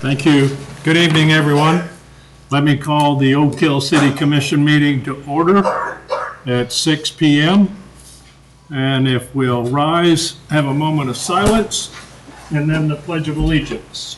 Thank you. Good evening, everyone. Let me call the Oak Hill City Commission meeting to order at 6 p.m. And if we'll rise, have a moment of silence, and then the Pledge of Allegiance.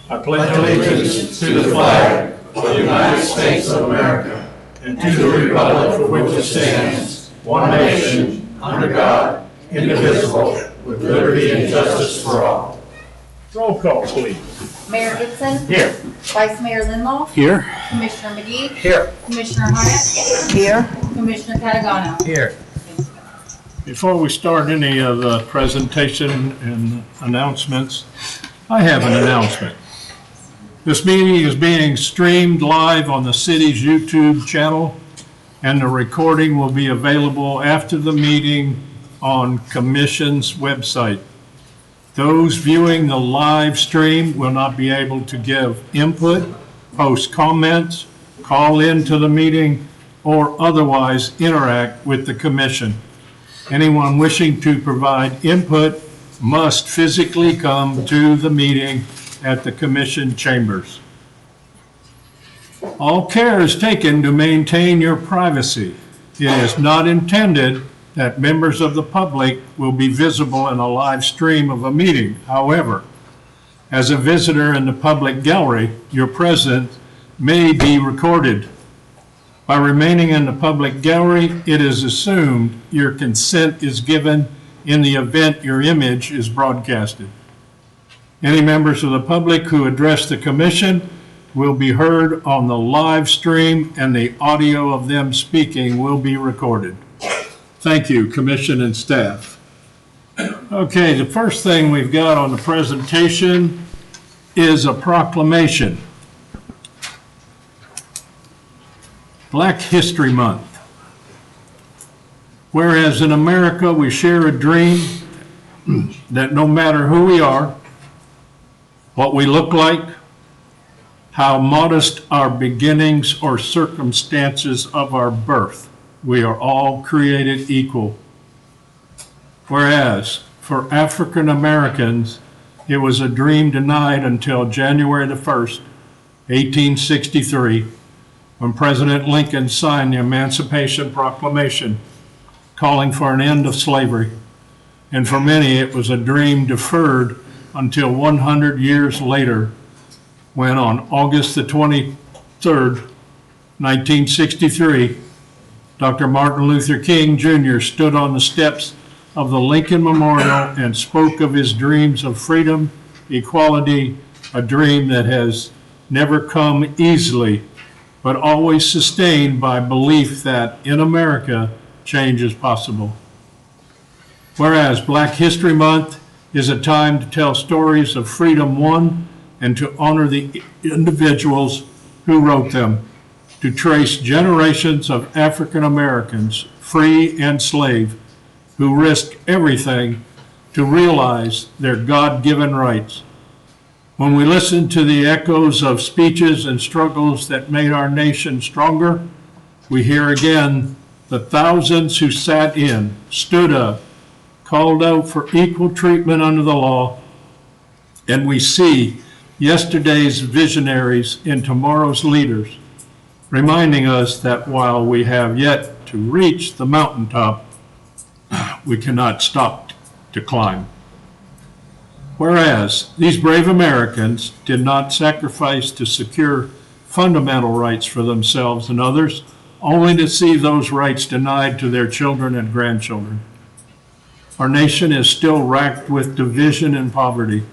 I pledge allegiance to the flag of the United States of America and to the republic for which it stands, one nation, under God, indivisible, with liberty and justice for all. Roll call, please. Mayor Gibson. Here. Vice Mayor Lindlaw. Here. Commissioner McGee. Here. Commissioner Hyatt. Here. Commissioner Catagano. Here. Before we start any of the presentation and announcements, I have an announcement. This meeting is being streamed live on the city's YouTube channel, and the recording will be available after the meeting on Commission's website. Those viewing the live stream will not be able to give input, post comments, call into the meeting, or otherwise interact with the Commission. Anyone wishing to provide input must physically come to the meeting at the Commission chambers. All care is taken to maintain your privacy. It is not intended that members of the public will be visible in a live stream of a meeting. However, as a visitor in the public gallery, your presence may be recorded. By remaining in the public gallery, it is assumed your consent is given in the event your image is broadcasted. Any members of the public who address the Commission will be heard on the live stream, and the audio of them speaking will be recorded. Thank you, Commission and staff. Okay, the first thing we've got on the presentation is a proclamation. Black History Month. Whereas in America we share a dream that no matter who we are, what we look like, how modest our beginnings or circumstances of our birth, we are all created equal. Whereas for African Americans, it was a dream denied until January the 1st, 1863, when President Lincoln signed the Emancipation Proclamation calling for an end of slavery. And for many, it was a dream deferred until 100 years later, when on August the 23rd, 1963, Dr. Martin Luther King Jr. stood on the steps of the Lincoln Memorial and spoke of his dreams of freedom, equality, a dream that has never come easily, but always sustained by belief that in America, change is possible. Whereas Black History Month is a time to tell stories of freedom won and to honor the individuals who wrote them, to trace generations of African Americans, free and slave, who risked everything to realize their God-given rights. When we listen to the echoes of speeches and struggles that made our nation stronger, we hear again the thousands who sat in, stood up, called out for equal treatment under the law, and we see yesterday's visionaries in tomorrow's leaders, reminding us that while we have yet to reach the mountaintop, we cannot stop to climb. Whereas these brave Americans did not sacrifice to secure fundamental rights for themselves and others, only to see those rights denied to their children and grandchildren. Our nation is still racked with division and poverty,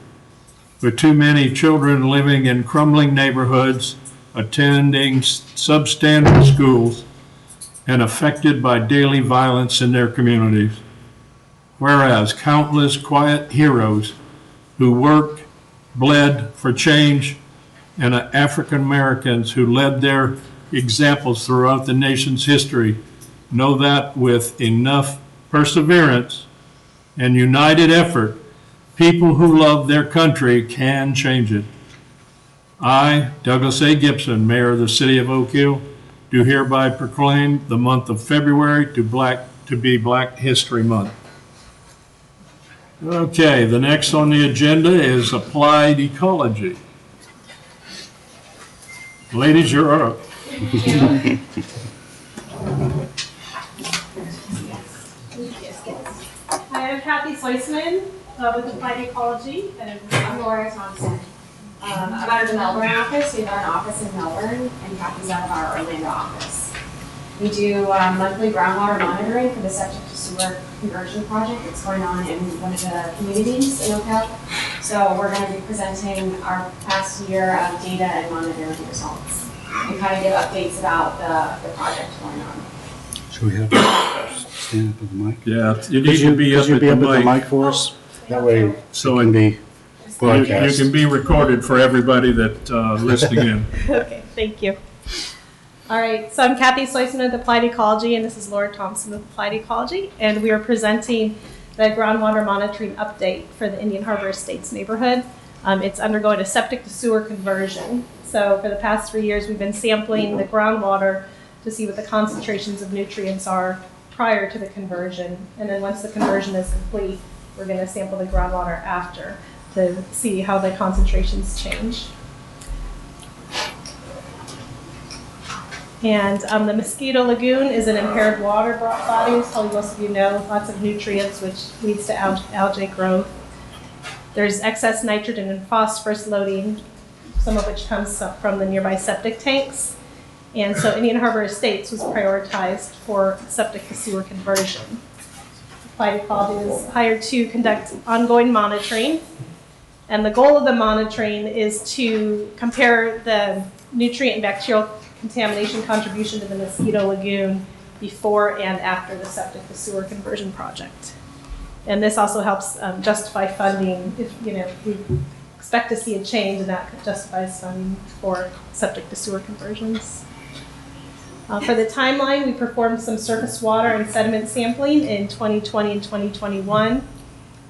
with too many children living in crumbling neighborhoods, attending substandard schools, and affected by daily violence in their communities. Whereas countless quiet heroes who worked, bled for change, and African Americans who led their examples throughout the nation's history know that with enough perseverance and united effort, people who love their country can change it. I, Douglas A. Gibson, Mayor of the City of Oak Hill, do hereby proclaim the month of February to be Black History Month. Okay, the next on the agenda is applied ecology. Ladies, you're up. Hi, I'm Kathy Sleisman with Applied Ecology, and I'm Laura Thompson. I'm out of the Melbourne office. We have an office in Melbourne, and Kathy's out of our Orlando office. We do monthly groundwater monitoring for the septic to sewer conversion project that's going on in one of the communities in Oak Hill. So we're going to be presenting our past year of data and monitoring results and kind of give updates about the project going on. Should we have to stand up with the mic? Yeah, you need to be up at the mic. for us? That way So it can be you broadcast. can be recorded for everybody that listening in. okay, thank you. All right, so I'm Kathy Sleisman with Applied Ecology, and this is Laura Thompson with Applied Ecology, and we are presenting the groundwater monitoring update for the Indian Harbor Estates neighborhood. It's undergoing a septic to sewer conversion. So for the past 3 years, we've been sampling the groundwater to see what the concentrations of nutrients are prior to the conversion. And then once the conversion is complete, we're going to sample the groundwater after to see how the concentrations change. And the Mosquito Lagoon is an impaired water body, as probably most of you know, lots of nutrients, which leads to algae growth. There's excess nitrogen and phosphorus loading, some of which comes from the nearby septic tanks. And so Indian Harbor Estates was prioritized for septic to sewer conversion. Applied Ecology was hired to conduct ongoing monitoring. And the goal of the monitoring is to compare the nutrient and bacterial contamination contribution to the Mosquito Lagoon before and after the septic to sewer conversion project. And this also helps justify funding if we expect to see a change, and that justifies funding for septic to sewer conversions. For the timeline, we performed some surface water and sediment sampling in 2020 and 2021.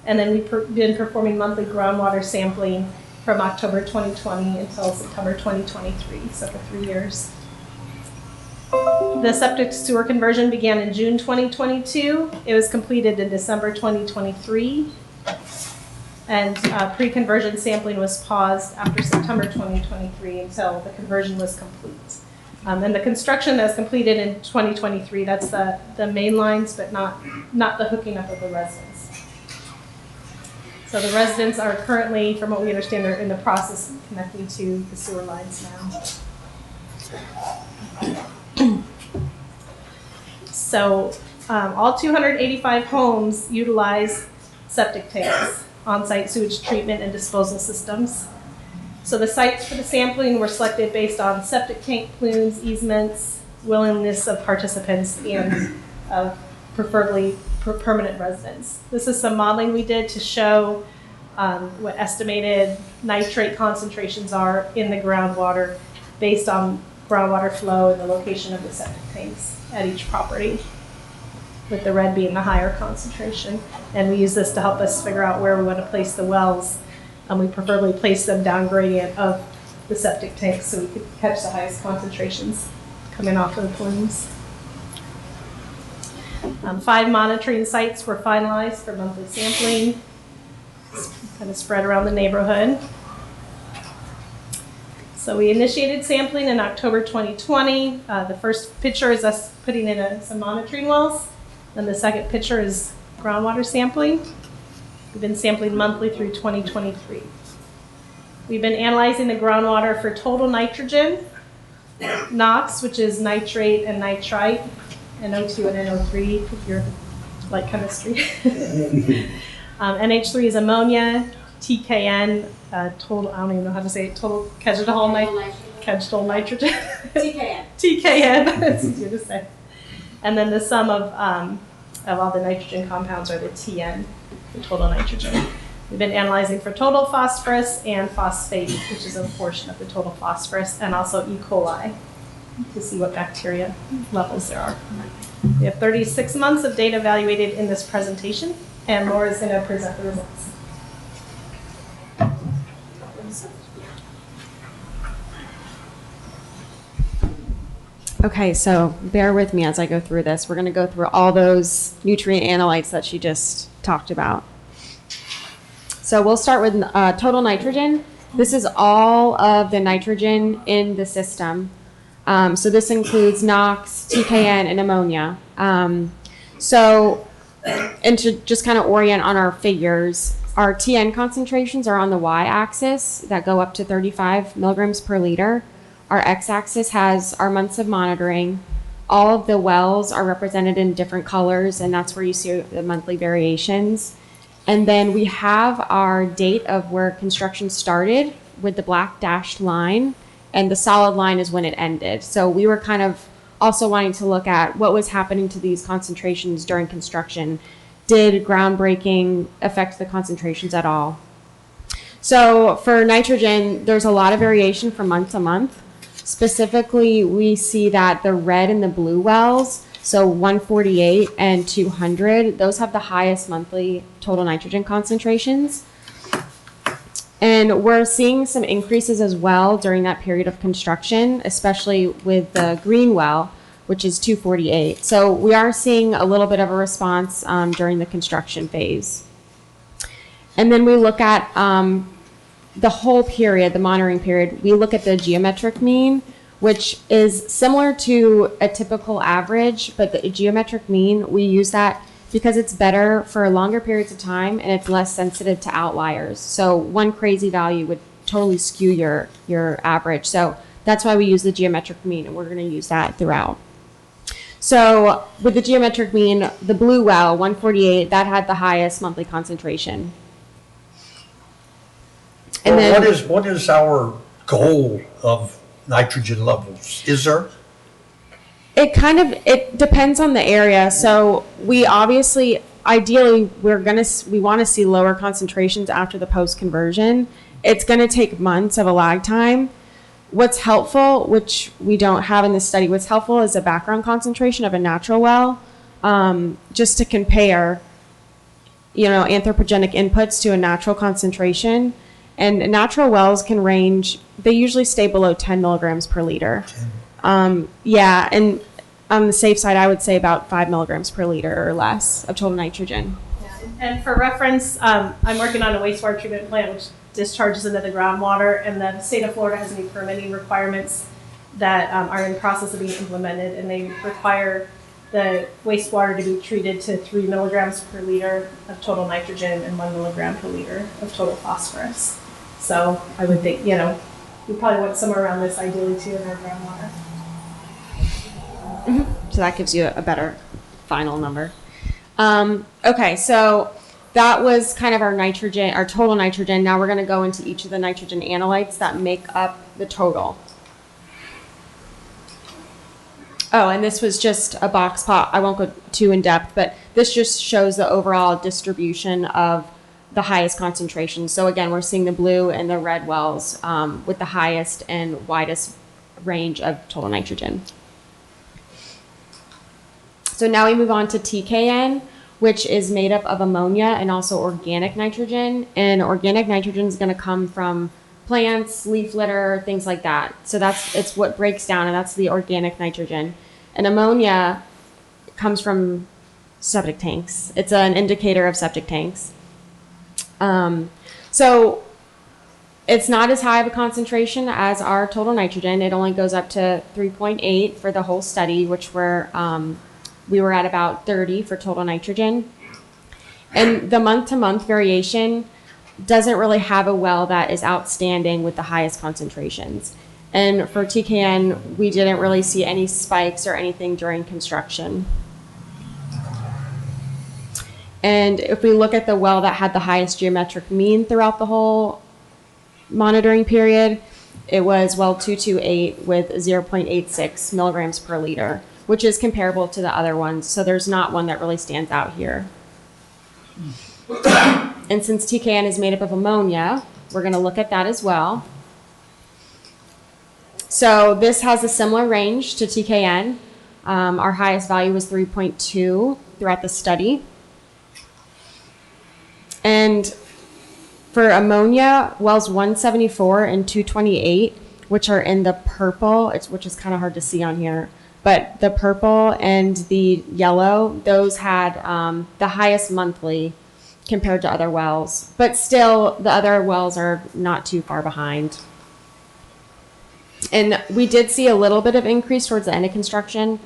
And then we've been performing monthly groundwater sampling from October 2020 until September 2023, so for 3 years. The septic to sewer conversion began in June 2022. It was completed in December 2023. And pre-conversion sampling was paused after September 2023 until the conversion was complete. And the construction that was completed in 2023, that's the main lines, but not the hooking up of the residents. So the residents are currently, from what we understand, they're in the process of connecting to the sewer lines now. So all 285 homes utilize septic tanks, on-site sewage treatment and disposal systems. So the sites for the sampling were selected based on septic tank plumes, easements, willingness of participants, and preferably permanent residents. This is some modeling we did to show what estimated nitrate concentrations are in the groundwater based on groundwater flow and the location of the septic tanks at each property, with the red being the higher concentration. And we use this to help us figure out where we want to place the wells. We preferably place them down gradient of the septic tanks so we could catch the highest concentrations coming off of the plumes. 5 monitoring sites were finalized for monthly sampling, kind of spread around the neighborhood. So we initiated sampling in October 2020. The first picture is us putting in some monitoring wells. And the second picture is groundwater sampling. We've been sampling monthly through 2023. We've been analyzing the groundwater for total nitrogen, NOx, which is nitrate and nitrite, NO2 and NO3 if you're like chemistry. NH3 is ammonia, TKN, total, I don't even know how to say it, total Kegidol nitrogen. TKN. TKN, that's easier to say. And then the sum of of all the nitrogen compounds are the TN, the total nitrogen. We've been analyzing for total phosphorus and phosphate, which is a portion of the total phosphorus, and also E. coli to see what bacteria levels there are. We have 36 months of data evaluated in this presentation, and Laura is going to present the results. Okay, so bear with me as I go through this. We're going to go through all those nutrient analytes that she just talked about. So we'll start with total nitrogen. This is all of the nitrogen in the system. So this includes NOx, TKN, and ammonia. And to just kind of orient on our figures, our TN concentrations are on the y-axis that go up to 35 milligrams per liter. Our x-axis has our months of monitoring. All of the wells are represented in different colors, and that's where you see the monthly variations. And then we have our date of where construction started with the black dashed line, and the solid line is when it ended. So we were kind of also wanting to look at what was happening to these concentrations during construction. Did groundbreaking affect the concentrations at all? So for nitrogen, there's a lot of variation from month to month. Specifically, we see that the red and the blue wells, so 148 and 200, those have the highest monthly total nitrogen concentrations. And we're seeing some increases as well during that period of construction, especially with the green well, which is 248. So we are seeing a little bit of a response during the construction phase. And then we look at the whole period, the monitoring period. We look at the geometric mean, which is similar to a typical average, but the geometric mean, we use that because it's better for longer periods of time and it's less sensitive to outliers. So one crazy value would totally skew your average. So that's why we use the geometric mean, and we're going to use that throughout. So with the geometric mean, the blue well, 148, that had the highest monthly concentration. And Well, then, what is our goal of nitrogen levels? Is there? it depends on the area. So we obviously, ideally, we want to see lower concentrations after the post conversion. It's going to take months of a lag time. What's helpful, which we don't have in this study, what's helpful is a background concentration of a natural well, just to compare, anthropogenic inputs to a natural concentration. And natural wells can range, they usually stay below 10 milligrams per liter. Yeah, and on the safe side, I would say about 5 milligrams per liter or less of total nitrogen. Yeah. And for reference, I'm working on a wastewater treatment plant which discharges into the groundwater, and the state of Florida has any permitting requirements that are in process of being implemented, and they require the wastewater to be treated to 3 milligrams per liter of total nitrogen and 1 milligram per liter of total phosphorus. So I would think, we probably want somewhere around this ideally too in our groundwater. So that gives you a better final number. Okay, so that was kind of our nitrogen, our total nitrogen. Now we're going to go into each of the nitrogen analytes that make up the total. Oh, and this was just a box plot. I won't go too in depth, but this just shows the overall distribution of the highest concentration. So again, we're seeing the blue and the red wells with the highest and widest range of total nitrogen. So now we move on to TKN, which is made up of ammonia and also organic nitrogen. And organic nitrogen is going to come from plants, leaf litter, things like that. So it's what breaks down, and that's the organic nitrogen. And ammonia comes from septic tanks. It's an indicator of septic tanks. So it's not as high of a concentration as our total nitrogen. It only goes up to 3.8 for the whole study, which we were at about 30 for total nitrogen. And the month-to-month variation doesn't really have a well that is outstanding with the highest concentrations. And for TKN, we didn't really see any spikes or anything during construction. And if we look at the well that had the highest geometric mean throughout the whole monitoring period, it was well 228 with 0.86 milligrams per liter, which is comparable to the other ones. So there's not one that really stands out here. And since TKN is made up of ammonia, we're going to look at that as well. So this has a similar range to TKN. Our highest value was 3.2 throughout the study. And for ammonia, wells 174 and 228, which are in the purple, which is kind of hard to see on here, but the purple and the yellow, those had the highest monthly compared to other wells. But still, the other wells are not too far behind. And we did see a little bit of increase towards the end of construction,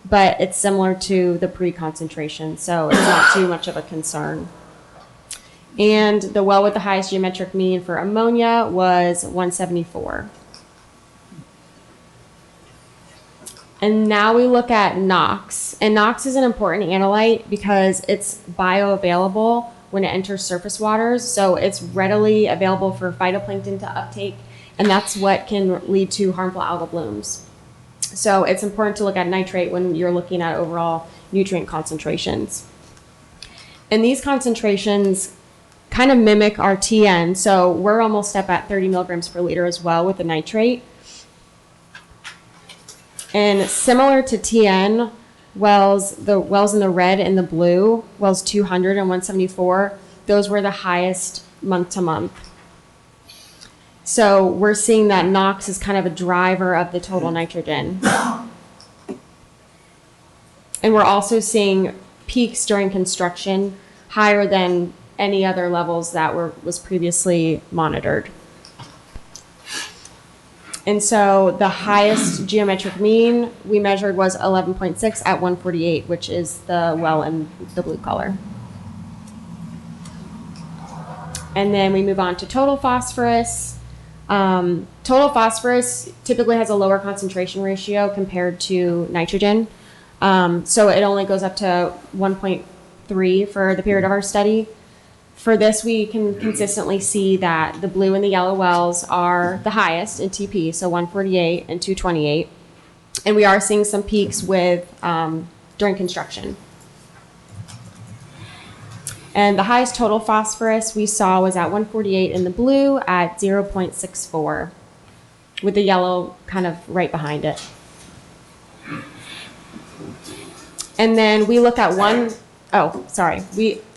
but it's similar to the pre-concentration, so it's not too much of a concern. And the well with the highest geometric mean for ammonia was 174. And now we look at NOx. And NOx is an important analyte because it's bioavailable when it enters surface waters. So it's readily available for phytoplankton to uptake, and that's what can lead to harmful algal blooms. So it's important to look at nitrate when you're looking at overall nutrient concentrations. And these concentrations kind of mimic our TN. So we're almost up at 30 milligrams per liter as well with the nitrate. And similar to TN, the wells in the red and the blue, wells 200 and 174, those were the highest month to month. So we're seeing that NOx is kind of a driver of the total nitrogen. And we're also seeing peaks during construction higher than any other levels that was previously monitored. And so the highest geometric mean we measured was 11.6 at 148, which is the well in the blue color. And then we move on to total phosphorus. Total phosphorus typically has a lower concentration ratio compared to nitrogen. So it only goes up to 1.3 for the period of our study. For this, we can consistently see that the blue and the yellow wells are the highest in TP, so 148 and 228. And we are seeing some peaks with during construction. And the highest total phosphorus we saw was at 148 in the blue at 0.64, with the yellow kind of right behind it. And then we look at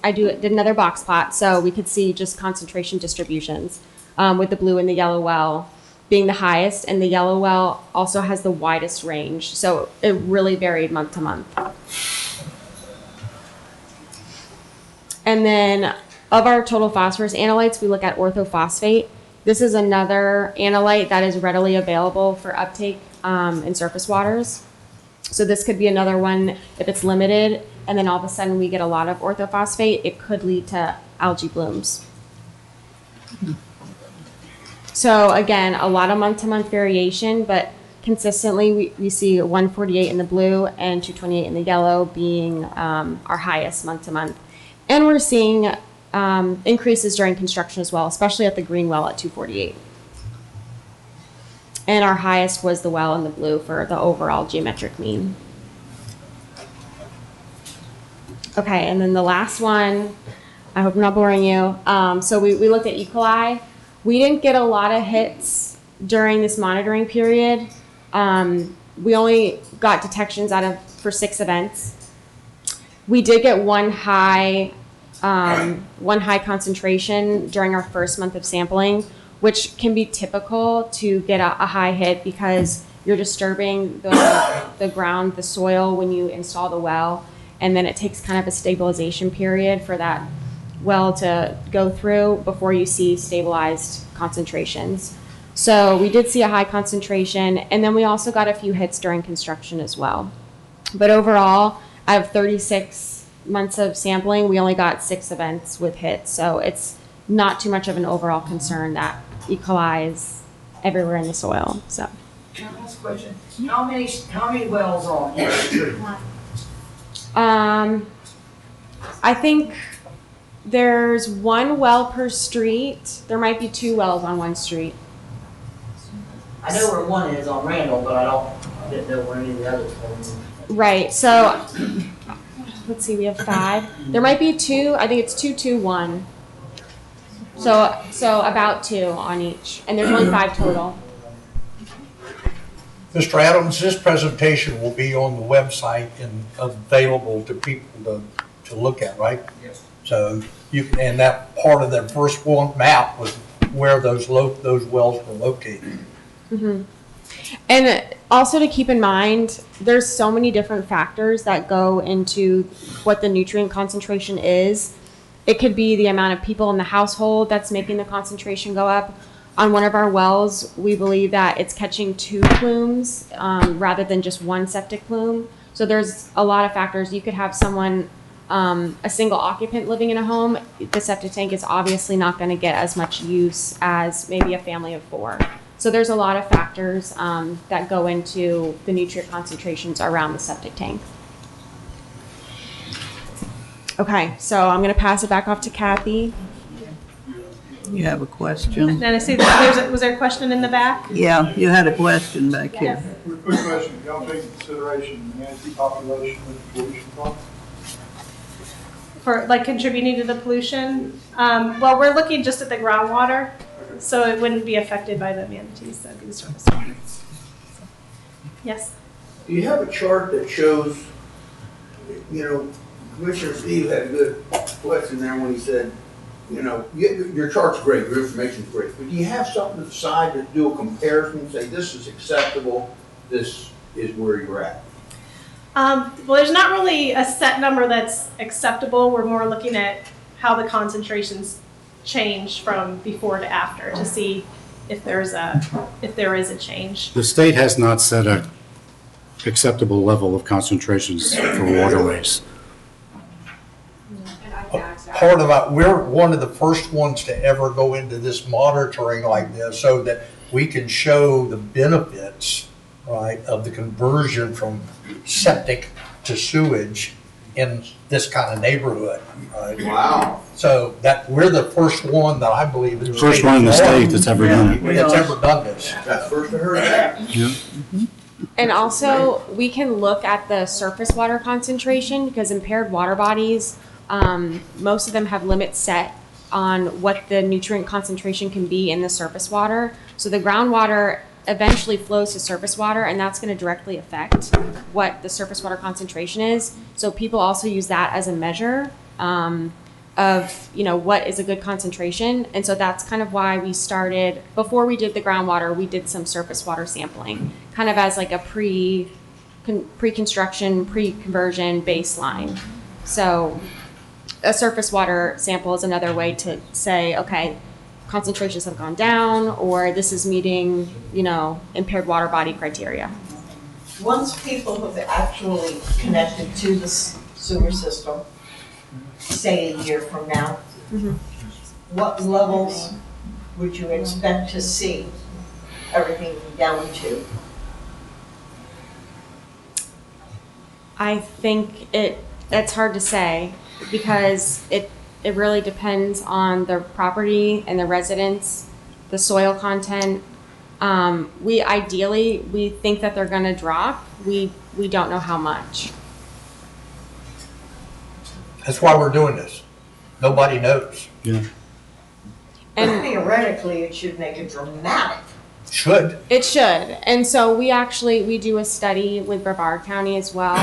I did another box plot so we could see just concentration distributions with the blue and the yellow well being the highest, and the yellow well also has the widest range. So it really varied month to month. And then of our total phosphorus analytes, we look at orthophosphate. This is another analyte that is readily available for uptake in surface waters. So this could be another one if it's limited, and then all of a sudden we get a lot of orthophosphate, it could lead to algae blooms. So again, a lot of month-to-month variation, but consistently we see 148 in the blue and 228 in the yellow being our highest month-to-month. And we're seeing increases during construction as well, especially at the green well at 248. And our highest was the well in the blue for the overall geometric mean. Okay, and then the last one, I hope I'm not boring you. So we looked at E. coli. We didn't get a lot of hits during this monitoring period. We only got detections for 6 events. We did get one high concentration during our first month of sampling, which can be typical to get a high hit because you're disturbing the ground, the soil when you install the well, and then it takes kind of a stabilization period for that well to go through before you see stabilized concentrations. So we did see a high concentration, and then we also got a few hits during construction as well. But overall, out of 36 months of sampling, we only got 6 events with hits. So it's not too much of an overall concern that E. coli is everywhere in the soil. So. Can I ask a question? How many wells are on each street? I think there's 1 well per street. There might be 2 wells on 1 street. I know where one is on Randall, but I didn't know where any of the others were. Right, so, let's see, we have 5. There might be 2, I think it's 2, 2, 1. So about 2 on each, and there's only 5 total. Mr. Adams, this presentation will be on the website and available to people to look at, right? Yes. So you can, and that part of the first one map was where those wells were located. And also to keep in mind, there's so many different factors that go into what the nutrient concentration is. It could be the amount of people in the household that's making the concentration go up. On one of our wells, we believe that it's catching 2 plumes rather than just 1 septic plume. So there's a lot of factors. You could have someone, a single occupant living in a home. The septic tank is obviously not going to get as much use as maybe a family of 4. So there's a lot of factors that go into the nutrient concentrations around the septic tank. Okay, so I'm going to pass it back off to Kathy. You have a question? And I see was there a question in the back? Yeah, you had a question back here. Quick question, y'all take into consideration the Manatee population with the pollution problem? For like contributing to the pollution? Well, we're looking just at the groundwater, so it wouldn't be affected by the manatees, that'd be the surface water. Yes? Do you have a chart that shows, Commissioner Steve had a good question there when he said, your chart's great, your information's great, but do you have something to the side to do a comparison, say this is acceptable, this is where you're at? Well, there's not really a set number that's acceptable. We're more looking at how the concentrations change from before to after to see if there is a change. The state has not set a acceptable level of concentrations for waterways. Part of it, we're one of the first ones to ever go into this monitoring like this so that we can show the benefits, right, of the conversion from septic to sewage in this kind of neighborhood, right? Wow. So that we're the first one that I believe is First one in the state that's ever done it. that's ever done this. That's the first I heard of that. Yeah. And also, we can look at the surface water concentration because impaired water bodies, most of them have limits set on what the nutrient concentration can be in the surface water. So the groundwater eventually flows to surface water, and that's going to directly affect what the surface water concentration is. So people also use that as a measure of, what is a good concentration. And so that's kind of why we started, before we did the groundwater, we did some surface water sampling, kind of as like a pre-construction, pre-conversion baseline. So a surface water sample is another way to say, okay, concentrations have gone down, or this is meeting, impaired water body criteria. Once people have actually connected to the sewer system, say a year from now, what levels would you expect to see everything down to? I think that's hard to say because it really depends on the property and the residents, the soil content. We think that they're going to drop. We don't know how much. That's why we're doing this. Nobody knows. Yeah. And Theoretically, it should make it dramatic. Should. it should. And so we do a study with Brevard County as well,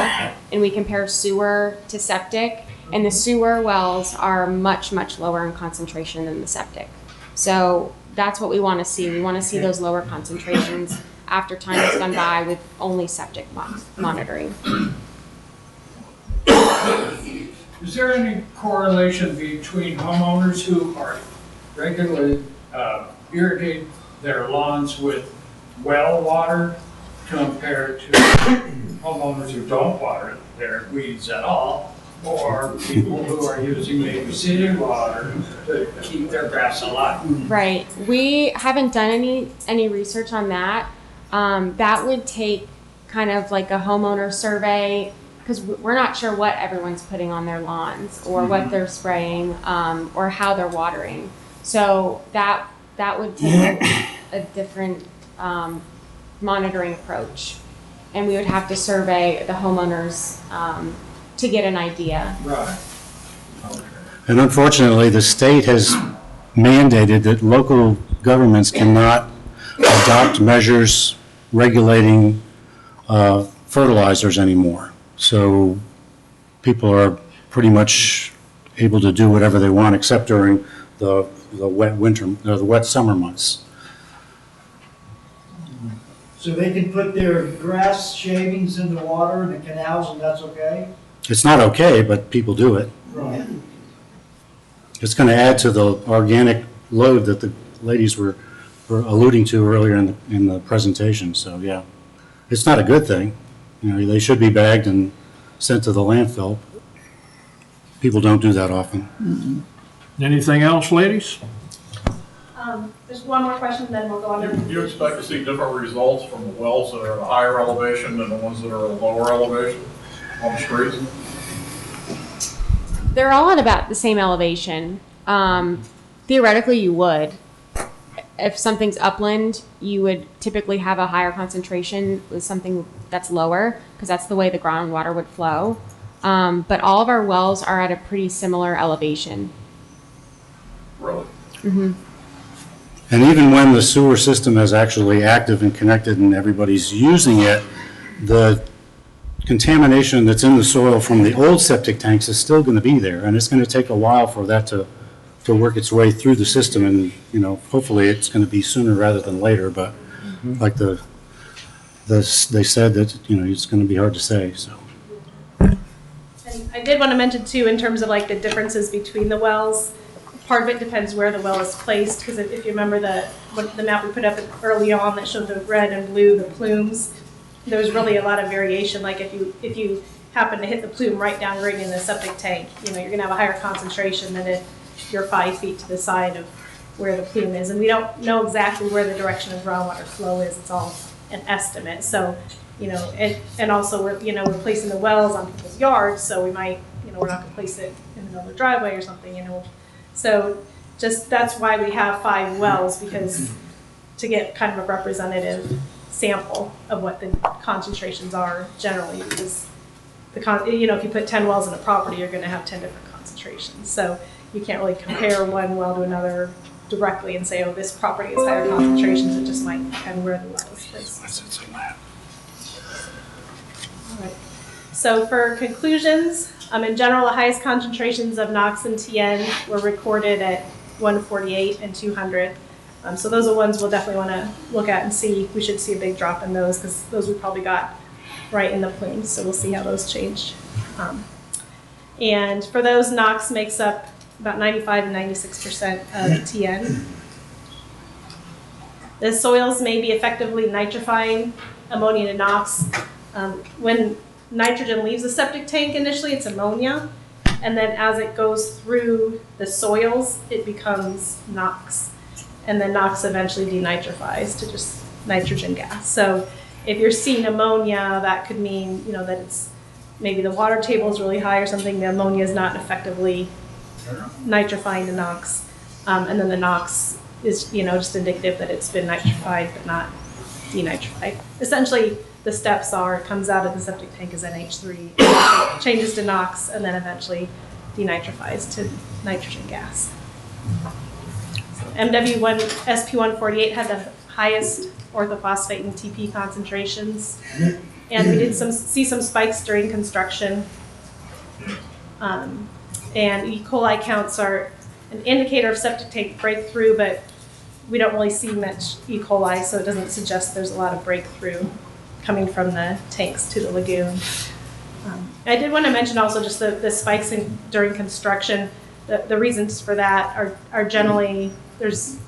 and we compare sewer to septic, and the sewer wells are much, much lower in concentration than the septic. So that's what we want to see. We want to see those lower concentrations after time has gone by with only septic monitoring. Is there any correlation between homeowners who are regularly irrigate their lawns with well water compared to homeowners who don't water their weeds at all, or people who are using maybe city water to keep their grass alive? Right. We haven't done any research on that. That would take kind of like a homeowner survey, because we're not sure what everyone's putting on their lawns or what they're spraying or how they're watering. So that would take a different monitoring approach. and we would have to survey the homeowners to get an idea. Right. And unfortunately, the state has mandated that local governments cannot adopt measures regulating fertilizers anymore. So people are pretty much able to do whatever they want, except during the wet winter, the wet summer months. So they can put their grass shavings in the water in the canals and that's okay? It's not okay, but people do it. Right. It's going to add to the organic load that the ladies were alluding to earlier in the presentation. So yeah, it's not a good thing. You know, they should be bagged and sent to the landfill. People don't do that often. Anything else, ladies? There's one more question, then we'll go on. Do you expect to see different results from the wells that are at a higher elevation than the ones that are at a lower elevation on the streets? They're all at about the same elevation. Theoretically, you would. If something's upland, you would typically have a higher concentration with something that's lower, because that's the way the groundwater would flow. But all of our wells are at a pretty similar elevation. Really? Mm-hmm. And even when the sewer system is actually active and connected and everybody's using it, the contamination that's in the soil from the old septic tanks is still going to be there, and it's going to take a while for that to work its way through the system. And you know, hopefully it's going to be sooner rather than later. But like they said that, you know, it's going to be hard to say. So. And I did want to mention too, in terms of like the differences between the wells. Part of it depends where the well is placed, because if you remember the map we put up early on that showed the red and blue, the plumes, there was really a lot of variation. Like if you happen to hit the plume right in the septic tank, you know, you're going to have a higher concentration than if you're 5 feet to the side of where the plume is. And we don't know exactly where the direction of groundwater flow is. It's all an estimate. So, you know, and also we're placing the wells on people's yards, so we might, you know, we're not going to place it in the middle of the driveway or something, you know. So just that's why we have 5 wells, because to get kind of a representative sample of what the concentrations are generally, because you know, if you put 10 wells in a property, you're going to have 10 different concentrations. So you can't really compare one well to another directly and say, oh, this property has higher concentrations. It just might depend where the well is placed. All right. So for conclusions, in general, the highest concentrations of NOx and TN were recorded at 148 and 200. So those are ones we'll definitely want to look at and see. We should see a big drop in those, because those we probably got right in the plumes. So we'll see how those change. And for those, NOx makes up about 95 and 96% of TN. The soils may be effectively nitrifying ammonia to NOx. When nitrogen leaves the septic tank initially, it's ammonia. And then as it goes through the soils, it becomes NOx. And then NOx eventually denitrifies to just nitrogen gas. So if you're seeing ammonia, that could mean, you know, that it's maybe the water table is really high or something. The ammonia is not effectively nitrifying to NOx. And then the NOx is, you know, just indicative that it's been nitrified but not denitrified. Essentially, the steps are, it comes out of the septic tank as NH3, changes to NOx, and then eventually denitrifies to nitrogen gas. So MW1, SP148 had the highest orthophosphate and TP concentrations. And we did see some spikes during construction. And E. coli counts are an indicator of septic tank breakthrough, but we don't really see much E. coli, so it doesn't suggest there's a lot of breakthrough coming from the tanks to the lagoon. I did want to mention also just the spikes during construction. The reasons for that are generally, there's,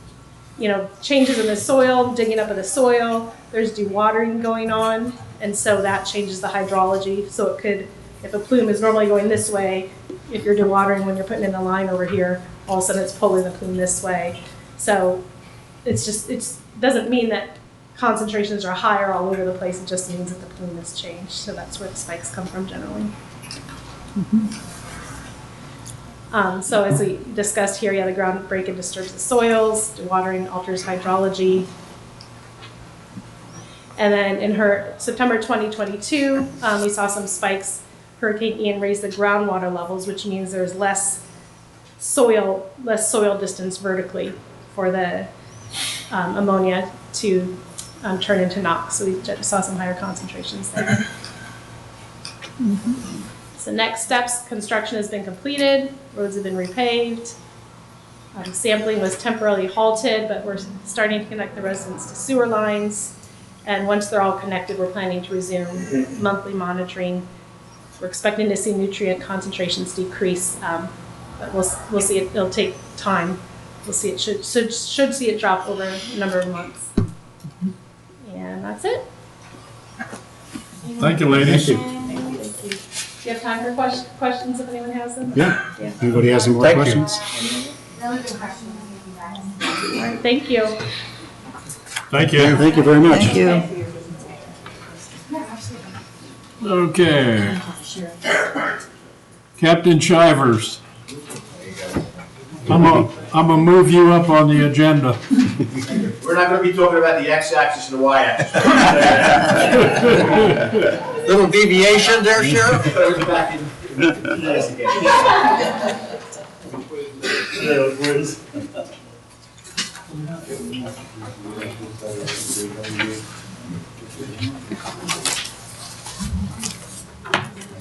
you know, changes in the soil, digging up of the soil, there's dewatering going on, and so that changes the hydrology. So it could, if a plume is normally going this way, if you're dewatering when you're putting in the line over here, all of a sudden it's pulling the plume this way. So it's just, it doesn't mean that concentrations are higher all over the place, it just means that the plume has changed. So that's where the spikes come from generally. So as we discussed here, yeah, the ground break-in disturbs the soils, dewatering alters hydrology. And then in her September 2022, we saw some spikes. Hurricane Ian raised the groundwater levels, which means there's less soil distance vertically for the ammonia to turn into NOx. So we saw some higher concentrations there. So next steps, construction has been completed, roads have been repaved. Sampling was temporarily halted, but we're starting to connect the residents to sewer lines. And once they're all connected, we're planning to resume monthly monitoring. We're expecting to see nutrient concentrations decrease, but we'll see it. It'll take time. We'll see it should see it drop over a number of months. And that's it. Thank you, ladies. Thank you. Do you have time for questions if anyone has them? Yeah. Anybody has any more Thank you. questions? Really good question. Thank you guys. All right, thank you. Thank you. Thank you very much. Thank you. Okay. Captain Shivers. I'm gonna move you up on the agenda. We're not gonna be talking about the x-axis and the y-axis. Little deviation there, Sheriff?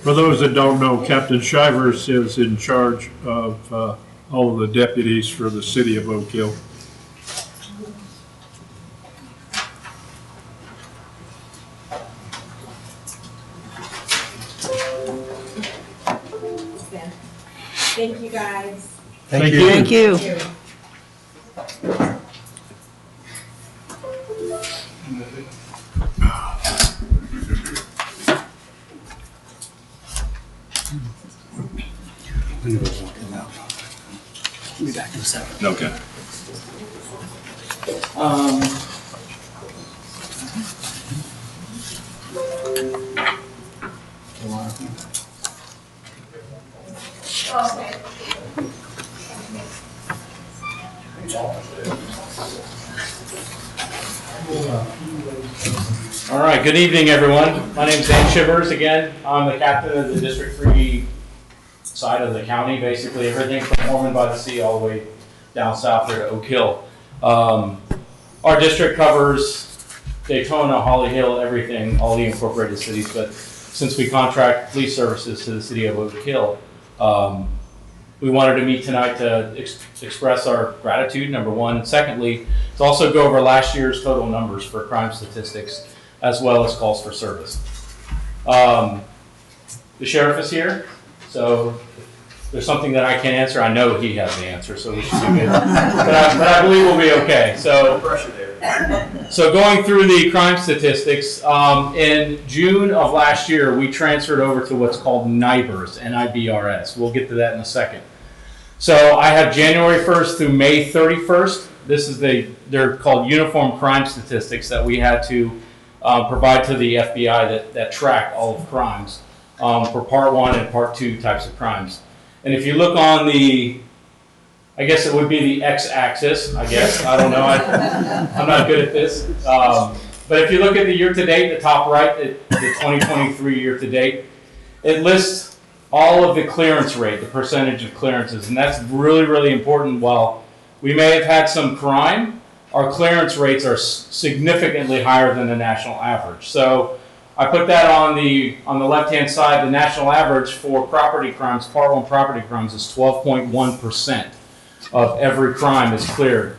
For those that don't know, Captain Shivers is in charge of all of the deputies for the city of Oak Hill. Thank you guys. Thank you. Thank you. I'm gonna go walk it out. I'll be back in a second. Okay. All right, good evening, everyone. My name's Dan Shivers again. I'm the captain of the District 3 side of the county, basically everything from Ormond by the Sea all the way down south there to Oak Hill. Our district covers Daytona, Holly Hill, everything, all the incorporated cities, but since we contract police services to the city of Oak Hill, we wanted to meet tonight to express our gratitude, number one. Secondly, to also go over last year's total numbers for crime statistics, as well as calls for service. The sheriff is here, so if there's something that I can't answer, I know he has the answer, so we should be good. but I believe we'll be okay. So going through the crime statistics, in June of last year, we transferred over to what's called NIBRS, N-I-B-R-S. We'll get to that in a second. So I have January 1st through May 31st. This is they're called uniform crime statistics that we had to provide to the FBI that track all of crimes for Part 1 and Part 2 types of crimes. And if you look on I guess it would be the x-axis, I guess. I don't know. I'm not good at this. But if you look at the year-to-date, the top right, the 2023 year-to-date, it lists all of the clearance rate, the percentage of clearances. And that's really, really important. While we may have had some crime, our clearance rates are significantly higher than the national average. So I put that on the left-hand side. The national average for property crimes, Part 1 property crimes, is 12.1% of every crime is cleared.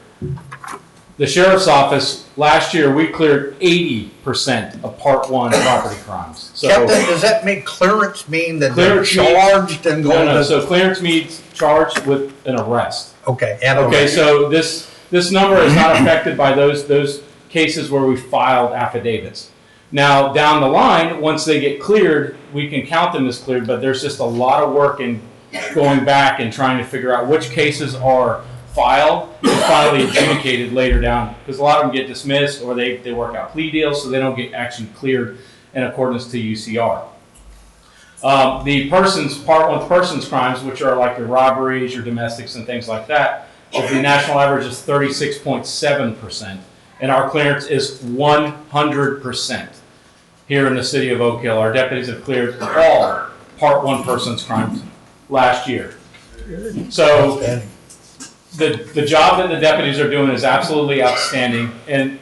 The sheriff's office, last year, we cleared 80% of Part 1 property crimes. So, Captain, does that mean clearance mean that they're charged and going to? So clearance means charged with an arrest. Okay. Okay, so this number is not affected by those cases where we filed affidavits. Now, down the line, once they get cleared, we can count them as cleared, but there's just a lot of work in going back and trying to figure out which cases are filed and finally adjudicated later down, because a lot of them get dismissed or they work out plea deals, so they don't get actually cleared in accordance to UCR. The Part 1 persons crimes, which are like your robberies, your domestics, and things like that, the national average is 36.7%, and our clearance is 100% here in the city of Oak Hill. Our deputies have cleared all Part 1 persons crimes last year. So the job that the deputies are doing is absolutely outstanding, and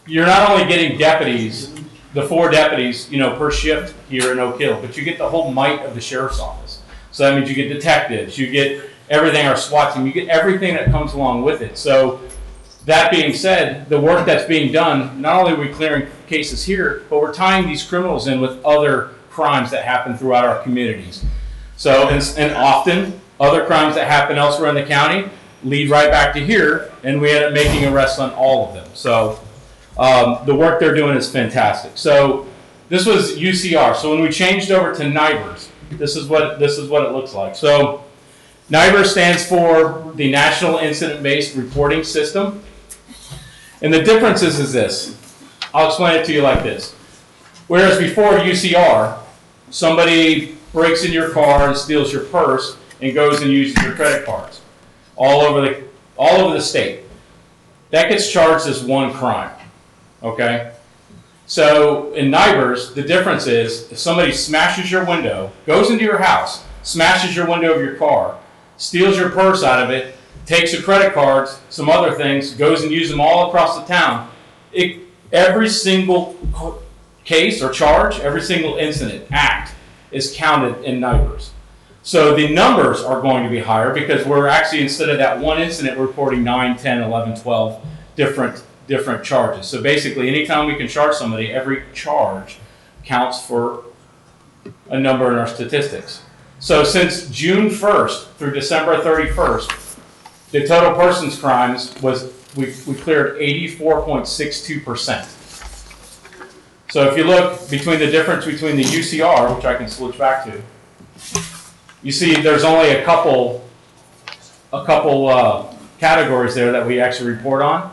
you're not only getting deputies, the 4 deputies, per shift here in Oak Hill, but you get the whole might of the sheriff's office. So that means you get detectives, you get everything, our SWAT team, you get everything that comes along with it. So that being said, the work that's being done, not only are we clearing cases here, but we're tying these criminals in with other crimes that happen throughout our communities. So, and often, other crimes that happen elsewhere in the county lead right back to here, and we end up making arrests on all of them. So the work they're doing is fantastic. So this was UCR. So when we changed over to NIBRS, this is what it looks like. So NIBRS stands for the National Incident-Based Reporting System. And the difference is this. I'll explain it to you like this. Whereas before UCR, somebody breaks in your car and steals your purse and goes and uses your credit cards all over the state. That gets charged as one crime, okay? So in NIBRS, the difference is if somebody smashes your window, goes into your house, smashes your window of your car, steals your purse out of it, takes your credit cards, some other things, goes and uses them all across the town, every single case or charge, every single incident, act, is counted in NIBRS. So the numbers are going to be higher because we're actually, instead of that one incident, we're reporting 9, 10, 11, 12 different charges. So basically, anytime we can charge somebody, every charge counts for a number in our statistics. So since June 1st through December 31st, the total persons crimes was, we cleared 84.62%. So if you look between the difference between the UCR, which I can switch back to, you see there's only a couple categories there that we actually report on.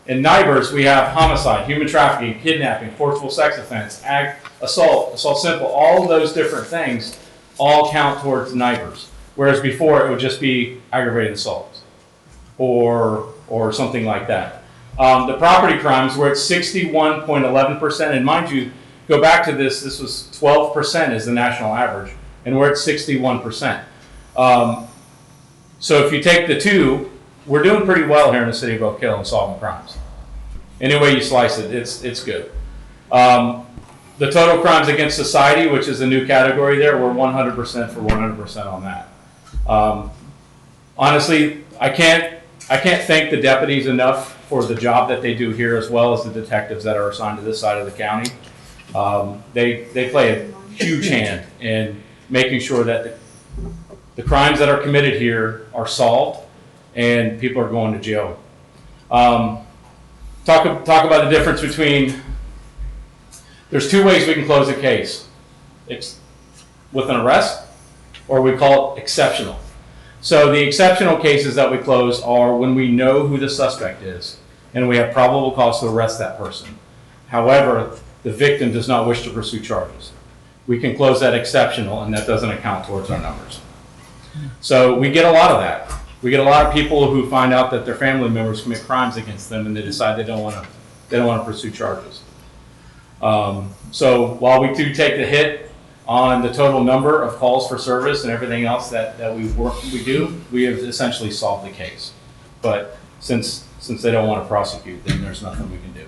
In NIBRS, we have homicide, human trafficking, kidnapping, forcible sex offense, assault simple, all of those different things all count towards NIBRS. Whereas before it would just be aggravated assault or something like that. The property crimes were at 61.11%, and mind you, go back to this was 12% is the national average, and we're at 61%. So if you take the two, we're doing pretty well here in the city of Oak Hill in solving crimes. Any way you slice it, it's good. The total crimes against society, which is a new category there, we're 100% for 100% on that. Honestly, I can't thank the deputies enough for the job that they do here, as well as the detectives that are assigned to this side of the county. They play a huge hand in making sure that the crimes that are committed here are solved and people are going to jail. Talk about the difference between, there's 2 ways we can close a case. It's with an arrest, or we call it exceptional. So the exceptional cases that we close are when we know who the suspect is and we have probable cause to arrest that person. However, the victim does not wish to pursue charges. We can close that exceptional, and that doesn't account towards our numbers. So we get a lot of that. We get a lot of people who find out that their family members commit crimes against them, and they decide they don't want to pursue charges. So while we do take the hit on the total number of calls for service and everything else that we do, we have essentially solved the case. But since they don't want to prosecute, then there's nothing we can do.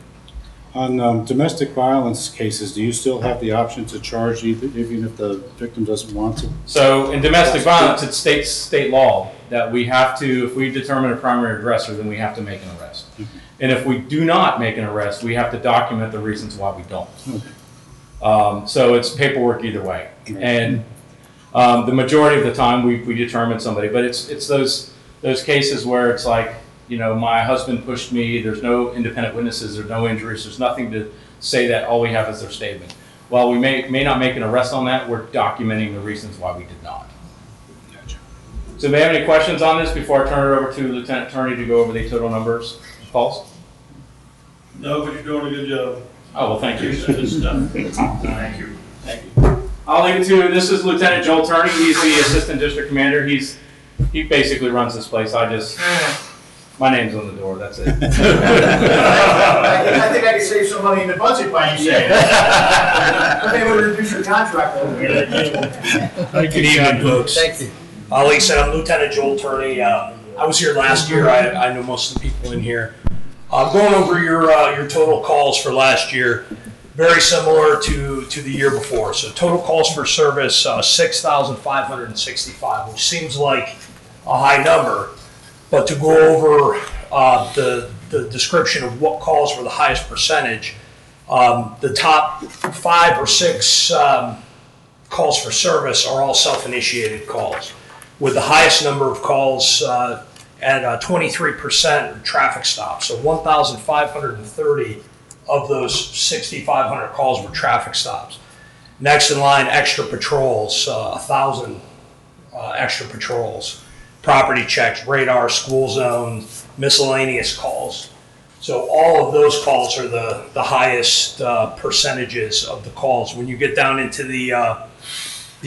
On domestic violence cases, do you still have the option to charge even if the victim doesn't want to? So in domestic violence, it's state law that we have to, if we determine a primary aggressor, then we have to make an arrest. Mm-hmm. And if we do not make an arrest, we have to document the reasons why we don't. Okay. So it's paperwork either way. Right. And the majority of the time we determine somebody, but it's those cases where it's like, my husband pushed me, there's no independent witnesses, there's no injuries, there's nothing to say that, all we have is their statement. While we may not make an arrest on that, we're documenting the reasons why we did not. Gotcha. So do you have any questions on this before I turn it over to Lieutenant Attorney to go over the total numbers calls? No, but you're doing a good job. Oh, well, thank you. Good stuff. Thank you. Thank you. I'll leave it to, this is Lieutenant Joel Turney. He's the Assistant District Commander. He basically runs this place. I just My name's on the door, that's it. I think I could save some money in the budget by you saying that. Maybe we'll reduce your contract a little bit. Thank you, Good evening, Captain. folks. Thank you. Like I said, I'm Lieutenant Joel Turney. I was here last year. I know most of the people in here. Going over your total calls for last year, very similar to the year before. So total calls for service, 6,565, which seems like a high number. But to go over the description of what calls were the highest percentage, the top 5 or 6 calls for service are all self-initiated calls, with the highest number of calls at 23% traffic stops. So 1,530 of those 6,500 calls were traffic stops. Next in line, extra patrols, 1,000 extra patrols. Property checks, radar, school zone, miscellaneous calls. So all of those calls are the highest percentages of the calls. When you get down into the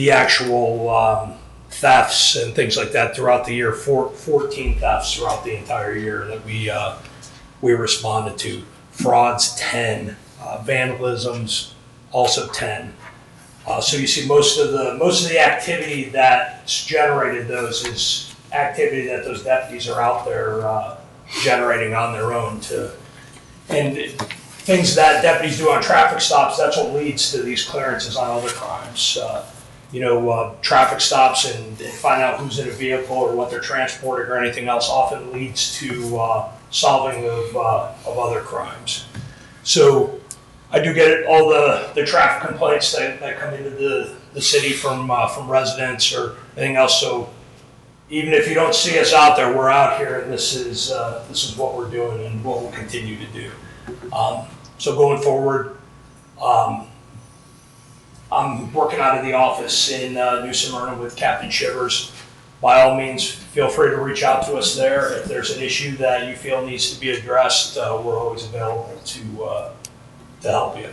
actual thefts and things like that throughout the year, 14 thefts throughout the entire year that we responded to. Frauds, 10. Vandalisms, also 10. So you see most of the activity that's generated those is activity that those deputies are out there generating on their own and things that deputies do on traffic stops, that's what leads to these clearances on other crimes. Traffic stops and find out who's in a vehicle or what they're transporting or anything else often leads to solving of other crimes. So I do get all the traffic complaints that come into the city from residents or anything else. So even if you don't see us out there, we're out here, and this is what we're doing and what we'll continue to do. So going forward, I'm working out of the office in New Smyrna with Captain Shivers. By all means, feel free to reach out to us there. If there's an issue that you feel needs to be addressed, we're always available to help you.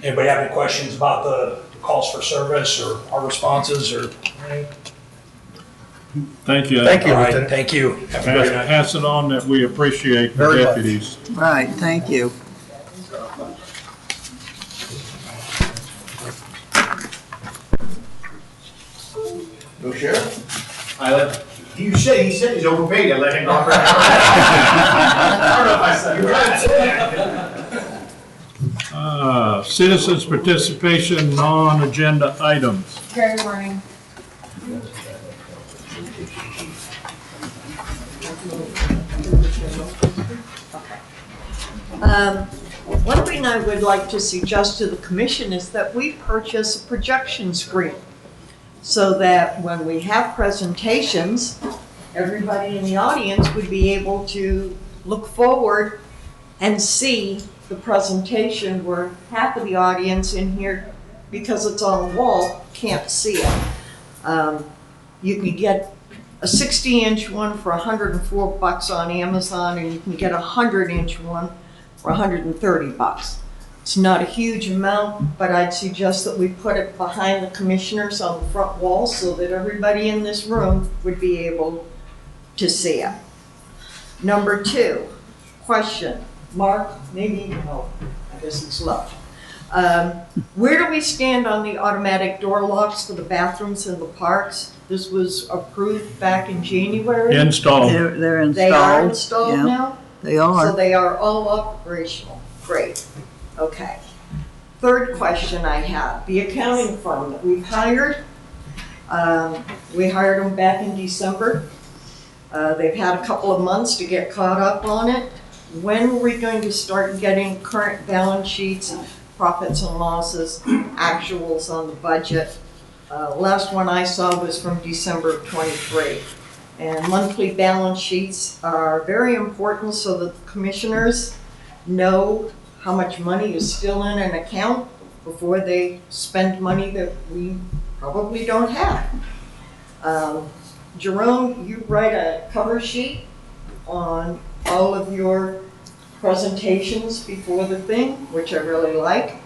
Anybody have any questions about the calls for service or our responses or anything? Thank you. Thank you, All right, Lieutenant. thank you. Have a great night. Pass it on that we appreciate the Very much. deputies. Right, thank you. No sheriff? He said he's overpaid, I let him go. I don't know if I said it right. Citizens' participation, non-agenda items. Good morning. One thing I would like to suggest to the commission is that we purchase a projection screen so that when we have presentations, everybody in the audience would be able to look forward and see the presentation, where half of the audience in here, because it's on the wall, can't see it. You can get a 60-inch one for $104 on Amazon, and you can get a 100-inch one for $130. It's not a huge amount, but I'd suggest that we put it behind the commissioners on the front wall so that everybody in this room would be able to see it. Number 2, question. Mark, maybe you know, I guess he's left. Where do we stand on the automatic door locks for the bathrooms in the parks? This was approved back in January. Installed. They're installed. They are installed yeah, now? They So are. they are all operational. Great. Okay. Third question I have, the accounting firm that we've hired. We hired them back in December. They've had a couple of months to get caught up on it. When are we going to start getting current balance sheets and profits and losses, actuals on the budget? Last one I saw was from December of '23. And monthly balance sheets are very important so that the commissioners know how much money is still in an account before they spend money that we probably don't have. Jerome, you write a cover sheet on all of your presentations before the thing, which I really like.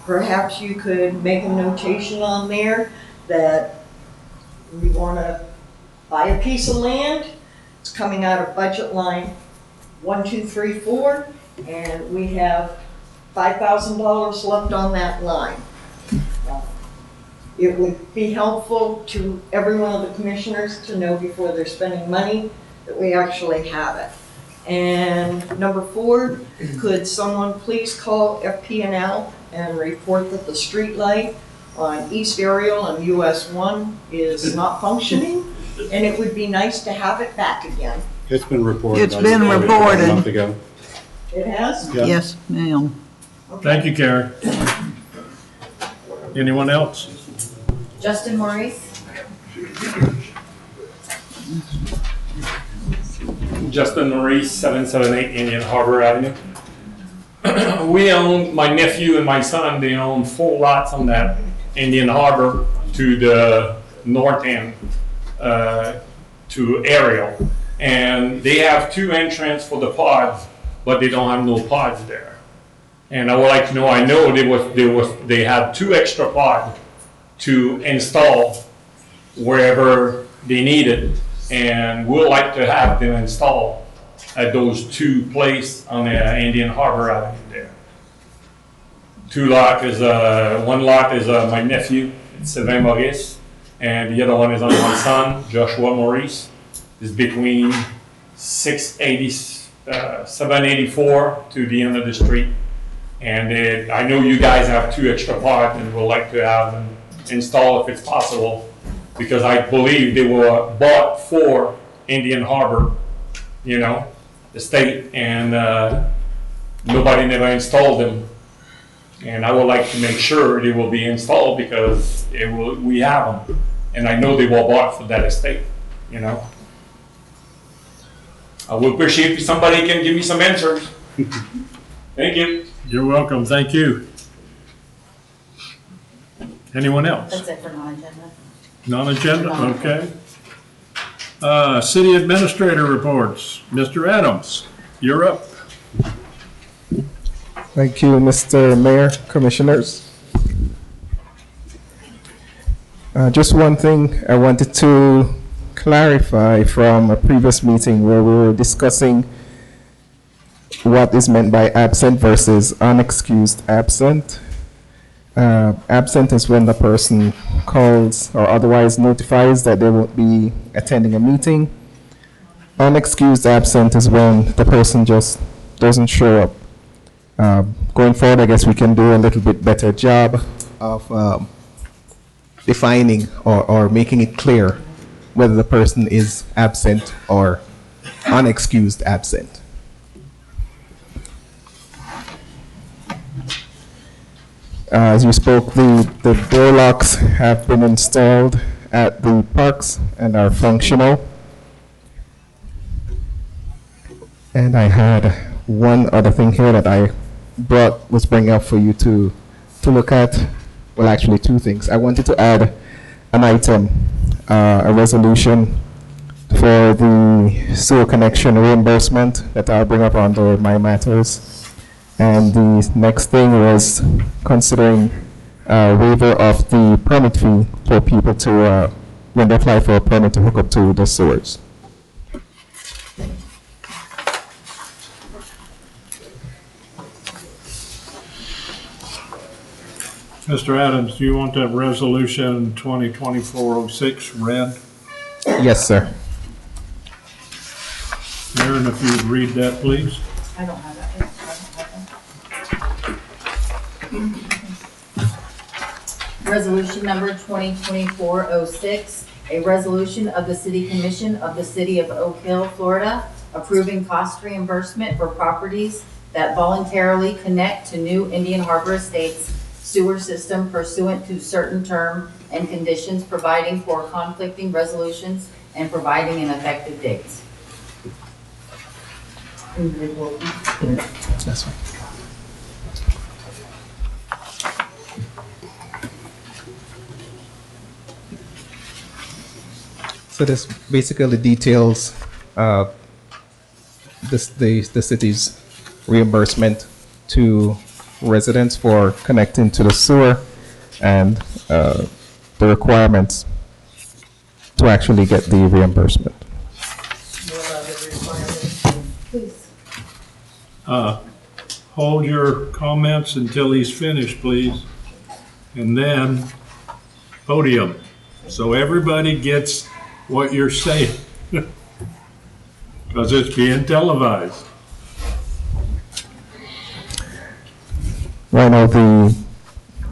Perhaps you could make a notation on there that we want to buy a piece of land It's coming out of budget line 1234, and we have $5,000 left on that line. It would be helpful to every one of the commissioners to know before they're spending money that we actually have it. And number 4, could someone please call FP&L and report that the street light on East Ariel and US 1 is not functioning? And it would be nice to have it back again. It's been reported. It's been about reported. A month ago. It has? Yeah. Yes, ma'am. Thank you, Karen. Anyone else? Justin Maurice. Justin Maurice, 778 Indian Harbor Avenue. We own, my nephew and my son, they own 4 lots on that Indian Harbor to the north end, to Ariel. And they have 2 entrances for the pods, but they don't have no pods there. And I would like to know, I know they had 2 extra pods to install wherever they needed, and we'd like to have them installed at those 2 places on the Indian Harbor Avenue there. 2 lots is, 1 lot is my nephew, it's Sylvain Maurice, and the other one is on my son, Joshua Maurice. It's between 784 to the end of the street. And I know you guys have 2 extra pods and would like to have them installed if it's possible, because I believe they were bought for Indian Harbor, you know, the state, and nobody never installed them. And I would like to make sure they will be installed because we have them. And I know they were bought for that estate, you know. I would appreciate if somebody can give me some answers. Thank you. You're welcome. Thank you. Anyone else? That's it for non-agenda. Non-agenda, okay. City Administrator reports. Mr. Adams, you're up. Thank you, Mr. Mayor, Commissioners. Just one thing I wanted to clarify from a previous meeting where we were discussing what is meant by absent versus unexcused absent. Absent is when the person calls or otherwise notifies that they won't be attending a meeting. Unexcused absent is when the person just doesn't show up. Going forward, I guess we can do a little bit better job of defining or making it clear whether the person is absent or unexcused absent. As you spoke, the door locks have been installed at the parks and are functional. And I had one other thing here that I was bringing up for you to look at. Well, actually 2 things. I wanted to add an item, a resolution for the sewer connection reimbursement that I'll bring up under my matters. And the next thing was considering waiver of the permit fee for people to, when they apply for a permit to hook up to the sewers. Mr. Adams, do you want that resolution 2024-06 read? Yes, sir. Aaron, if you'd read that, please. I don't have that. Resolution number 2024-06, a resolution of the City Commission of the City of Oak Hill, Florida, approving cost reimbursement for properties that voluntarily connect to new Indian Harbor Estates sewer system pursuant to certain term and conditions, providing for conflicting resolutions and providing an effective date. That's fine. So this basically details the city's reimbursement to residents for connecting to the sewer and the requirements to actually get the reimbursement. Will Hold your comments until he's finished, please. And then podium, so everybody gets what you're saying. Because it's being televised. Right now, the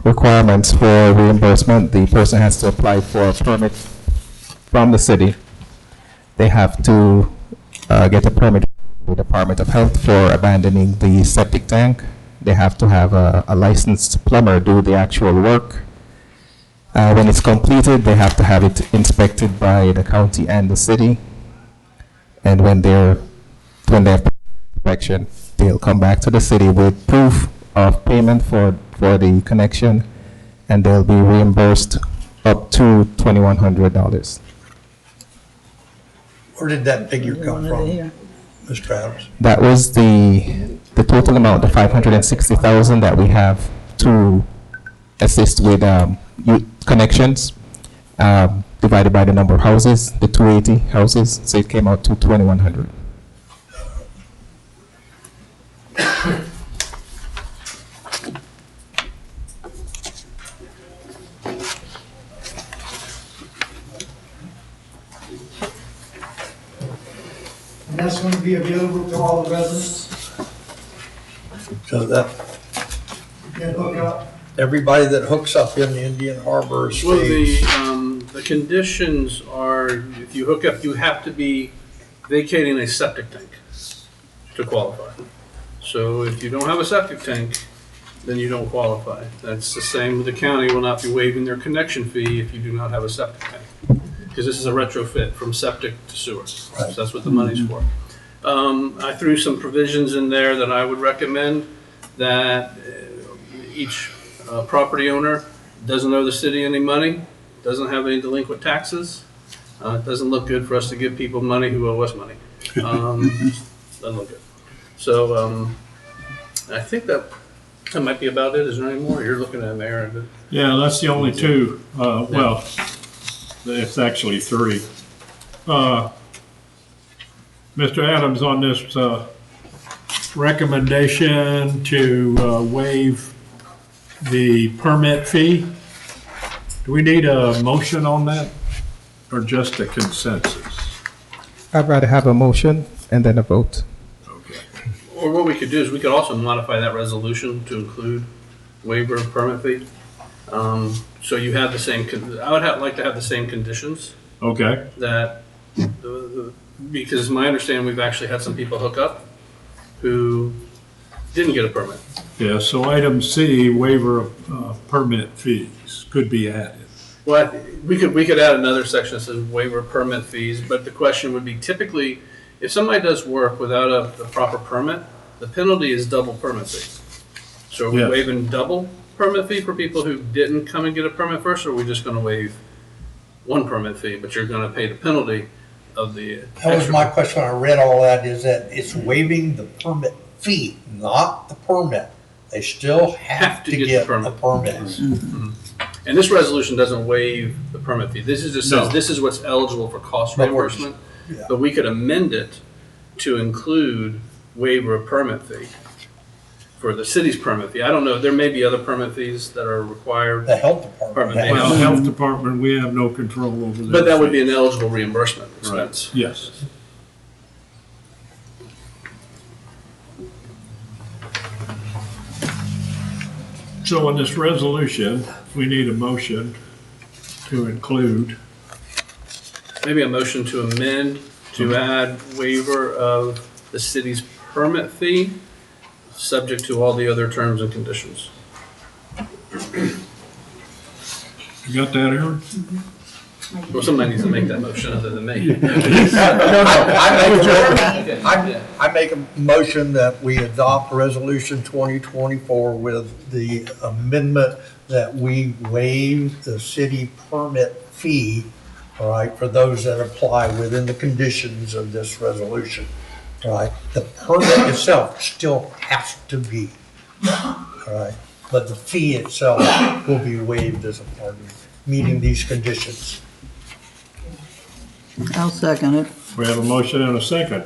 requirements for reimbursement, the person has to apply for a permit from the city. They have to get a permit from the Department of Health for abandoning the septic tank. They have to have a licensed plumber do the actual work. When it's completed, they have to have it inspected by the county and the city. And when they have inspection, they'll come back to the city with proof of payment for the connection, and they'll be reimbursed up to $2,100. Where did that figure come from, Mr. Adams? That was the total amount, the $560,000 that we have to assist with connections, divided by the number of houses, the 280 houses, so it came out to $2,100. And that's going to be available to all the residents So that, that hook up. everybody that hooks up in Indian Harbor Well, stays. the conditions are, if you hook up, you have to be vacating a septic tank to qualify. So if you don't have a septic tank, then you don't qualify. That's the same, the county will not be waiving their connection fee if you do not have a septic tank. Because this is a retrofit from septic to sewer. So that's what the money's for. I threw some provisions in there that I would recommend, that each property owner doesn't owe the city any money, doesn't have any delinquent taxes. It doesn't look good for us to give people money who owe us money. Doesn't look good. So I think that might be about it. Is there any more? You're looking at Mayor. Yeah, that's the only two. Well, it's actually three. Mr. Adams, on this recommendation to waive the permit fee, do we need a motion on that or just a consensus? I'd rather have a motion and then a vote. Or what we could do is we could also modify that resolution to include waiver of permit fee. So you have the same, I would like to have the same conditions. Okay. That, because my understanding, we've actually had some people hook up who didn't get a permit. Yeah, so item C, waiver of permit fees could be added. Well, we could add another section that says waiver of permit fees, but the question would be typically, if somebody does work without a proper permit, the penalty is double permit fee. So are we Yes. waiving double permit fee for people who didn't come and get a permit first, or are we just gonna waive one permit fee, but you're gonna pay the penalty of the That was extra? my question when I read all that, is that it's waiving the permit fee, not the permit. They still have to get a permit. And this resolution doesn't waive the permit fee. This is just No. says, this is what's eligible for cost Of course. reimbursement. Yeah. But we could amend it to include waiver of permit fee for the city's permit fee. I don't know, there may be other permit fees that are required. The health department. Well, health department, we have no control over that. But that would be an eligible reimbursement expense. Yes. So in this resolution, we need a motion to include. Maybe a motion to amend to add waiver of the city's permit fee, subject to all the other terms and conditions. You got that, Aaron? Well, somebody needs to make that motion other than me. I make a motion that we adopt resolution 2024 with the amendment that we waive the city permit fee, all right, for those that apply within the conditions of this resolution, all right? The permit itself still has to be, all right? But the fee itself will be waived as a part of meeting these conditions. I'll second it. We have a motion and a second.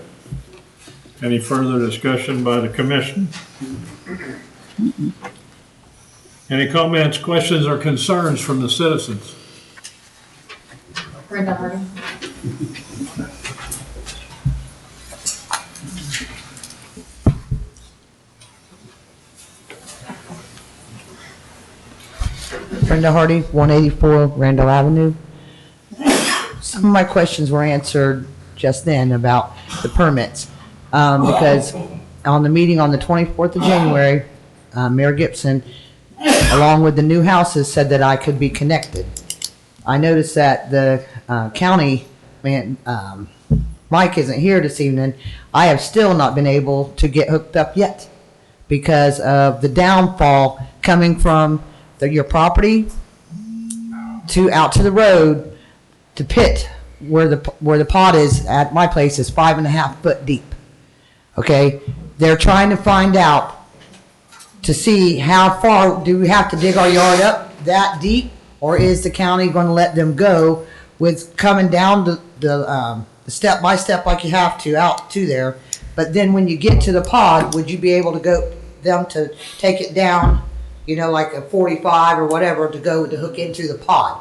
Any further discussion by the commission? Any comments, questions, or concerns from the citizens? Brenda Harding. Brenda Hardy, 184 Randall Avenue. Some of my questions were answered just then about the permits. Because on the meeting on the 24th of January, Mayor Gibson, along with the new houses, said that I could be connected. I noticed that the county, Mike isn't here this evening. I have still not been able to get hooked up yet because of the downfall coming from your property to out to the road to pit where the pot is at my place is 5.5 foot deep. Okay, they're trying to find out to see how far do we have to dig our yard up that deep, or is the county going to let them go with coming down the step by step like you have to out to there? But then when you get to the pod, would you be able to go them to take it down, you know, like a 45 or whatever to go to hook into the pod?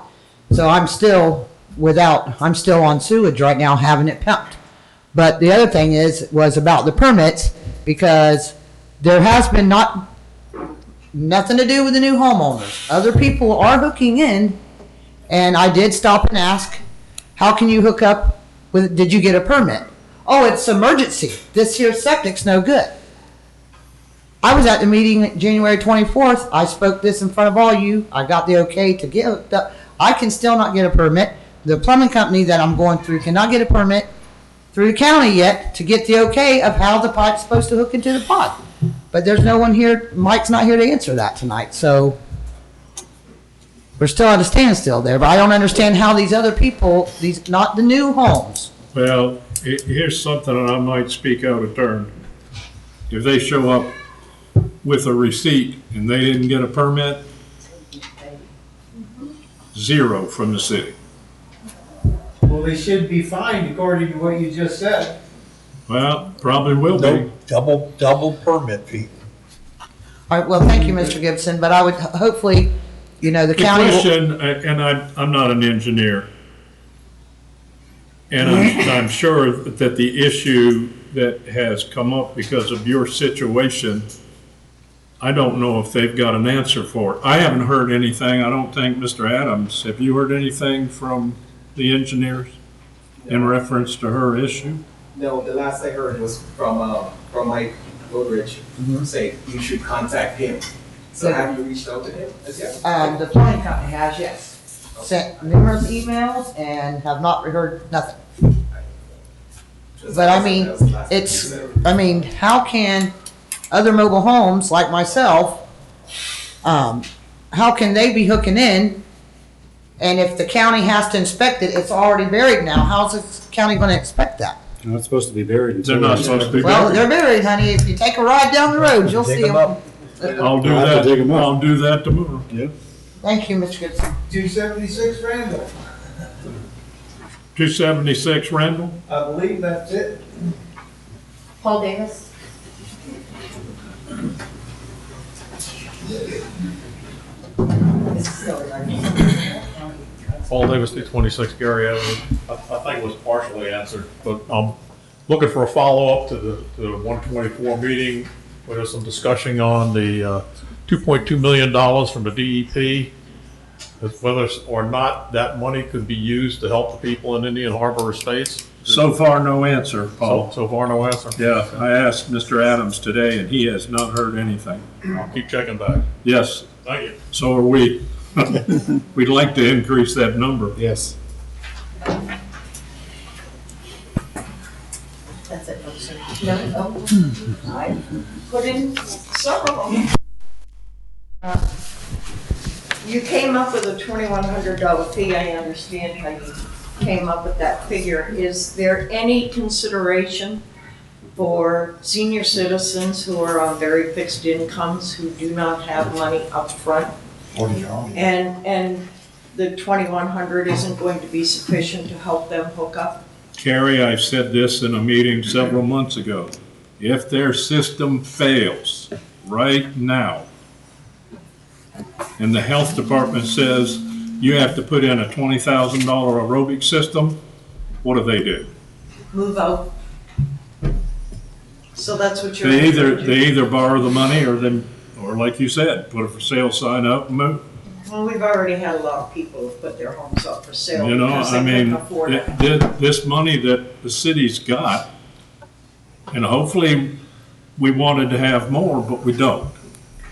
So I'm still on sewage right now having it pumped. But the other thing was about the permits, because there has been nothing to do with the new homeowners. Other people are hooking in, and I did stop and ask, how can you hook up with, did you get a permit? Oh, it's emergency. This here septic's no good. I was at the meeting January 24th. I spoke this in front of all you. I got the okay to get hooked up. I can still not get a permit. The plumbing company that I'm going through cannot get a permit through the county yet to get the okay of how the pipe's supposed to hook into the pod. But there's no one here, Mike's not here to answer that tonight, so we're still at a standstill there. But I don't understand how these other people, not the new homes. Well, here's something that I might speak out of turn. If they show up with a receipt and they didn't get a permit, 0 from the city. Well, they should be fined according to what you just said. Well, probably will be. Double permit fee. All right, well, thank you, Mr. Gibson, but I would hopefully, you know, the county. The question, and I'm not an engineer, and I'm sure that the issue that has come up because of your situation, I don't know if they've got an answer for it. I haven't heard anything. I don't think, Mr. Adams, have you heard anything from the engineers in reference to her issue? No, the last I heard was from Mike Goodrich, saying you should contact him. So have you reached out to him as yet? The plumbing company has, yes. Sent numerous emails and have not heard nothing. But I mean, how can other mobile homes like myself, how can they be hooking in? And if the county has to inspect it, it's already buried now. How's the county going to inspect that? No, it's supposed to be buried. They're not supposed to be buried. Well, they're buried, honey. If you take a ride down the road, you'll see them. I'll do that. I'll do that tomorrow. Yeah. Thank you, Mr. Gibson. 276 Randall. 276 Randall? I believe that's it. Paul Davis. Paul Davis, 226 Gary Avenue. I think it was partially answered, but I'm looking for a follow-up to the 124 meeting where there's some discussion on the $2.2 million from the DEP, as whether or not that money could be used to help the people in Indian Harbor Estates. So far, no answer, Paul. So far, no answer? Yeah, I asked Mr. Adams today, and he has not heard anything. I'll keep checking back. Yes. Thank you. So are we. We'd like to increase that number. Yes. That's it, folks. No. I put in several of them. You came up with a $2,100 fee. I understand how you came up with that figure. Is there any consideration for senior citizens who are on very fixed incomes, who do not have money up front? And the $2,100 isn't going to be sufficient to help them hook up? Carrie, I said this in a meeting several months ago. if their system fails right now, and the health department says you have to put in a $20,000 aerobic system, what do? Move out. So that's what you're. They either borrow the money or like you said, put a for sale sign up and move. Well, we've already had a lot of people who've put their homes up for sale You know, because I they couldn't mean, afford it. this money that the city's got, and hopefully we wanted to have more, but we don't.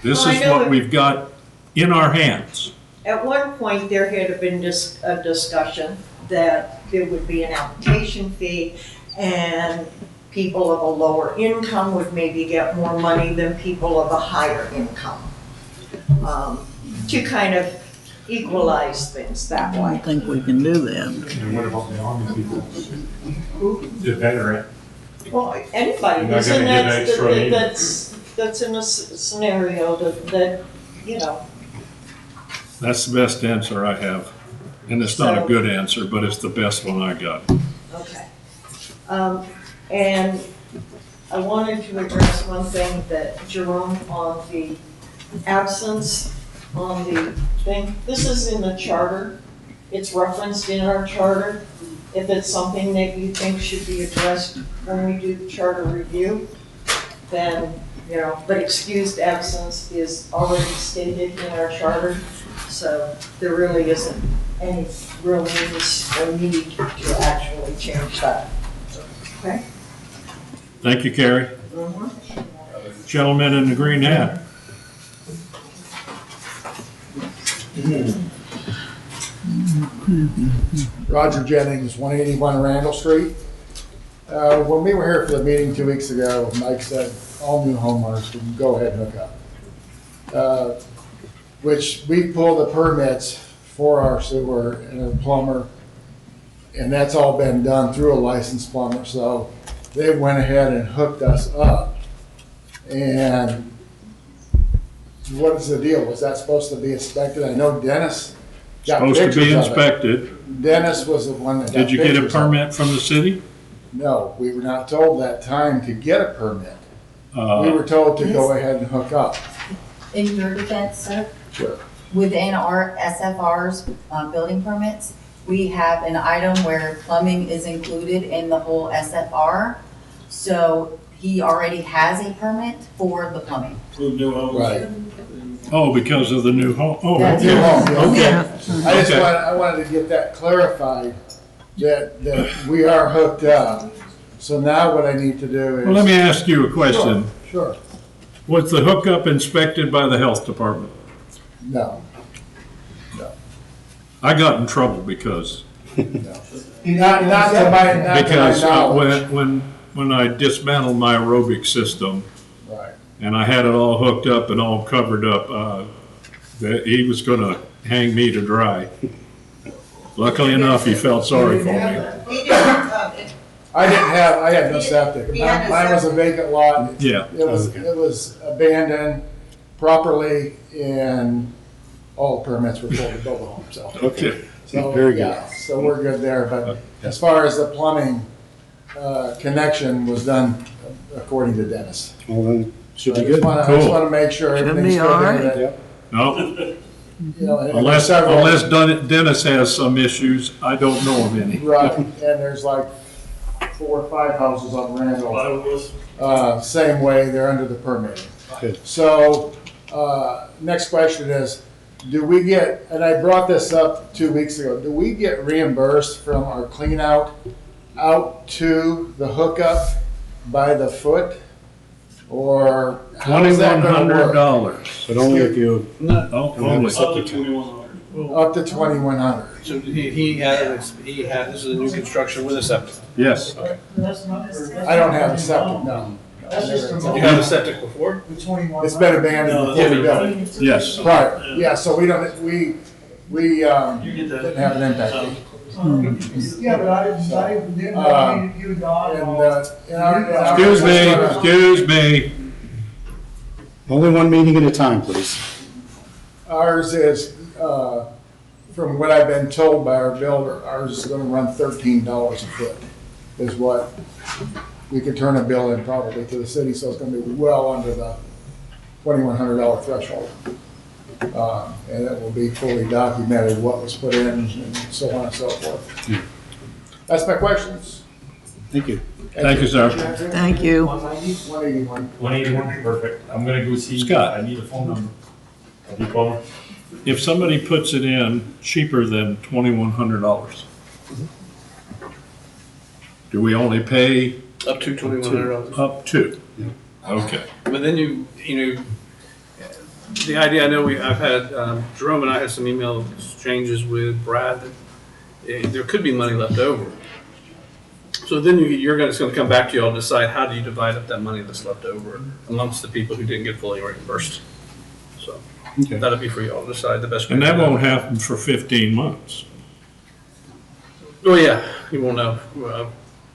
This Well, I is know what it- we've got in our hands. At one point, there had been just a discussion that there would be an application fee and people of a lower income would maybe get more money than people of a higher income. To kind of equalize things that I way. don't think we can do that. And what about the army people? The veteran. Well, anybody You're not that's in gonna give extra aid. that's in a scenario that, you know, That's the best answer I have. And it's not a good answer, but it's the best one I got. okay. And I wanted to address one thing that Jerome on the absence on the thing. This is in the charter. It's referenced in our charter. If it's something that you think should be addressed when we do the charter review, then, you know, but excused absence is already stated in our charter. So there really isn't any real need to actually change that. Okay? Thank you, Carrie. Gentleman in the green hat. Roger Jennings, 181 Randall Street. When we were here for the meeting 2 weeks ago, Mike said all new homeowners can go ahead and hook up. Which we pulled the permits for our sewer and a plumber, and that's all been done through a licensed plumber, so they went ahead and hooked us up. And what is the deal? Was that supposed to be inspected? I know Dennis got Supposed to be pictures of it. inspected. Dennis was the one that got Did you get a pictures of it. permit from the city? No, we were not told that time to get a permit. We were told to go ahead and hook up. In your defense, sir, Sure. within our SFR's building permits, we have an item where plumbing is included in the whole SFR. So he already has a permit for the plumbing. Right. Oh, because of the new home? Oh, That's New home, okay. yeah. I just Okay. I wanted to get that clarified, that we are hooked up. So now what I need to do is. Well, let me ask you a question. Sure. Was the hookup inspected by the health department? No. I got in trouble because. Not to my Because knowledge. when I dismantled my aerobic system, Right. and I had it all hooked up and all covered up, that he was gonna hang me to dry. Luckily enough, he felt sorry for me. I had no septic. He had no Mine was a vacant lot. Yeah. It was abandoned properly and all permits were pulled to build a home, so. Okay. So, Very good. yeah, so we're good there, but as far as the plumbing, connection was done according to Dennis. Well, then, should be I just good. wanna- I just wanna make sure Should everything's be good all there. right. that, No, you know, and unless several- Dennis has some issues, I don't know of any. Right, and there's like 4 or 5 houses on Randall. Same way, they're under the permit. Good. So, next question is, do we get, and I brought this up 2 weeks ago, do we get reimbursed from our clean out to the hookup by the foot? Or how is that gonna work? $2,100. But only if you. Oh, only. Up to 2,100. So he has, this is a new construction with a septic. Yes. I don't have a septic, no. You had a septic before? It's been abandoned before we built it. Yes. Right, yeah, so we don't, we didn't have an impact. Yeah, but I didn't you, Don. Excuse me. Only one meeting at a time, please. Ours is, from what I've been told by our builder, ours is gonna run $13 a foot, is what we could turn a bill in probably to the city, so it's gonna be well under the $2,100 threshold. And it will be fully documented what was put in and so on and so forth. That's my questions. Thank you. Thank you, sir. Thank you. 181. 181, perfect. I'm gonna go see. Scott. I need a phone number. Have you called her? If somebody puts it in cheaper than $2,100, do we only pay Up to $2,100. up to? Okay. But then you know, the idea, I know I've had, Jerome and I had some email exchanges with Brad, that there could be money left over. So then it's gonna come back to you all to decide how do you divide up that money that's left over amongst the people who didn't get fully reimbursed. So Okay. that'll be for you all to decide the best way. And to that do it. won't happen for 15 months Oh, yeah, you won't know. Most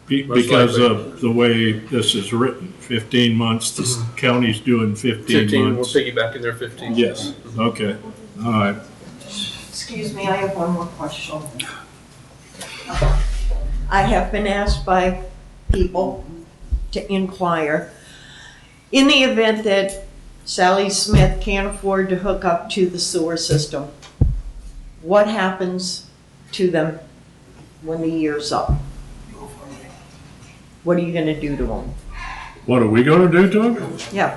because likely. of the way this is written. 15 months, the county's doing 15 we'll months. piggyback in there 15. Yes, okay, all right. Excuse me, I have one more question. I have been asked by people to inquire, in the event that Sally Smith can't afford to hook up to the sewer system, what happens to them when the year's up? What are you gonna do to them? What are we gonna do to them? Yeah.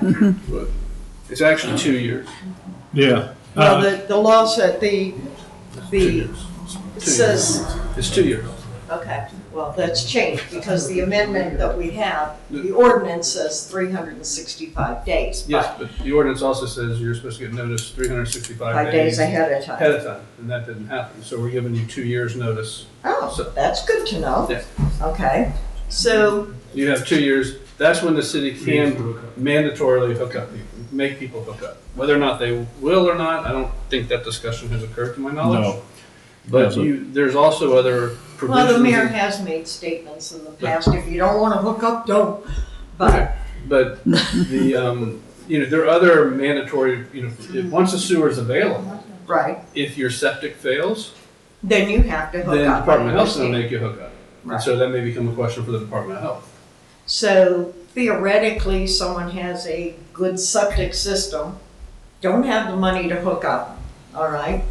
It's actually 2 years. Yeah. Well, the law said the says, It's 2 years. okay, well, that's changed because the amendment that we have, the ordinance says 365 days. Yes, but the ordinance also says you're supposed to get notice 365 5 days ahead of time. Ahead of time, and that didn't happen. So we're giving you 2 years' notice. Oh, So- that's good to know. Yeah. Okay, so, You have 2 years. That's when the city can mandatorily hook up, make people hook up. Whether or not they will or not, I don't think that discussion has occurred to my knowledge. No. But there's also other provisions. well, the mayor has made statements in the past, if you don't wanna hook up, don't. But, But the, there are other mandatory, once the sewer is available, right, if your septic fails, then you have to hook up. then Department of Health's gonna understand? make you hook up. And Right. so that may become a question for the Department of Health. So theoretically, someone has a good septic system, don't have the money to hook up, all right?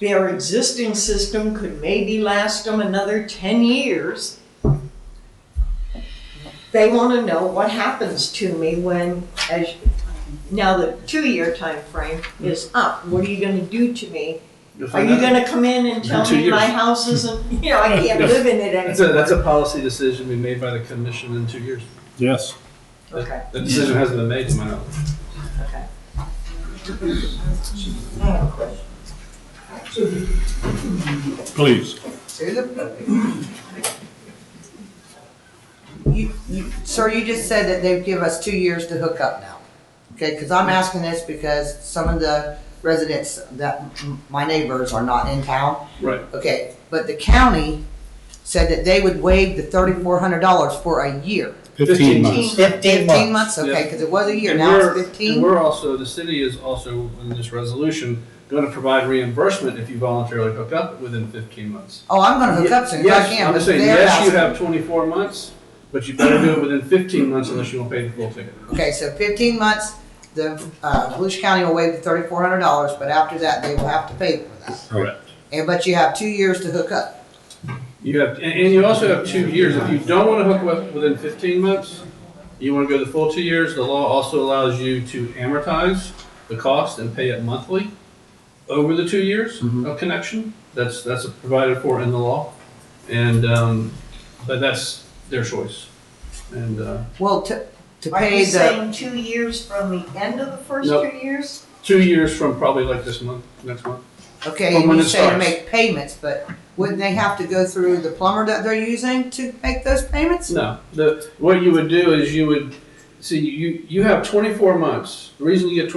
Their existing system could maybe last them another 10 years. They want to know what happens to me when, now the 2-year time frame is up. What are you going to do to me? Are you going to come in and tell me my house isn't, I can't live in it anymore? That's a policy decision being made by the commission in 2 years. Yes. Okay. The decision hasn't been made to my knowledge. Okay. Please. Sir, you just said that they'd give us 2 years to hook up now. Okay, because I'm asking this because some of the residents that my neighbors are not in town. Right. Okay, but the county said that they would waive the $3,400 for a year. 15 months. 15 months, okay, Yeah. because it was a year, And now it's we're- 15? And we're also, the city is also, in this resolution, going to provide reimbursement if you voluntarily hook up within 15 months. Oh, I'm gonna hook up soon as I Yes, can. I'm just but saying, they're yes, you asking- have 24 months, but you better do it within 15 months unless you don't pay the full ticket. Okay, so 15 months, the Volusia County will waive the $3,400, but after that, they will have to pay for that. Correct. But you have 2 years to hook up. You have, and you also have 2 years. If you don't want to hook up within 15 months, you want to go the full 2 years, the law also allows you to amortize the cost and pay it monthly over the 2 years of connection. That's provided for in the law. And, but that's their choice. And, Well, to Are pay you the, saying 2 years from the end of the first Nope. 2 years? 2 years from probably like this month, next month. okay, From when you it say to starts. make payments, but wouldn't they have to go through the plumber that they're using to make those payments? No, what you would do is you would, see, you have 24 months. The reason you get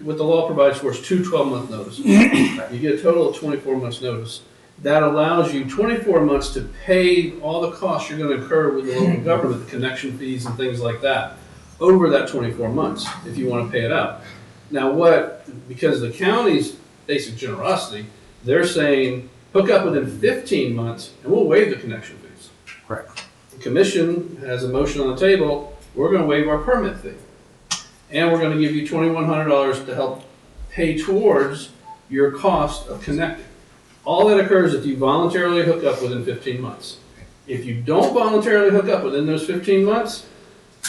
what the law provides for is 2 12-month notices. You get a total of 24 months notice. That allows you 24 months to pay all the costs you're going to incur with the local government, connection fees and things like that, over that 24 months, if you want to pay it out. Now because the county's basic generosity, they're saying hook up within 15 months and we'll waive the connection fees. Correct. the commission has a motion on the table, we're gonna waive our permit fee. And we're gonna give you $2,100 to help pay towards your cost of connecting. All that occurs if you voluntarily hook up within 15 months. If you don't voluntarily hook up within those 15 months,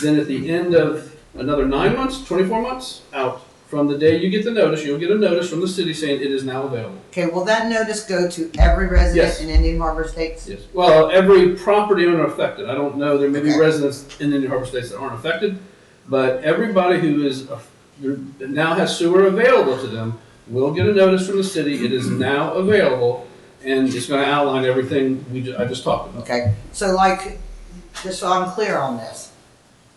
then at the end of another 9 months, 24 months, out. From the day you get the notice, you'll get a notice from the city saying it is now available. Okay, will that notice go to every resident Yes. in Indian Harbor Estates? Yes. Well, every property owner affected. I don't know, there may be residents in Indian Harbor Estates that aren't affected, but everybody who is, now has sewer available to them will get a notice from the city, it is now available, and it's gonna outline everything I just talked about. Okay, so like, just so I'm clear on this,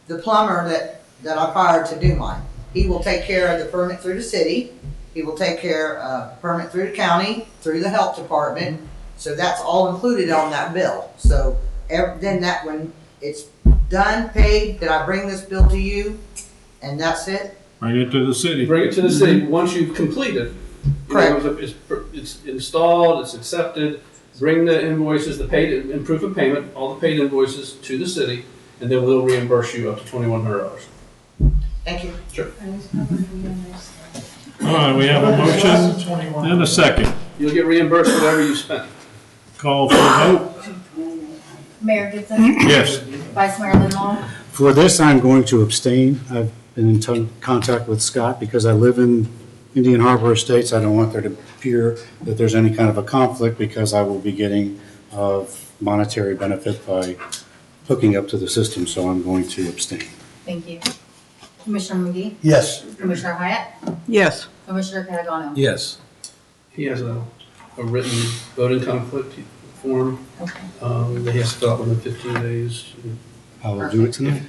the plumber that I hired to do mine, he will take care of the permit through the city, he will take care of permit through the county, through the health department, so that's all included on that bill. So then that, when it's done, paid, then I bring this bill to you, and that's it? Bring it to the city. Bring it to the city once you've completed. Correct. It's installed, it's accepted, bring the invoices, the paid, and proof of payment, all the paid invoices to the city, and then we'll reimburse you up to $2,100. Thank you. Sure. All right, we have a motion and a second. You'll get reimbursed whatever you spent. Call for a vote. Mayor Gibson? Yes. Vice Mayor Lindall? For this, I'm going to abstain. I've been in contact with Scott because I live in Indian Harbor Estates. I don't want there to appear that there's any kind of a conflict because I will be getting monetary benefit by hooking up to the system, so I'm going to abstain. Thank you. Commissioner McGee? Yes. Commissioner Hyatt? Yes. Commissioner Catagano? Yes. He has a written voting conflict form that he has to fill out within 15 days. I will do it tonight.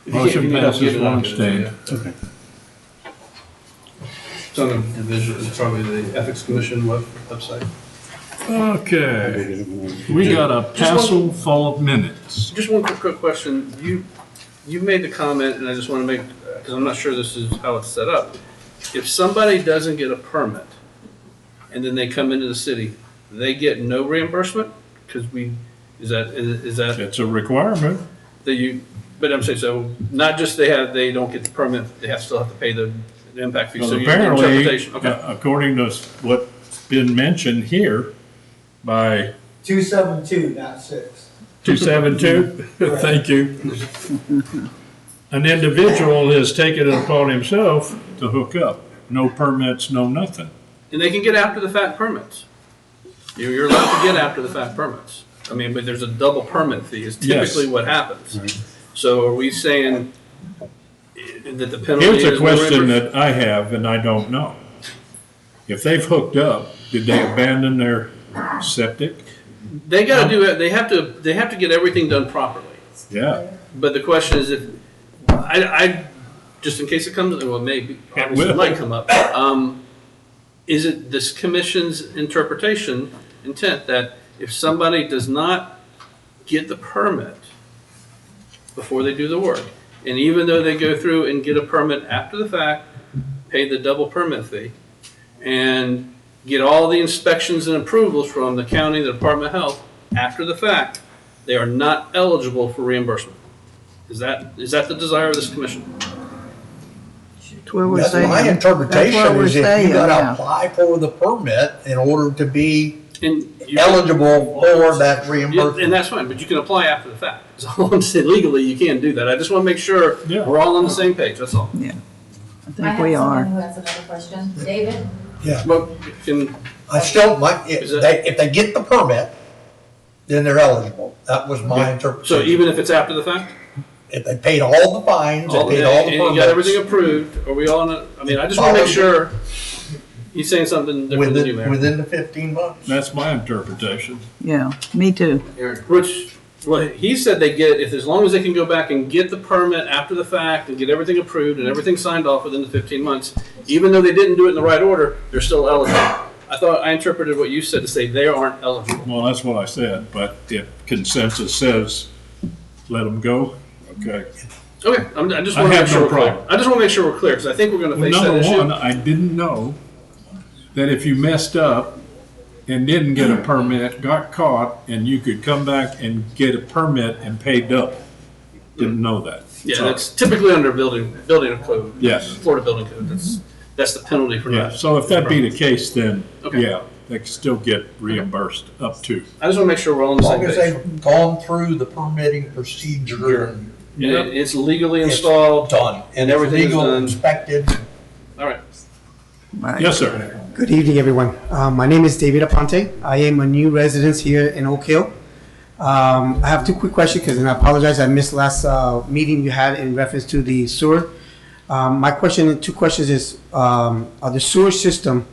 Motion passes, one abstain. Okay. It's on the division, it's probably the Ethics Commission website. Okay. We got a parcel full of minutes. Just one quick question. You made the comment, and I just want to make, because I'm not sure this is how it's set up. If somebody doesn't get a permit, and then they come into the city, they get no reimbursement? Because is that? It's a requirement. But I'm saying, so not just they don't get the permit, they still have to pay the impact fee. Well, So apparently, interpretation, okay. according to what's been mentioned here by 272, not 6. 272, thank you. An individual has taken it upon himself to hook up. No permits, no nothing. And they can get after the fact permits. You're allowed to get after the fact permits. I mean, but there's a double permit fee is typically what happens. Right. So are we saying that the penalty is? Here's a question that I have and I don't know. If they've hooked up, did they abandon their septic? They gotta do it, they have to get everything done properly. Yeah. But the question is if, I just in case it comes, well, maybe, obviously it might come up. Is it this commission's interpretation, intent, that if somebody does not get the permit before they do the work, and even though they go through and get a permit after the fact, pay the double permit fee, and get all the inspections and approvals from the county, the Department of Health, after the fact, they are not eligible for reimbursement? Is that the desire of this commission? That's my interpretation is if you gotta apply for the permit in order to be eligible for that reimbursement. And that's fine, but you can apply after the fact. So I'm saying legally, you can do that. I just want to make sure we're all on the same page, that's all. Yeah. I I think have we someone are. who has another question. David? Yeah. But I still, if they get the permit, then they're eligible. That was my interpretation. So even if it's after the fact? If they paid all the fines, they paid all the And you got permits. everything approved, are we all in I mean, I just want to make sure he's saying something different than you, Mayor. Within the 15 months. That's my interpretation. Yeah, me too. Which, well, he said they get, as long as they can go back and get the permit after the fact and get everything approved and everything signed off within the 15 months, even though they didn't do it in the right order, they're still eligible. I interpreted what you said to say they aren't eligible. Well, that's what I said, but if consensus says let them go, okay. Okay, I just want to make sure we're clear. problem. I just want to make sure we're clear, because I think we're going to Well, face that number issue. one, I didn't know that if you messed up and didn't get a permit, got caught, and you could come back and get a permit and pay double. Didn't know that. Yeah, So- that's typically under building code. Yes. Florida building code, that's the penalty for Yeah, that. so if that be the case, then, Okay. yeah, they can still get reimbursed up to. I just wanna make sure we're all on the As same long as page. they've gone through the permitting procedure and It's legally installed. done, and Everything is legal done. inspected. All right. Yes, sir. Good evening, everyone. My name is David Aponte. I am a new resident here in Oak Hill. I have two quick questions, because, and I apologize, I missed last meeting you had in reference to the sewer. My question, two questions is, are the sewer system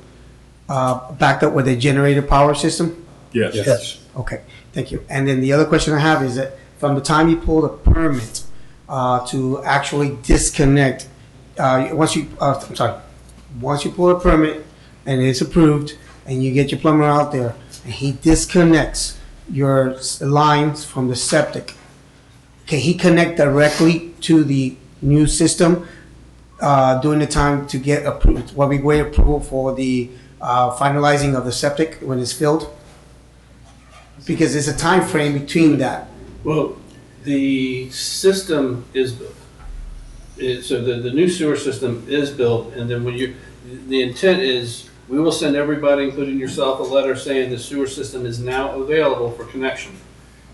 backed up with a generator power system? Yes. Yes. Okay, thank you. And then the other question I have is that from the time you pull the permit to actually disconnect, once you pull a permit and it's approved and you get your plumber out there and he disconnects your lines from the septic, can he connect directly to the new system during the time to get approved, while we wait approval for the finalizing of the septic when it's filled? Because there's a time frame between that. Well, the system is built. So the new sewer system is built, and then the intent is, we will send everybody, including yourself, a letter saying the sewer system is now available for connection.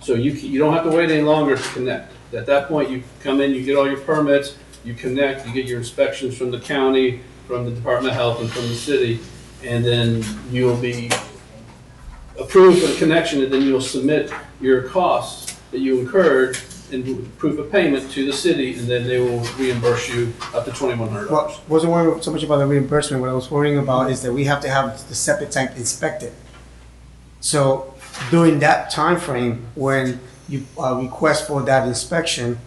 So you don't have to wait any longer to connect. At that point, you come in, you get all your permits, you connect, you get your inspections from the county, from the Department of Health, and from the city, and then you'll be approved for the connection, and then you'll submit your costs that you incurred and proof of payment to the city, and then they will reimburse you up to $2,100. Well, wasn't worrying so much about the reimbursement. What I was worrying about is that we have to have the septic tank inspected. So during that time frame, when you request for that inspection,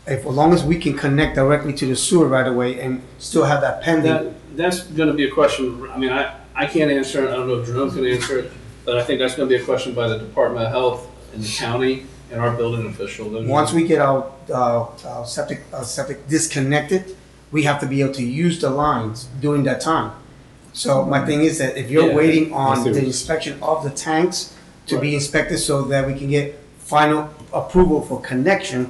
as long as we can connect directly to the sewer right away and still have that pending. That's gonna be a question, I mean, I can't answer it, I don't know if Jerome can answer it, but I think that's gonna be a question by the Department of Health and the county and our building official. Once we get our septic disconnected, we have to be able to use the lines during that time. So my thing is that if you're Yeah. waiting on the inspection of the tanks to be inspected so that we can get final approval for connection,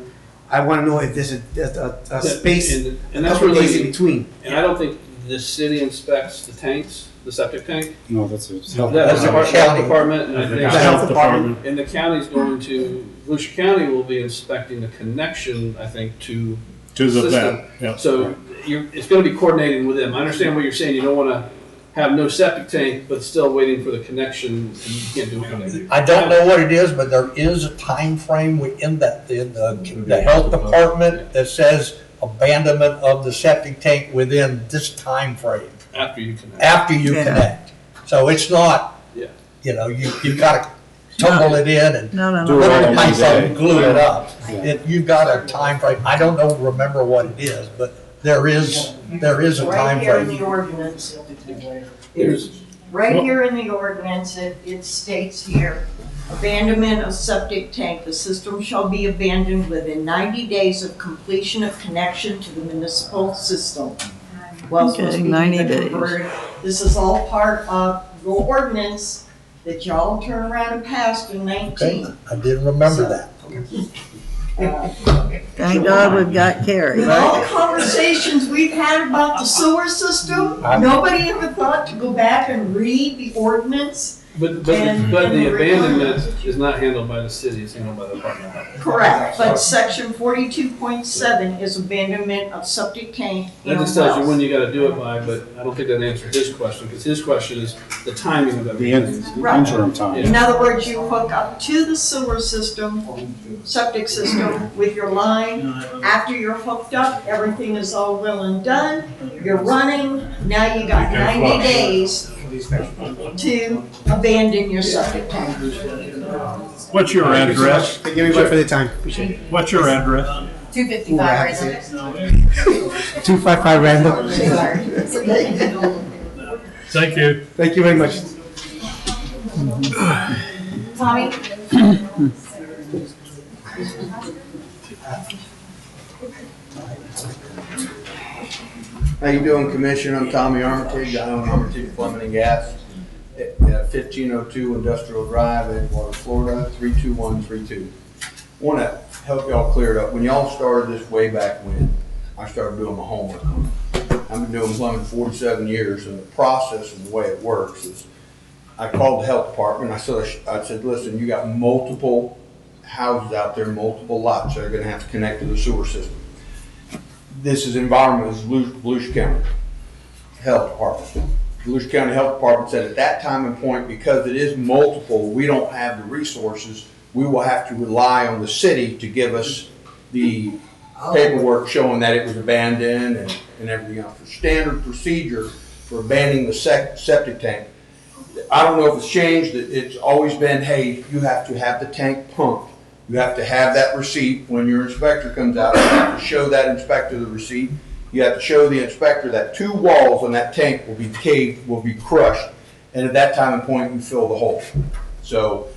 I want to know if there's a space, And a that's couple days in really, between. and I don't think the city inspects the tanks, the septic tank. No, that's a. That's the health department, and I think. The health department. And the county's going to, Volusia County will be inspecting the connection, I think, to To the system. vet, yeah. So it's gonna be coordinating with them. I understand what you're saying, you don't wanna have no septic tank, but still waiting for the connection, and you can't do anything. I don't know what it is, but there is a time frame within the health department that says abandonment of the septic tank within this time frame. After you connect. After you Yeah. connect. So it's not, Yeah. you know, you've got to tumble it in and No, no, Do put it all it in in one place and day. glue it up. You've got a time frame. I don't remember what it is, but there is a Right time here in frame. the ordinance, Here's- right here in the ordinance, it states here, abandonment of septic tank, the system shall be abandoned within 90 days of completion of connection to the municipal system. Well, Okay, supposed to be 90 the days. converted- This is all part of your ordinance that y'all turn around and passed in Okay, 19. I didn't remember that. Thank God we've got Carrie, With all the right? conversations we've had about the sewer system, nobody ever thought to go back and read the ordinance. But And- the and abandonment is not handled by the city, it's handled by the Department of Health. Correct, but section 42.7 is abandonment of septic tank That and just tells you when wells. you gotta do it by, but I don't think that answered his question, because his question is the timing of The everything. Right. interim time. In other words, you hook up to the sewer system, septic system with your line. After you're hooked up, everything is all well and done, you're running, now you got 90 days to abandon your septic tank. What's your address? Thank you everybody for the time. Appreciate it. What's your address? 255 255 Randall. Thank you. Thank you very much. Tommy? How you doing, Commissioner? I'm Tommy Armitage. I own Armitage Plumbing and Gas. at 1502 Industrial Drive, Edgewater, Florida, 32132. Want to help y'all clear it up. When y'all started this way back when, I started doing my homework. I've been doing plumbing 47 years, and the process and the way it works is I called the health department. I said, listen, you got multiple houses out there, multiple lots that are going to have to connect to the sewer system. This is environment, is Volusia County Health Department. Volusia County Health Department said at that time and point, because it is multiple, we don't have the resources. We will have to rely on the city to give us the paperwork showing that it was abandoned and everything else. For standard procedure for abandoning the septic tank, I don't know if it's changed. It's always been, hey, you have to have the tank pumped. You have to have that receipt when your inspector comes out. You have to show that inspector the receipt. You have to show the inspector that 2 walls on that tank will be caved, will be crushed, and at that time and point, you fill the hole. So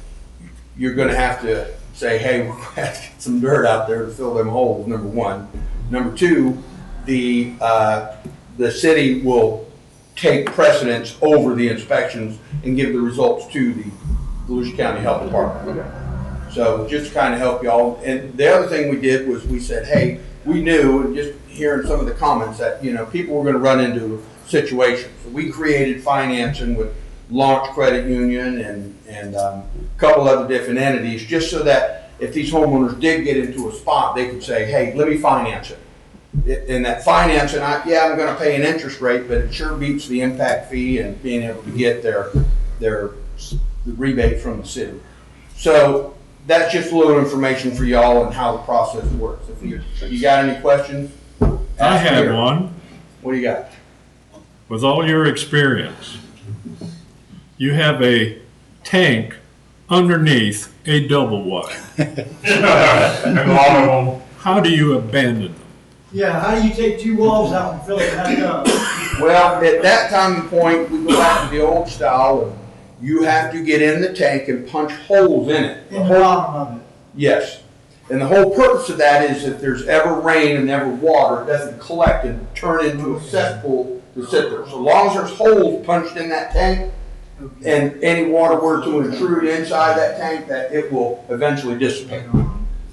you're going to have to say, hey, we're going to have to get some dirt out there to fill them holes, number one. Number two, the city will take precedence over the inspections and give the results to the Volusia County Health Department. So just to kind of help y'all. And the other thing we did was we said, hey, we knew, and just hearing some of the comments, that people were going to run into situations. So we created financing with Launch Credit Union and a couple other different entities, just so that if these homeowners did get into a spot, they could say, hey, let me finance it. In that financing, I'm going to pay an interest rate, but it sure beats the impact fee and being able to get their rebate from the city. So that's just a little information for y'all and how the process works. If you got any questions? I have one. What do you got? With all your experience, you have a tank underneath a double wide. How do you abandon them? Yeah, how do you take 2 walls out and fill it back up? Well, at that time and point, we go back to the old style of you have to get in the tank and punch holes in it. In the bottom of it. Yes. And the whole purpose of that is if there's ever rain and ever water, it doesn't collect and turn into a cesspool to sit there. So long as there's holes punched in that tank and any water were to intrude inside that tank, that it will eventually dissipate.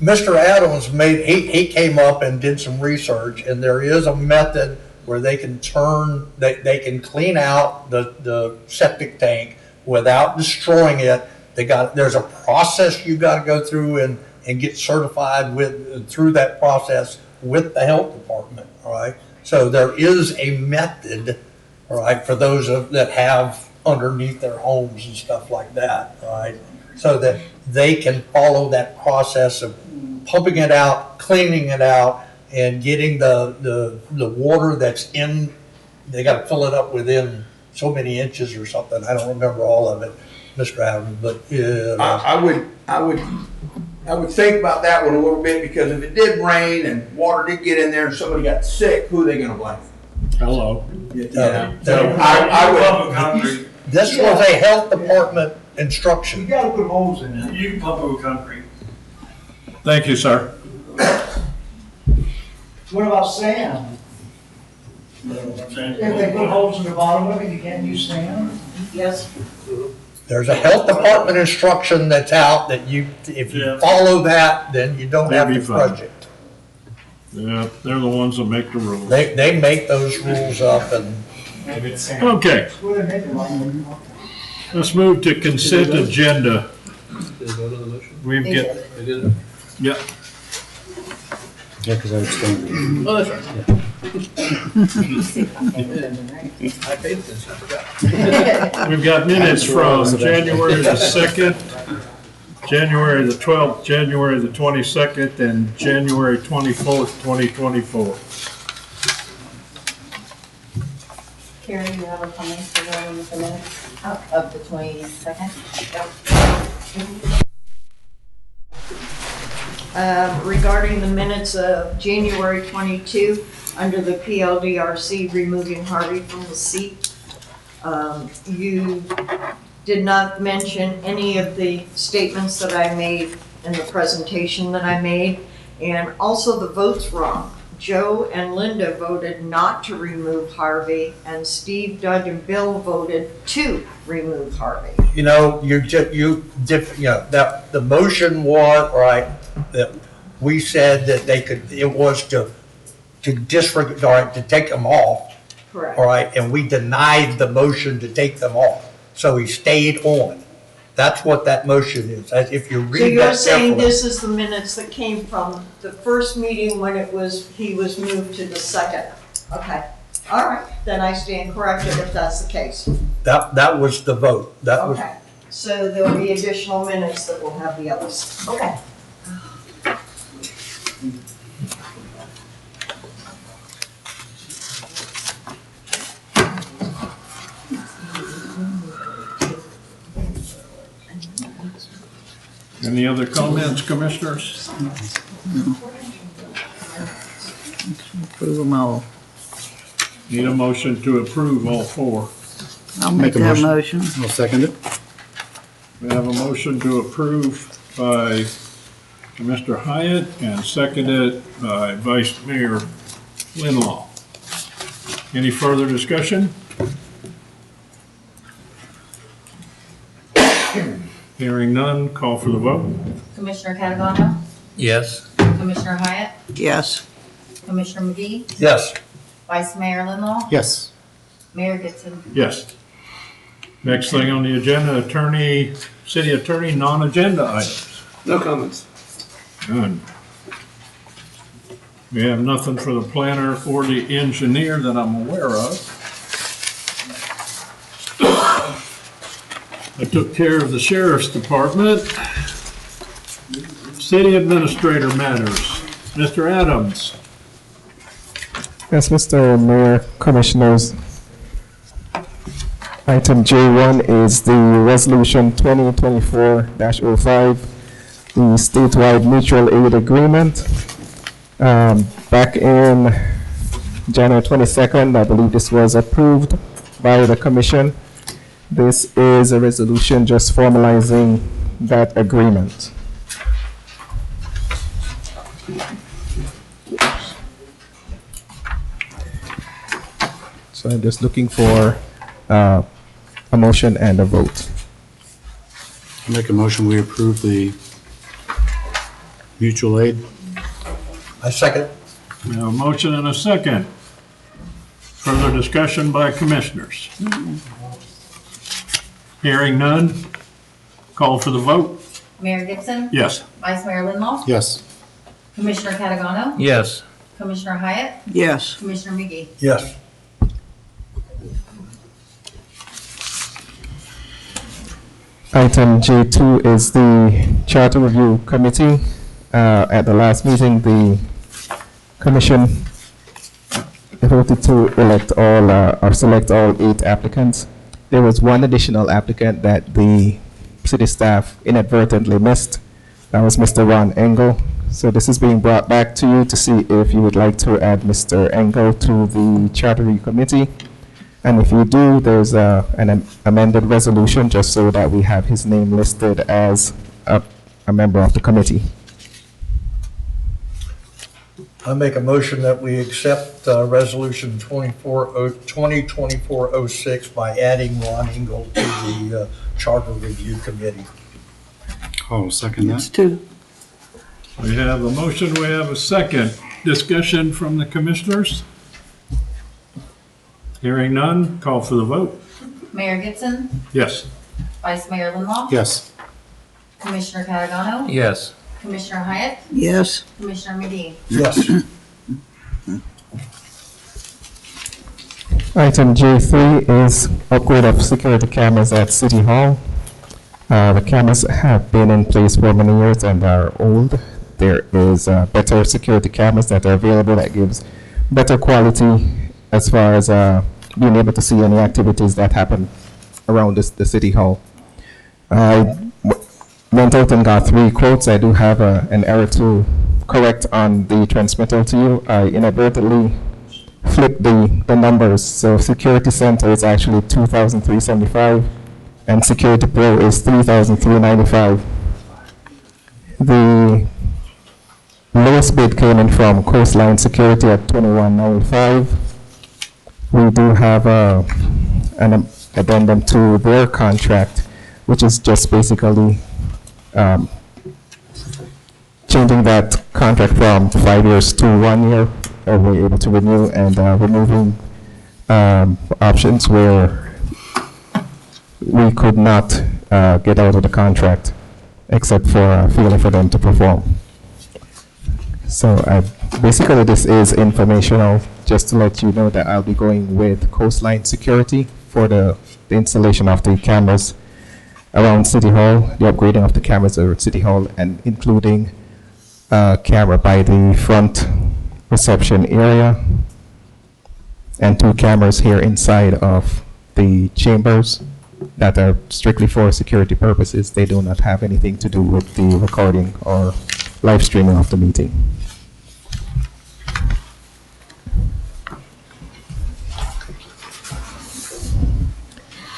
Mr. Adams he came up and did some research, and there is a method where they can they can clean out the septic tank without destroying it. There's a process you got to go through and get certified through that process with the health department. All right. So there is a method, all right, for those that have underneath their homes and stuff like that. All right. So that they can follow that process of pumping it out, cleaning it out, and getting the water that's in. They got to fill it up within so many inches or something. I don't remember all of it, Mr. Adams, but I would think about that one a little bit, because if it did rain and water did get in there and somebody got sick, who are they going to blame? Hello. So I would. This was a health department instruction. You gotta put holes in it. You can pump it with concrete. Thank you, sir. What about sand? If they put holes in the bottom of it, you can't use sand? Yes. There's a health department instruction that's out that if you follow that, then you don't have to fudge it. Yeah, they're the ones that make the rules. They make those rules up and. Okay. Let's move to consent agenda. We've got. Yeah. Yeah, because I abstained. Oh, that's right. I paid attention, I forgot. We've got minutes from January the 2nd, January the 12th, January the 22nd, and January 24th, 2024. Carrie, you have a comment regarding the minutes of the 22nd? Regarding the minutes of January 22, under the PLDRC, removing Harvey from the seat. You did not mention any of the statements that I made in the presentation that I made, and also the vote's wrong. Joe and Linda voted not to remove Harvey, and Steve, Doug, and Bill voted to remove Harvey. You know, that the motion was, right, that we said that they could, it was to disregard, to take them off. Correct. All right, and we denied the motion to take them off. So he stayed on. That's what that motion is. If you read that So you're saying carefully. this is the minutes that came from the first meeting when he was moved to the second? Okay, all right, then I stand corrected if that's the case. That was the vote. That was, Okay, so there'll be additional minutes that will have the others. Okay. Any other comments, commissioners? Approve them all. Need a motion to approve all four. I'll make a that motion. motion. I'll second it. We have a motion to approve by Mr. Hyatt and seconded by Vice Mayor Linlaw. Any further discussion? Hearing none, call for the vote. Commissioner Catagano? yes. Commissioner Hyatt? Yes. Commissioner McGee? Yes. Vice Mayor Linlaw? Yes. Mayor Gibson? Yes. Next thing on the agenda, city attorney, non-agenda items. No comments. Good. We have nothing for the planner or the engineer that I'm aware of. I took care of the sheriff's department. City administrator matters. Mr. Adams. Yes, Mr. Mayor, Commissioners. Item J1 is the Resolution 2024-05, the statewide mutual aid agreement. Back in January 22nd, I believe this was approved by the Commission. This is a resolution just formalizing that agreement. So I'm just looking for a motion and a vote. Make a motion, we approve the mutual aid. I second. We have a motion and a second. Further discussion by commissioners. Hearing none, call for the vote. Mayor Gibson? Yes. Vice Mayor Linlaw? Yes. Commissioner Catagano? Yes. Commissioner Hyatt? Yes. Commissioner McGee? Yes. Item J2 is the Charter Review Committee. At the last meeting, the Commission voted to elect all, or select all 8 applicants. There was one additional applicant that the city staff inadvertently missed. That was Mr. Ron Engel. So this is being brought back to you to see if you would like to add Mr. Engel to the Charter Review Committee. And if you do, there's an amended resolution just so that we have his name listed as a member of the committee. I make a motion that we accept Resolution 2024-06 by adding Ron Engel to the Charter Review Committee. Oh, second that. Two. We have a motion, we have a second. Discussion from the commissioners? Hearing none, call for the vote. Mayor Gibson? Yes. Vice Mayor Linlaw? Yes. Commissioner Catagano? Yes. Commissioner Hyatt? Yes. Commissioner McGee? Yes. Item J3 is upgrade of security cameras at City Hall. The cameras have been in place for many years and are old. There is better security cameras that are available that gives better quality as far as being able to see any activities that happen around the City Hall. I went out and got 3 quotes. I do have an error to correct on the transmittal to you. I inadvertently flipped the numbers. So Security Center is actually $2,375 and Security Pro is $3,395. The lowest bid came in from Coastline Security at $21.95. We do have an addendum to their contract, which is just basically changing that contract from 5 years to 1 year. We're able to renew and removing options where we could not get out of the contract except for failure for them to perform. So basically this is informational, just to let you know that I'll be going with Coastline Security for the installation of the cameras around City Hall, the upgrading of the cameras at City Hall, and including a camera by the front reception area and 2 cameras here inside of the chambers that are strictly for security purposes. They do not have anything to do with the recording or live streaming of the meeting.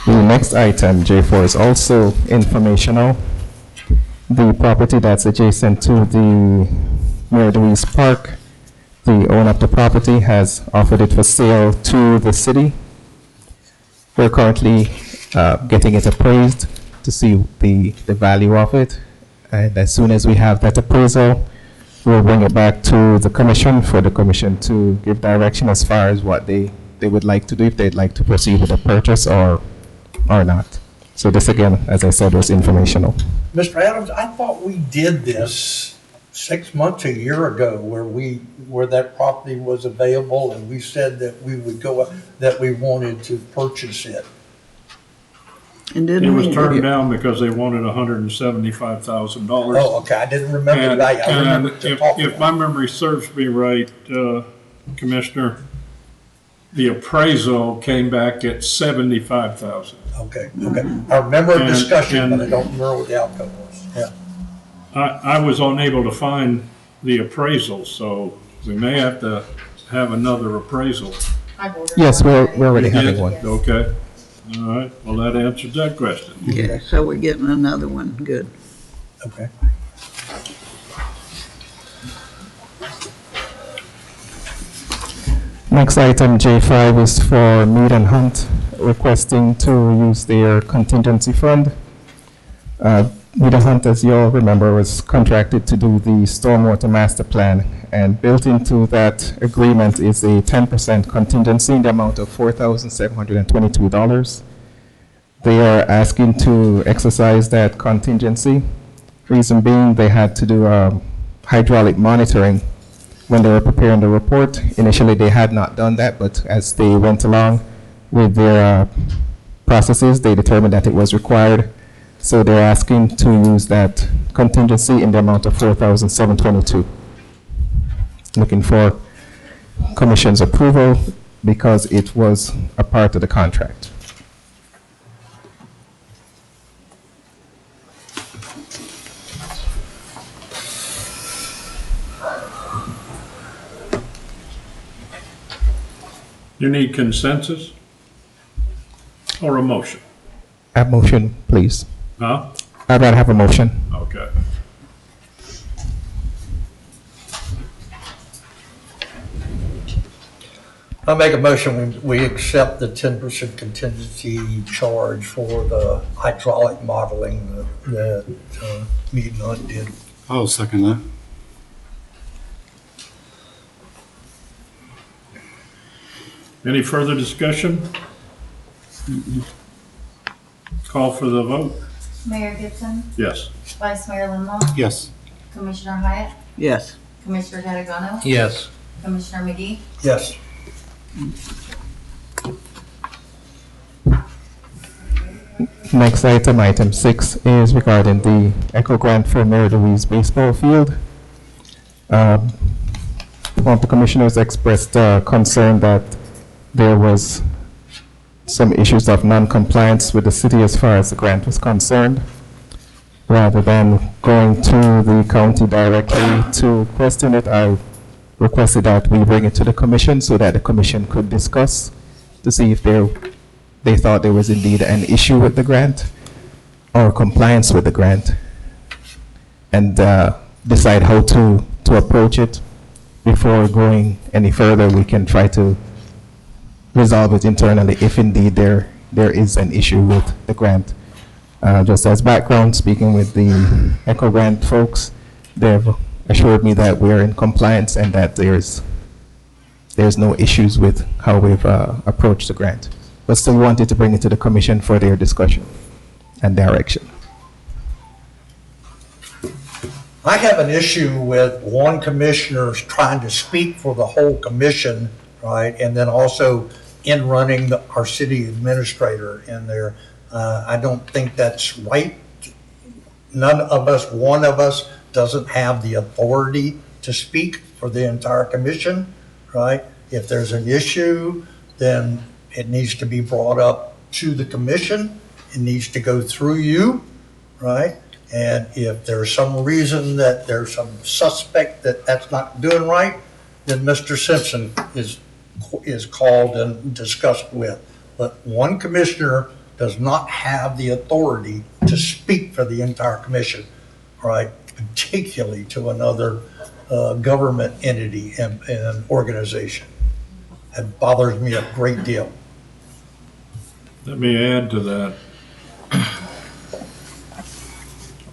The next item, J4, is also informational. The property that's adjacent to the Mary Louise Park, the owner of the property has offered it for sale to the city. We're currently getting it appraised to see the value of it. And as soon as we have that appraisal, we'll bring it back to the commission for the commission to give direction as far as what they would like to do, if they'd like to proceed with the purchase or not. So this, again, as I said, was informational. Mr. Adams, I thought we did this 6 months, a year ago, where that property was available, and we said that we would that we wanted to purchase it. And It was turned down because they wanted $175,000. Oh, okay, I didn't remember that. I remember If my memory serves me right, Commissioner, the appraisal came back at $75,000. Okay. I remember a discussion, but I don't remember what the outcome was. Yeah. I was unable to find the appraisal, so we may have to have another appraisal. Yes, we're already having one. Okay. All right. Well, that answers that question. Yeah, so we're getting another one. Good. Okay. Next item, J5, is for Mead and Hunt, requesting to use their contingency fund. Mead and Hunt, as you all remember, was contracted to do the stormwater master plan, and built into that agreement is a 10% contingency in the amount of $4,722. They are asking to exercise that contingency. Reason being, they had to do hydraulic monitoring when they were preparing the report. Initially, they had not done that, but as they went along with their processes, they determined that it was required. So they're asking to use that contingency in the amount of $4,722. Looking for Commission's approval because it was a part of the contract. You need consensus or a motion? A motion, please. Huh? I'd rather have a motion. Okay. I make a motion, we accept the 10% contingency charge for the hydraulic modeling that Mead and Hunt did. I'll second that. Any further discussion? Call for the vote. Mayor Gibson, Yes. Vice Mayor Limbaugh, Yes. Commissioner Hyatt, Yes. Commissioner Catagano, Yes. Commissioner McGee. Yes. Next item, item 6, is regarding the ECHO grant for Mary Louise baseball field. One of the commissioners expressed concern that there was some issues of non-compliance with the city as far as the grant was concerned. Rather than going to the county directly to question it, I requested that we bring it to the commission so that the commission could discuss to see if they thought there was indeed an issue with the grant or compliance with the grant, and decide how to to approach it. Before going any further, we can try to resolve it internally if indeed there is an issue with the grant. Just as background, speaking with the Echo Grant folks, they've assured me that we're in compliance and that there's no issues with how we've approached the grant. But still wanted to bring it to the commission for their discussion and direction. I have an issue with one commissioner trying to speak for the whole commission, right? And then also in running our city administrator in there. I don't think that's right. None of us, one of us, doesn't have the authority to speak for the entire commission, right? If there's an issue, then it needs to be brought up to the commission. It needs to go through you, right? And if there's some reason that there's some suspect that that's not doing right, then Mr. Simpson is called and discussed with. But one commissioner does not have the authority to speak for the entire commission, right? Particularly to another government entity and organization. It bothers me a great deal. Let me add to that.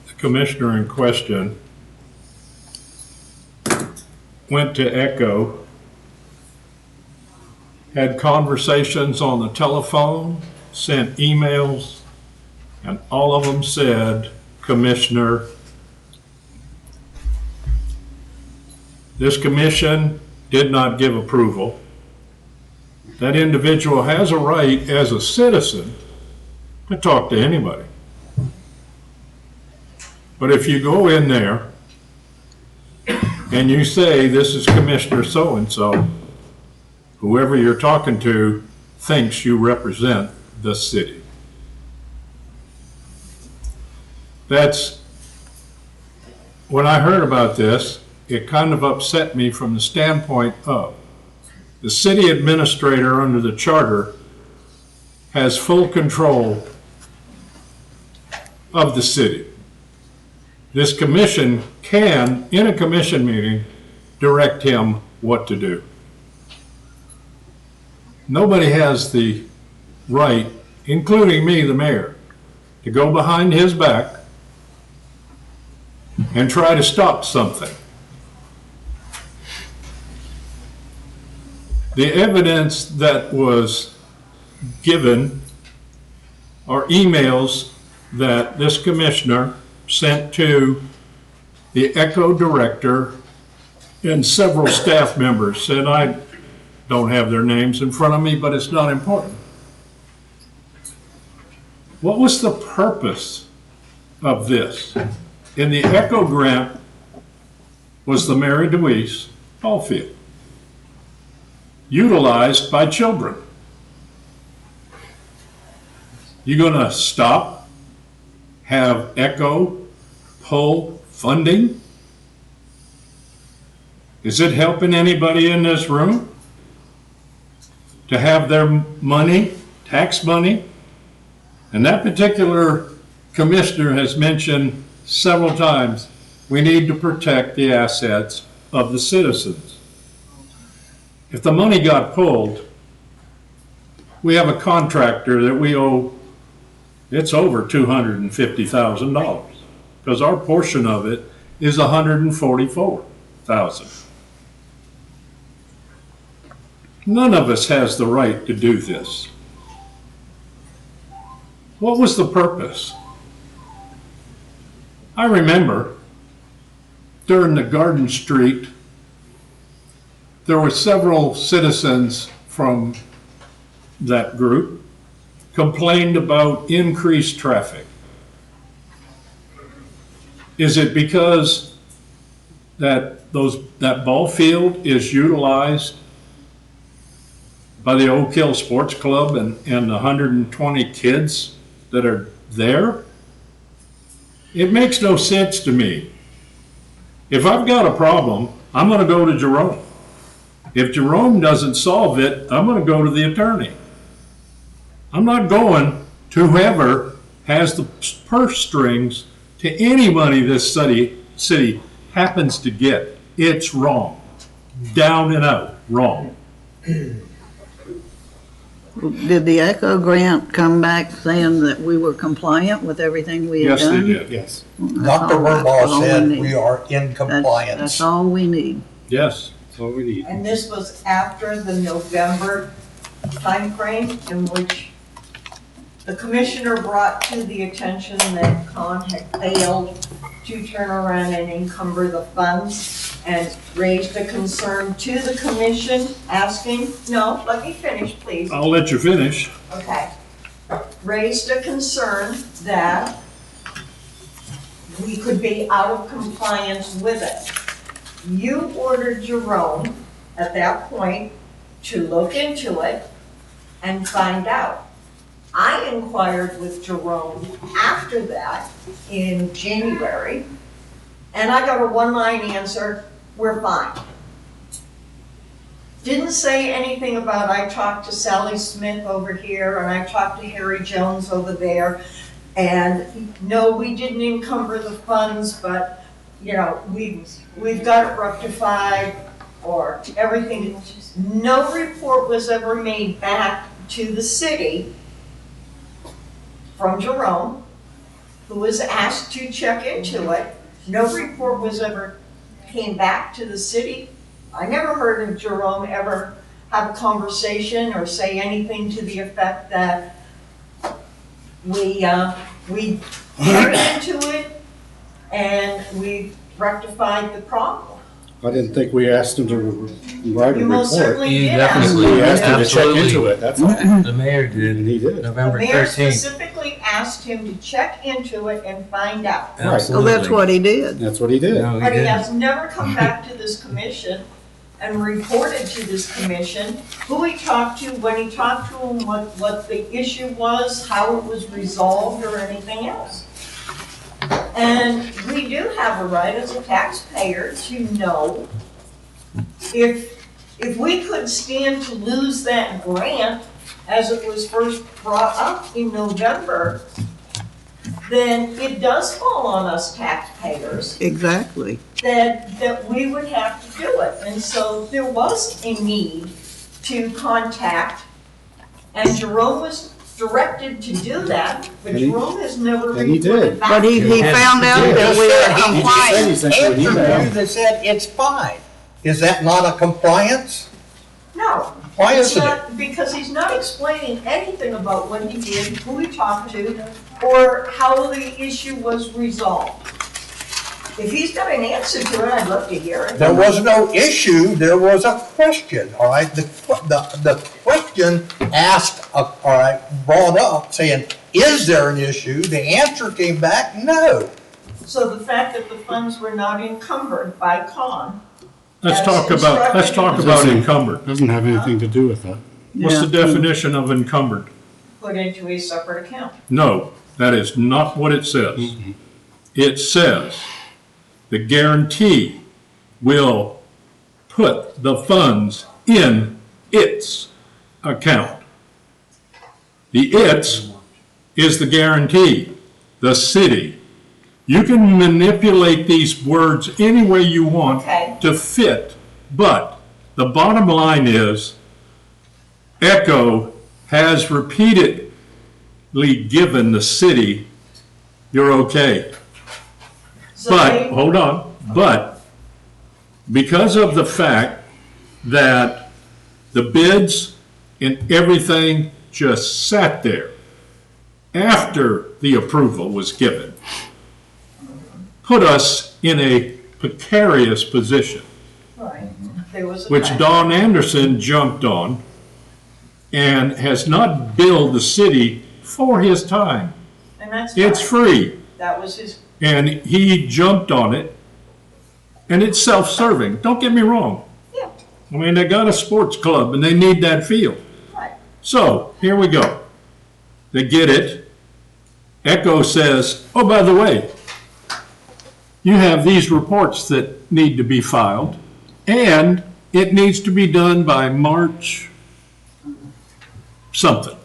The commissioner in question went to Echo, had conversations on the telephone, sent emails, and all of them said, Commissioner, this commission did not give approval. That individual has a right as a citizen to talk to anybody. But if you go in there and you say, this is Commissioner so-and-so, whoever you're talking to thinks you represent the city. That's, when I heard about this, it kind of upset me from the standpoint of the city administrator under the charter has full control of the city. This commission can, in a commission meeting, direct him what to do. Nobody has the right, including me, the mayor, to go behind his back and try to stop something. The evidence that was given are emails that this commissioner sent to the Echo director and several staff members, and I don't have their names in front of me, but it's not important. What was the purpose of this? In the Echo grant was the Mary DeWeese ball field, utilized by children. You gonna stop, have Echo pull funding? Is it helping anybody in this room to have their money, tax money? And that particular commissioner has mentioned several times, we need to protect the assets of the citizens. If the money got pulled, we have a contractor that we owe, it's over $250,000, because our portion of it is $144,000. None of us has the right to do this. What was the purpose? I remember during the Garden Street, there were several citizens from that group complained about increased traffic. Is it because that ball field is utilized by the Oak Hill Sports Club and the 120 kids that are there? It makes no sense to me. If I've got a problem, I'm going to go to Jerome. If Jerome doesn't solve it, I'm going to go to the attorney. I'm not going to whoever has the purse strings to any money this city happens to get it's wrong. Down and out, wrong. Did the ECHO grant come back saying that we were compliant with everything we had Yes, they done? did. Yes. Dr. Verbaugh said we are in compliance. That's all we need. Yes. That's all we need. And this was after the November timeframe in which the commissioner brought to the attention that Con had failed to turn around and encumber the funds and raised a concern to the commission asking, no, let me finish, please. I'll let you finish. Okay. Raised a concern that we could be out of compliance with it. You ordered Jerome at that point to look into it and find out. I inquired with Jerome after that in January, and I got a one-line answer, we're fine. Didn't say anything about I talked to Sally Smith over here and I talked to Harry Jones over there. And no, we didn't encumber the funds, but you know, we've got it rectified or everything. No report was ever made back to the city from Jerome, who was asked to check into it. No report was ever came back to the city. I never heard of Jerome ever have a conversation or say anything to the effect that we checked into it and we rectified the problem. I didn't think we asked him to write a You report. most certainly You did. definitely We asked him to check absolutely. into it, that's all. The mayor did. And he did. November The mayor 13th. specifically asked him to check into it and find out. Right. So that's what he did. That's what he did. No, he But he didn't. has never come back to this commission and reported to this commission who he talked to, when he talked to him, what the issue was, how it was resolved, or anything else. And we do have a right as a taxpayer to know if we could stand to lose that grant as it was first brought up in November, then it does fall on us taxpayers Exactly. that we would have to do it. And so there was a need to contact, and Jerome was directed to do that, but And he- Jerome has never and he reported did. back. But he found out that we were compliant. He sent you an email. Answered you that said it's fine. Is that not a compliance? No. Why It's isn't it? not, because he's not explaining anything about what he did, who he talked to, or how the issue was resolved. If he's got an answer to it, I'd love to hear it. There was no issue, there was a question, all right? The question asked, all right, brought up, saying, is there an issue? The answer came back, no. So the fact that the funds were not encumbered by Con. Let's as talk about Doesn't- encumbered. Doesn't have anything to do with that. What's the Yeah. definition of encumbered? Put into a separate account. No, that is not what it says. It says the guarantee will put the funds in its account. The its is the guarantee, the city. You can manipulate these words any way you want Okay. to fit, but the bottom line is ECHO has repeatedly given the city, you're okay. So But, they- hold on, but because of the fact that the bids and everything just sat there after the approval was given, put us in a precarious position, Right. There was a which time. Don Anderson jumped on and has not billed the city for his time. And that's It's fine. free. That was his, And he jumped on it, and it's self-serving. Don't get me wrong. yeah, I mean, they got a sports club, and they need that field. right. So, here we go. They get it. ECHO says, oh, by the way, you have these reports that need to be filed, and it needs to be done by March something.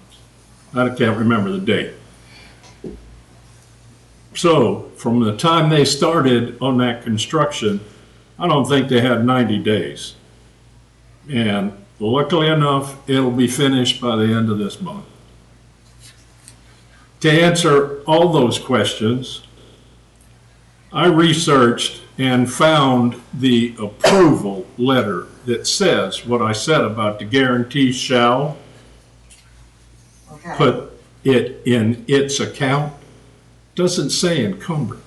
I can't remember the date. So, from the time they started on that construction I don't think they had 90 days. And luckily enough, it'll be finished by the end of this month. To answer all those questions, I researched and found the approval letter that says what I said about the guarantee shall put it in its account. Doesn't say encumbered.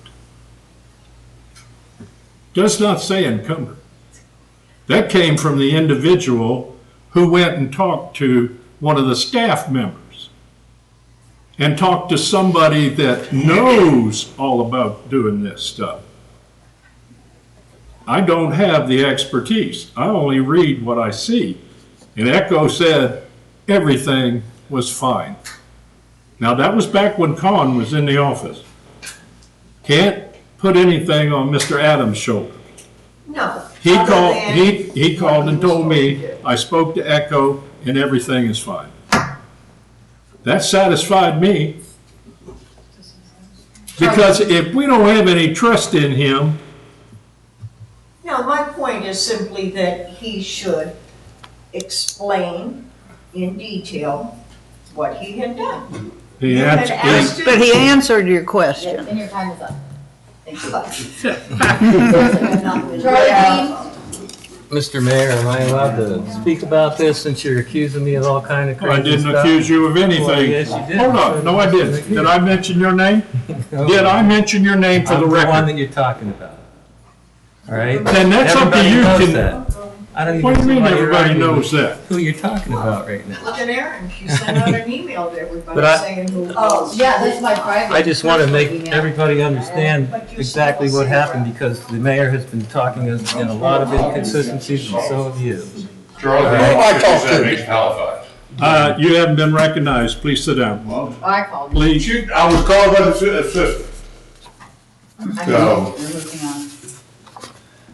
Does not say encumbered. That came from the individual who went and talked to one of the staff members and talked to somebody that knows all about doing this stuff. I don't have the expertise. I only read what I see. And Echo said everything was fine. Now, that was back when Con was in the office. Can't put anything on Mr. Adams' shoulder. No. He called and told me, I spoke to Echo and everything is fine. That satisfied me. Because if we don't have any trust in him. No, my point is simply that he should explain in detail what he had done. But he answered your question. And your time is up. Thank you. Mr. Mayor, am I allowed to speak about this since you're accusing me of all kind of crazy I didn't stuff? accuse you of anything. Well, yes, you did. Hold on, no I didn't. Did I mention your name? Did I mention your name for the I'm the one record? that you're talking about. All right? Then that's up to Everybody you. knows to- that. I don't even What do you see mean why you're everybody arguing knows that? Who you're talking about right now. Look at Erin, she sent out an email to everybody But I- saying who. Oh, yeah, that's my private. I just want to make email. everybody understand exactly what happened because the mayor has been talking in a lot of inconsistencies and so have you. Charlie, All right? I talked to Halifax. You haven't been recognized. Please sit down. I called you. Please. I was called by the assistant. So,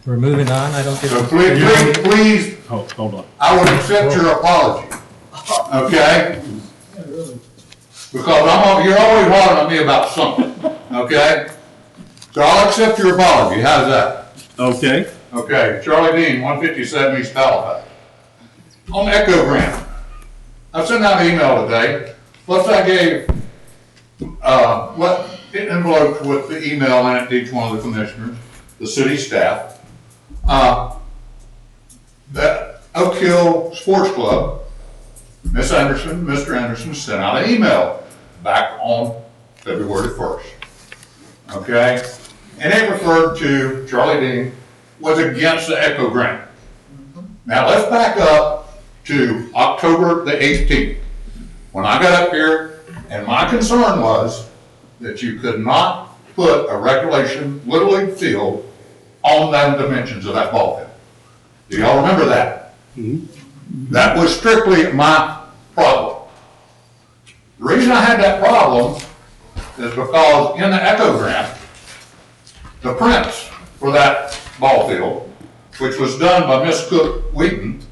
We're moving on. I don't get. so please, Hold on. I would accept your apology, okay? Because you're always hollering at me about something, okay? So I'll accept your apology, how's that? Okay. Okay, Charlie Dean, 157 East Halifax. On Echo Grant, I sent out an email today, plus I gave, envelopes with the email in it to each one of the commissioners, the city staff. That Oak Hill Sports Club, Miss Anderson, Mr. Anderson sent out an email back on February 1st. Okay? And it referred to Charlie Dean was against the Echo Grant. Now let's back up to October the 18th. When I got up here, and my concern was that you could not put a regulation Little League field on them dimensions of that ball field. Do y'all remember that? That was strictly my problem. The reason I had that problem is because in the Echo Grant, the prints for that ball field, which was done by Miss Cook Wheaton,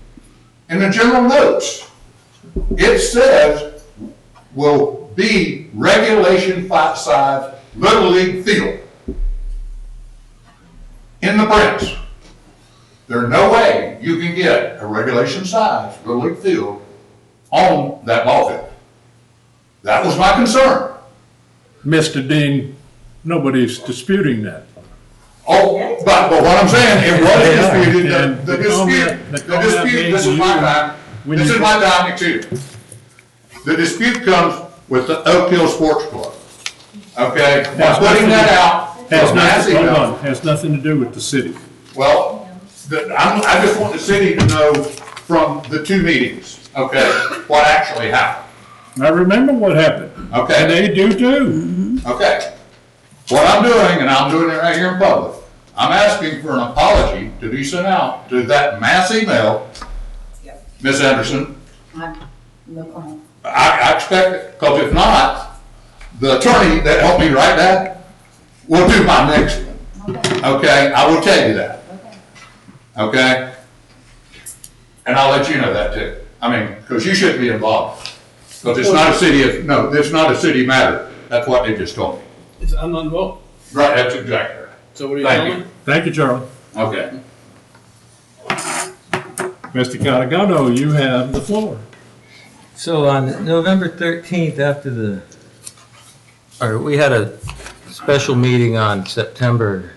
in the general notes, it says will be regulation size Little League field. In the prints. There's no way you can get a regulation size Little League field on that ball field. That was my concern. Mr. Dean, nobody's disputing that. Oh, but what I'm saying, it was disputed, the dispute, this is my time, excuse me. The dispute comes with the Oak Hill Sports Club. Okay, by putting that out. Has nothing to do with the city. Well, I just want the city to know from the two meetings, okay, what actually happened. I remember what happened. Okay. And they do too. Okay. What I'm doing, and I'm doing it right here in public, I'm asking for an apology to be sent out to that mass email, Ms. Anderson. No comment. I expect it, because if not, the attorney that helped me write that will do my next one. Okay, I will tell you that. Okay? And I'll let you know that too. I mean, because you shouldn't be involved. Because it's not a city, it's not a city matter. That's what they just told me. I'm not involved. Right, that's exactly right. So what are you Thank telling me? Thank you, Charlie. Okay. Mr. Catagano, you have the floor. So on November 13th, we had a special meeting in September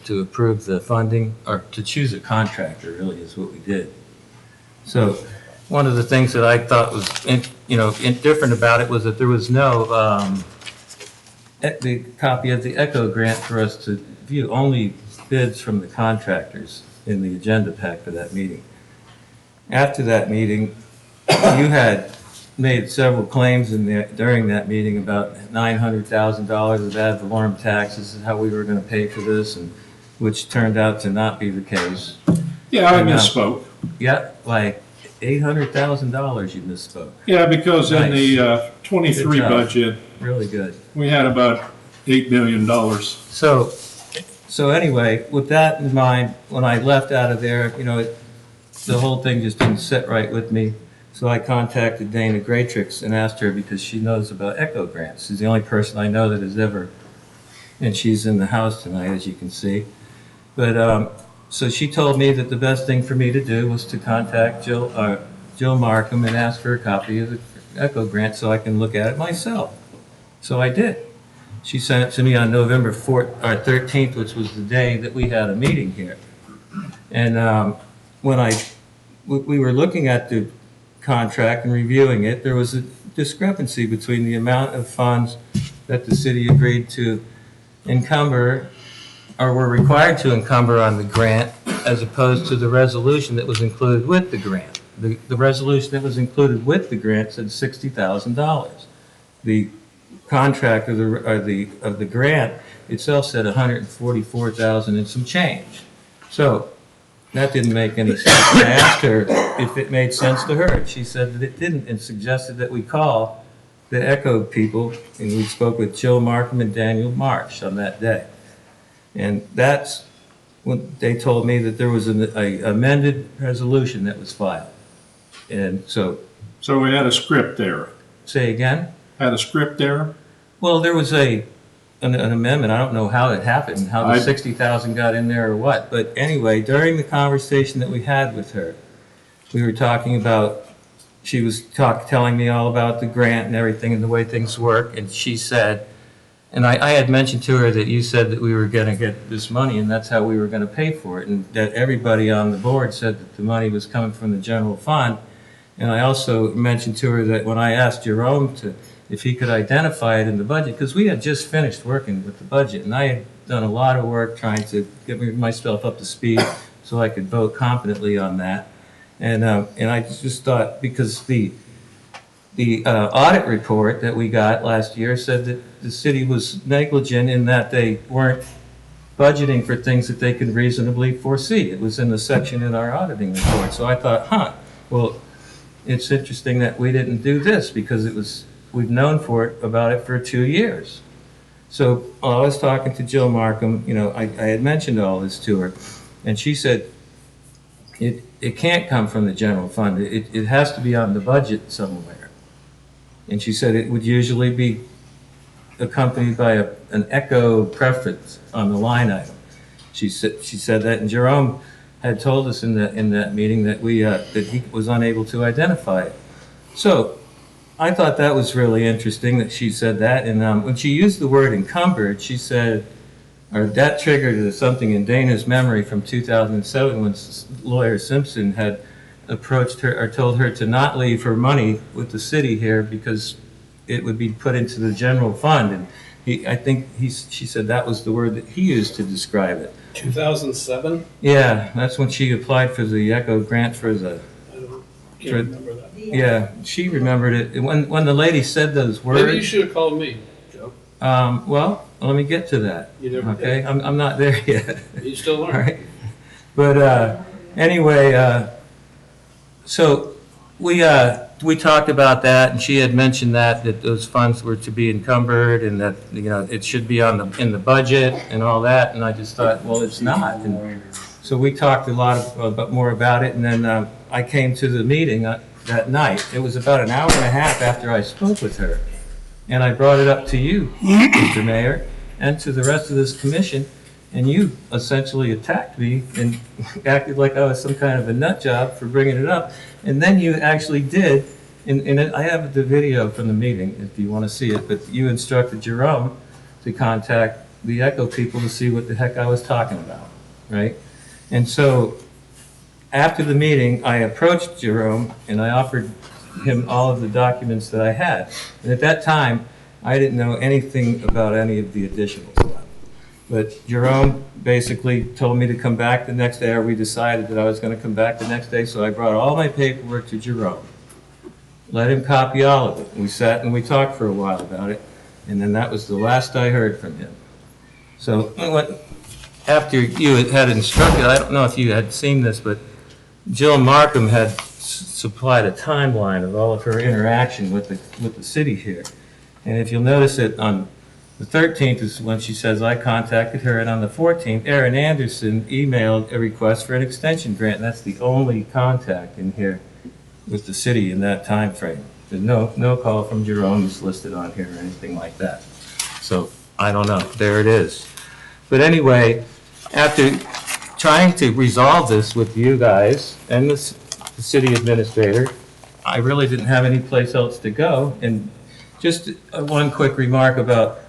to approve the funding, or to choose a contractor, really is what we did. So one of the things that I thought was, different about it was that there was no the copy of the ECHO grant for us to view, only bids from the contractors in the agenda pack for that meeting. After that meeting, you had made several claims during that meeting about $900,000 of ad valorem taxes and how we were going to pay for this, and which turned out to not be the case. Yeah, I misspoke. Yeah, like $800,000 you misspoke. Yeah, because in the 23 budget, really good, we had about $8 million. So anyway, with that in mind, when I left out of there, the whole thing just didn't sit right with me. So I contacted Dana Graytrix and asked her, because she knows about ECHO grants. She's the only person I know that has ever, and she's in the house tonight, as you can see. But so she told me that the best thing for me to do was to contact Jill Markham and ask for a copy of the ECHO grant so I can look at it myself. So I did. She sent it to me on November 13th, which was the day that we had a meeting here. And when we were looking at the contract and reviewing it, there was a discrepancy between the amount of funds that the city agreed to encumber, or were required to encumber on the grant, as opposed to the resolution that was included with the grant. The resolution that was included with the grant said $60,000. The contract of the grant itself said $144,000 and some change. So that didn't make any sense. I asked her if it made sense to her. She said that it didn't, and suggested that we call the ECHO people, and we spoke with Jill Markham and Daniel Marsh on that day. And that's when they told me that there was an amended resolution that was filed. And so we had a script there. Say again? Had a script there? Well, there was an amendment. I don't know how it happened, how the 60,000 got in there or what. But anyway, during the conversation that we had with her, we were talking about, she was telling me all about the grant and everything and the way things work. And she said, and I had mentioned to her that you said that we were going to get this money and that's how we were going to pay for it. And that everybody on the board said that the money was coming from the general fund. And I also mentioned to her that when I asked Jerome if he could identify it in the budget, because we had just finished working with the budget, and I had done a lot of work trying to get myself up to speed so I could vote competently on that. And I just thought, because the audit report that we got last year said that the city was negligent in that they weren't budgeting for things that they could reasonably foresee. It was in the section in our auditing report. So I thought, well, it's interesting that we didn't do this, because we've known about it for 2 years. So while I was talking to Jill Markham, I had mentioned all this to her, and she said, it can't come from the general fund. It has to be on the budget somewhere. And she said it would usually be accompanied by an ECHO preference on the line item. She said that, and Jerome had told us in that meeting that that he was unable to identify it. So I thought that was really interesting that she said that. And when she used the word encumbered, she said, or that triggered something in Dana's memory from 2007 when lawyer Simpson had approached her or told her to not leave her money with the city here because it would be put into the general fund. And she said that was the word that he used to describe it. 2007? Yeah, that's when she applied for the ECHO grant for the. Can't remember that. Yeah, she remembered it. When the lady said those words. Maybe you should have called me, Joe. Well, let me get to that. You never okay, did. I'm not there yet. You still learn. All right. But anyway, so we talked about that, and she had mentioned that those funds were to be encumbered, and that it should be in the budget and all that. And I just thought, well, it's not. And so we talked a lot more about it, and then I came to the meeting that night. It was about an hour and a half after I spoke with her, and I brought it up to you, Mr. Mayor, and to the rest of this commission. And you essentially attacked me and acted like I was some kind of a nut job for bringing it up. And then you actually did, and I have the video from the meeting if you want to see it, but you instructed Jerome to contact the Echo people to see what the heck I was talking about, right? And so after the meeting, I approached Jerome and I offered him all of the documents that I had. And at that time, I didn't know anything about any of the additional stuff. But Jerome basically told me to come back the next day, or we decided that I was going to come back the next day, so I brought all my paperwork to Jerome. Let him copy all of it. We sat and we talked for a while about it, and then that was the last I heard from him. So after you had instructed, I don't know if you had seen this, but Jill Markham had supplied a timeline of all of her interaction with the city here. And if you'll notice it, on the 13th is when she says I contacted her, and on the 14th, Aaron Anderson emailed a request for an extension grant. And that's the only contact in here with the city in that time frame. There's no call from Jerome that's listed on here or anything like that. So I don't know. There it is. But anyway, after trying to resolve this with you guys and the city administrator, I really didn't have any place else to go. And just one quick remark about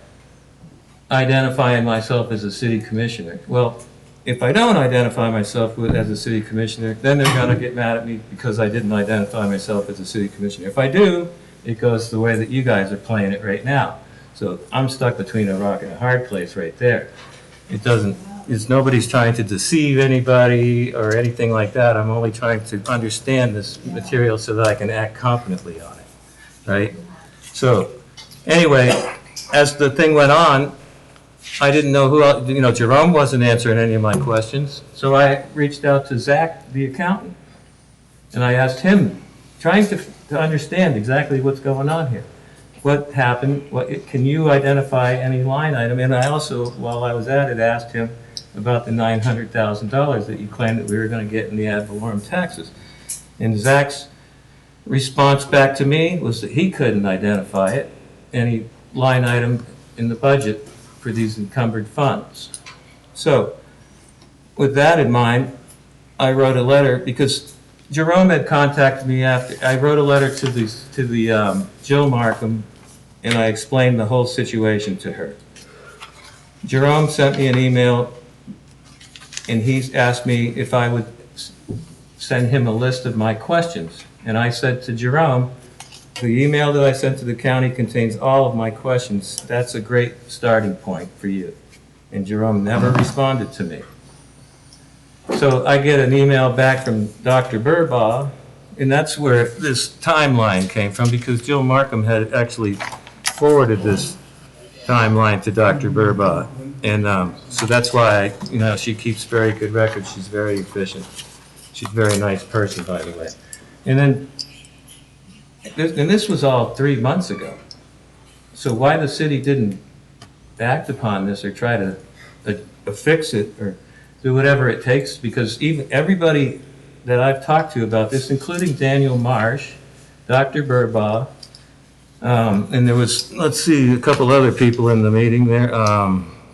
identifying myself as a city commissioner. Well, if I don't identify myself as a city commissioner, then they're going to get mad at me because I didn't identify myself as a city commissioner. If I do, it goes the way that you guys are playing it right now. So I'm stuck between a rock and a hard place right there. Nobody's trying to deceive anybody or anything like that. I'm only trying to understand this material so that I can act competently on it, right? So anyway, as the thing went on, I didn't know who else, Jerome wasn't answering any of my questions. So I reached out to Zach, the accountant, and I asked him, trying to understand exactly what's going on here. What happened? Can you identify any line item? And I also, while I was at it, asked him about the $900,000 that you claimed that we were going to get in the ad valorem taxes. And Zach's response back to me was that he couldn't identify it, any line item in the budget for these encumbered funds. So with that in mind, I wrote a letter because Jerome had contacted me after. I wrote a letter to the Jill Markham, and I explained the whole situation to her. Jerome sent me an email, and he's asked me if I would send him a list of my questions. And I said to Jerome, the email that I sent to the county contains all of my questions. That's a great starting point for you. And Jerome never responded to me. So I get an email back from Dr. Burbaugh, and that's where this timeline came from, because Jill Markham had actually forwarded this timeline to Dr. Burbaugh. And so that's why, she keeps very good records. She's very efficient. She's a very nice person, by the way. And this was all 3 months ago. So why the city didn't act upon this or try to fix it or do whatever it takes, because even everybody that I've talked to about this, including Daniel Marsh, Dr. Burbaugh, and there was, a couple other people in the meeting there.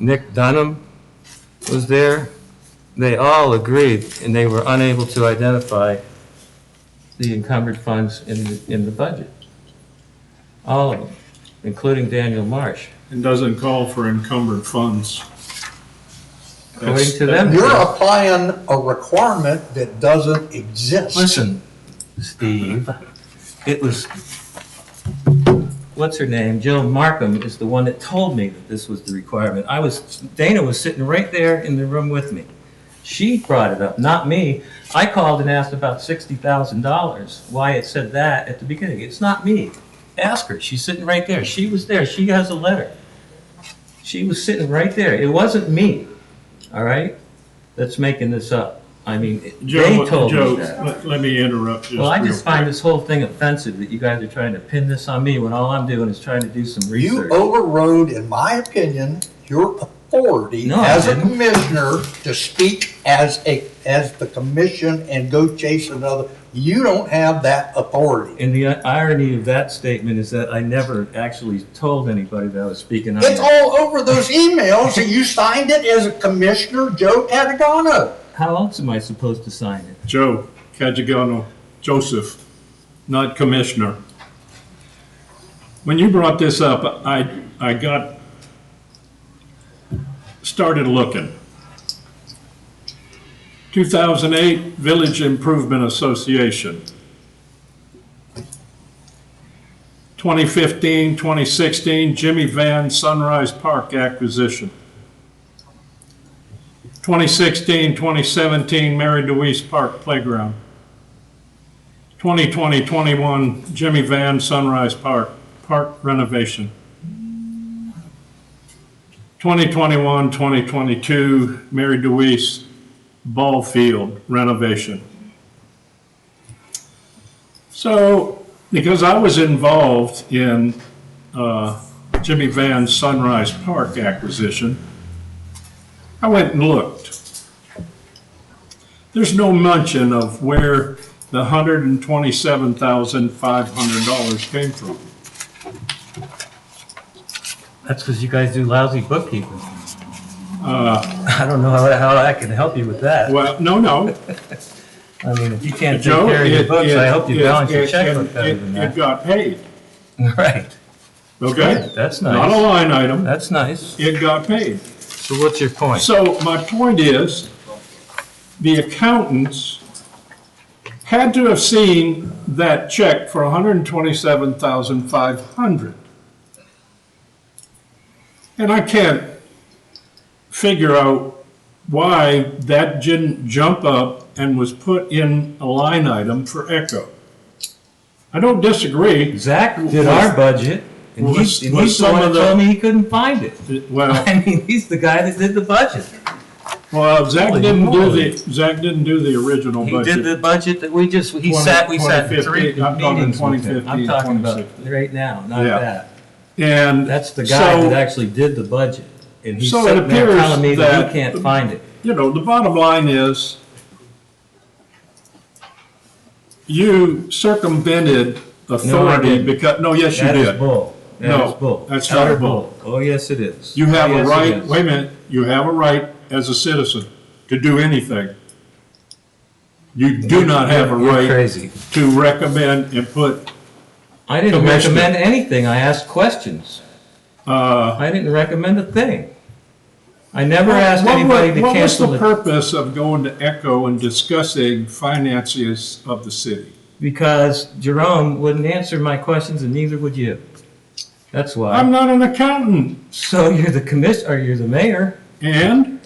Nick Dunham was there. They all agreed, and they were unable to identify the encumbered funds in the budget. All of them, including Daniel Marsh. It doesn't call for encumbered funds. According to them. You're applying a requirement that doesn't exist. Listen, Steve, it was, what's her name? Jill Markham is the one that told me that this was the requirement. Dana was sitting right there in the room with me. She brought it up, not me. I called and asked about $60,000, why it said that at the beginning. It's not me. Ask her. She's sitting right there. She was there. She has a letter. She was sitting right there. It wasn't me, all right, that's making this up. I mean, they told me that. Let me interrupt just Well, I just real find quick. this whole thing offensive that you guys are trying to pin this on me when all I'm doing is trying to do some research. You overrode, in my opinion, your authority No, I as a didn't. commissioner to speak as the commission and go chase another You don't have that authority. And the irony of that statement is that I never actually told anybody that I was speaking on. It's all over those emails, and you signed it as a Commissioner Joe Catagano. How else am I supposed to sign it? Joe Cagigano, Joseph, not Commissioner. When you brought this up, I got started looking. 2008 Village Improvement Association. 2015, 2016 Jimmy Van Sunrise Park acquisition. 2016, 2017 Mary DeWeese Park Playground. 2020, 21 Jimmy Van Sunrise Park renovation. 2021, 2022 Mary DeWeese Ball Field renovation. So, because I was involved in Jimmy Van's Sunrise Park acquisition, I went and looked. There's no mention of where the $127,500 came from. That's because you guys do lousy bookkeeping. I don't know how I can help you with that. Well, no. I mean, if you can't take Joe, care of your books, I hope you balance your it- checkbook better it- than that. It got paid, Right. okay? Good, that's nice. Not a line item. That's nice. It got paid. So what's your point? So my point is, the accountants had to have seen that check for $127,500. And I can't figure out why that didn't jump up and was put in a line item for Echo. I don't disagree. Zach did our budget, and he's the one that told me he couldn't find it. Well, I mean, he's the guy that did the budget. well, Zach Holy didn't moly. do the original He budget. did the budget that we sat in 2015, three I'm talking meetings with him. 2015, I'm talking about 2016. right now, not Yeah. that. And That's the guy so- that actually did the budget, and he's So it sitting there appears telling me that that- he can't find it. You know, the bottom line is, you circumvented authority didn't. because, no, yes, you That is did. bull. That No, is bull. that's Utter not bull. Oh, yes, it is. You have Oh, a yes, it right, is. wait a minute, you have a right as a citizen to do anything. You do not have a You're right crazy. to recommend and put. I didn't Commissioner. recommend anything. I asked questions. I didn't recommend a thing. I never asked anybody to What was cancel the it purpose of going to Echo and discussing finances of the city? because Jerome wouldn't answer my questions and neither would you. That's why. I'm not an accountant. So you're the or you're the mayor. And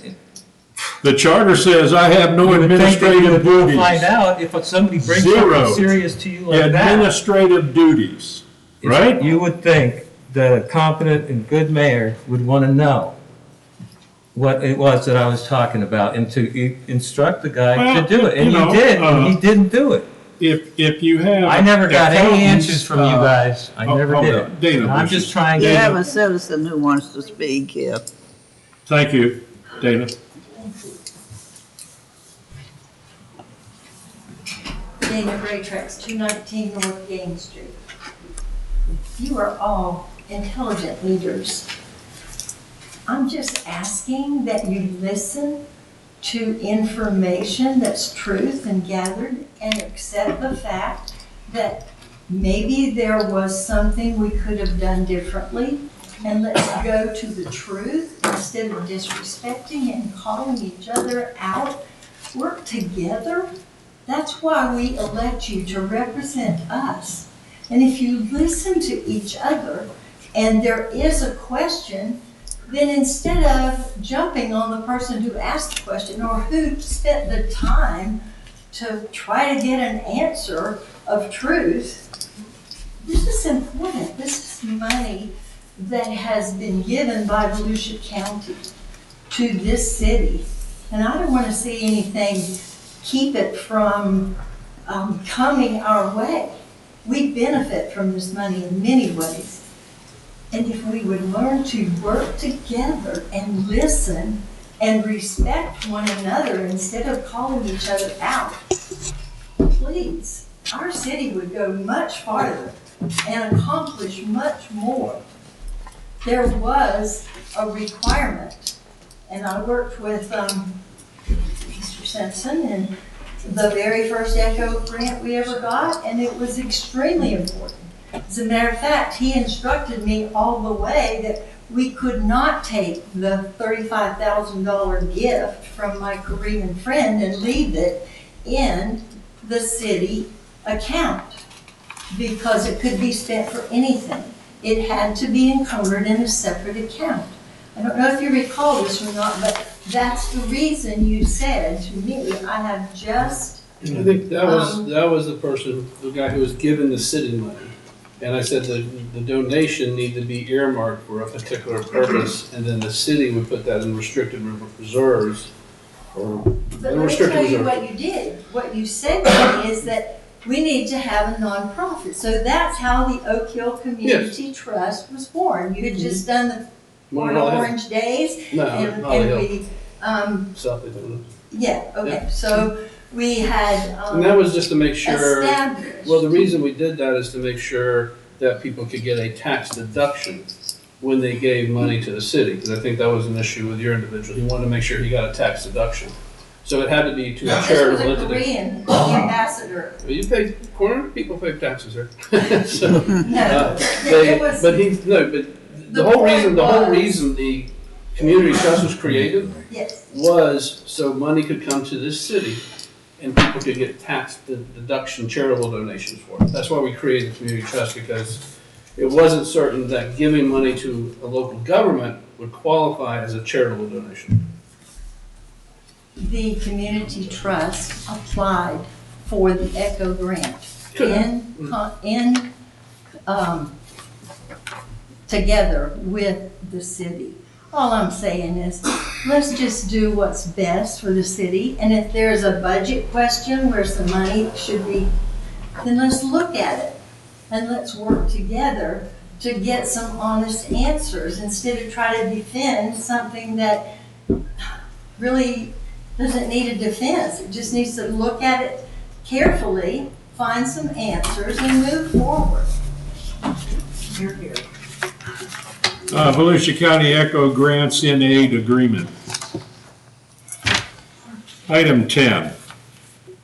the charter says I have no You would think that you administrative would go duties. find out if somebody brings Zero. something serious to you like that. Administrative duties, right? You would think that a competent and good mayor would want to know what it was that I was talking about and to instruct the guy Well, to do it. And you you know, did, and he didn't do it. If you have. I never got any accountants, answers from you guys. I never hold did. on. Dana, And I'm would you- just trying You to. have a citizen who wants to speak here. Thank you, Dana. Dana Graytrex, 219 North Gaines Street. You are all intelligent leaders. I'm just asking that you listen to information that's truth and gathered and accept the fact that maybe there was something we could have done differently, and let's go to the truth instead of disrespecting and calling each other out. Work together. That's why we elect you to represent us. And if you listen to each other and there is a question, then instead of jumping on the person who asked the question or who spent the time to try to get an answer of truth, this is important. This is money that has been given by Volusia County to this city. And I don't want to see anything keep it from coming our way. We benefit from this money in many ways. And if we would learn to work together and listen and respect one another instead of calling each other out, please, our city would go much farther and accomplish much more. There was a requirement, and I worked with Mr. Simpson in the very first ECHO grant we ever got, and it was extremely important. As a matter of fact, he instructed me all the way that we could not take the $35,000 gift from my Korean friend and leave it in the city account because it could be spent for anything. It had to be encumbered in a separate account. I don't know if you recall this or not, but that's the reason you said to me, I have just. I think that was the person, the guy who was given the city money. And I said the donation needed to be earmarked for a particular purpose, and then the city would put that in restricted reserves or But let me tell you what you did. What you said to me is that we need to have a nonprofit. So that's how the Oak Hill Community Trust was born. You had just done the Orange Days. No, and we, South Dakota. yeah, okay. So we had And that was just to make sure, established. well, the reason we did that is to make sure that people could get a tax deduction when they gave money to the city, because I think that was an issue with your individual. He wanted to make sure he got a tax deduction. So it had to be to a charitable This was a entity. Korean ambassador. Well, you pay, corner people pay taxes there. So, No, they, it was. but the whole reason the community trust was created Yes. was so money could come to this city and people could get tax deduction charitable donations for it. That's why we created the community trust, because it wasn't certain that giving money to a local government would qualify as a charitable donation. The community trust applied for the ECHO grant together with the city. All I'm saying is, let's just do what's best for the city, and if there's a budget question where some money should be, then let's look at it, and let's work together to get some honest answers, instead of try to defend something that really doesn't need a defense. It just needs to look at it carefully, find some answers, and move forward. You're here. Volusia County ECHO Grants in Aid Agreement. Item 10,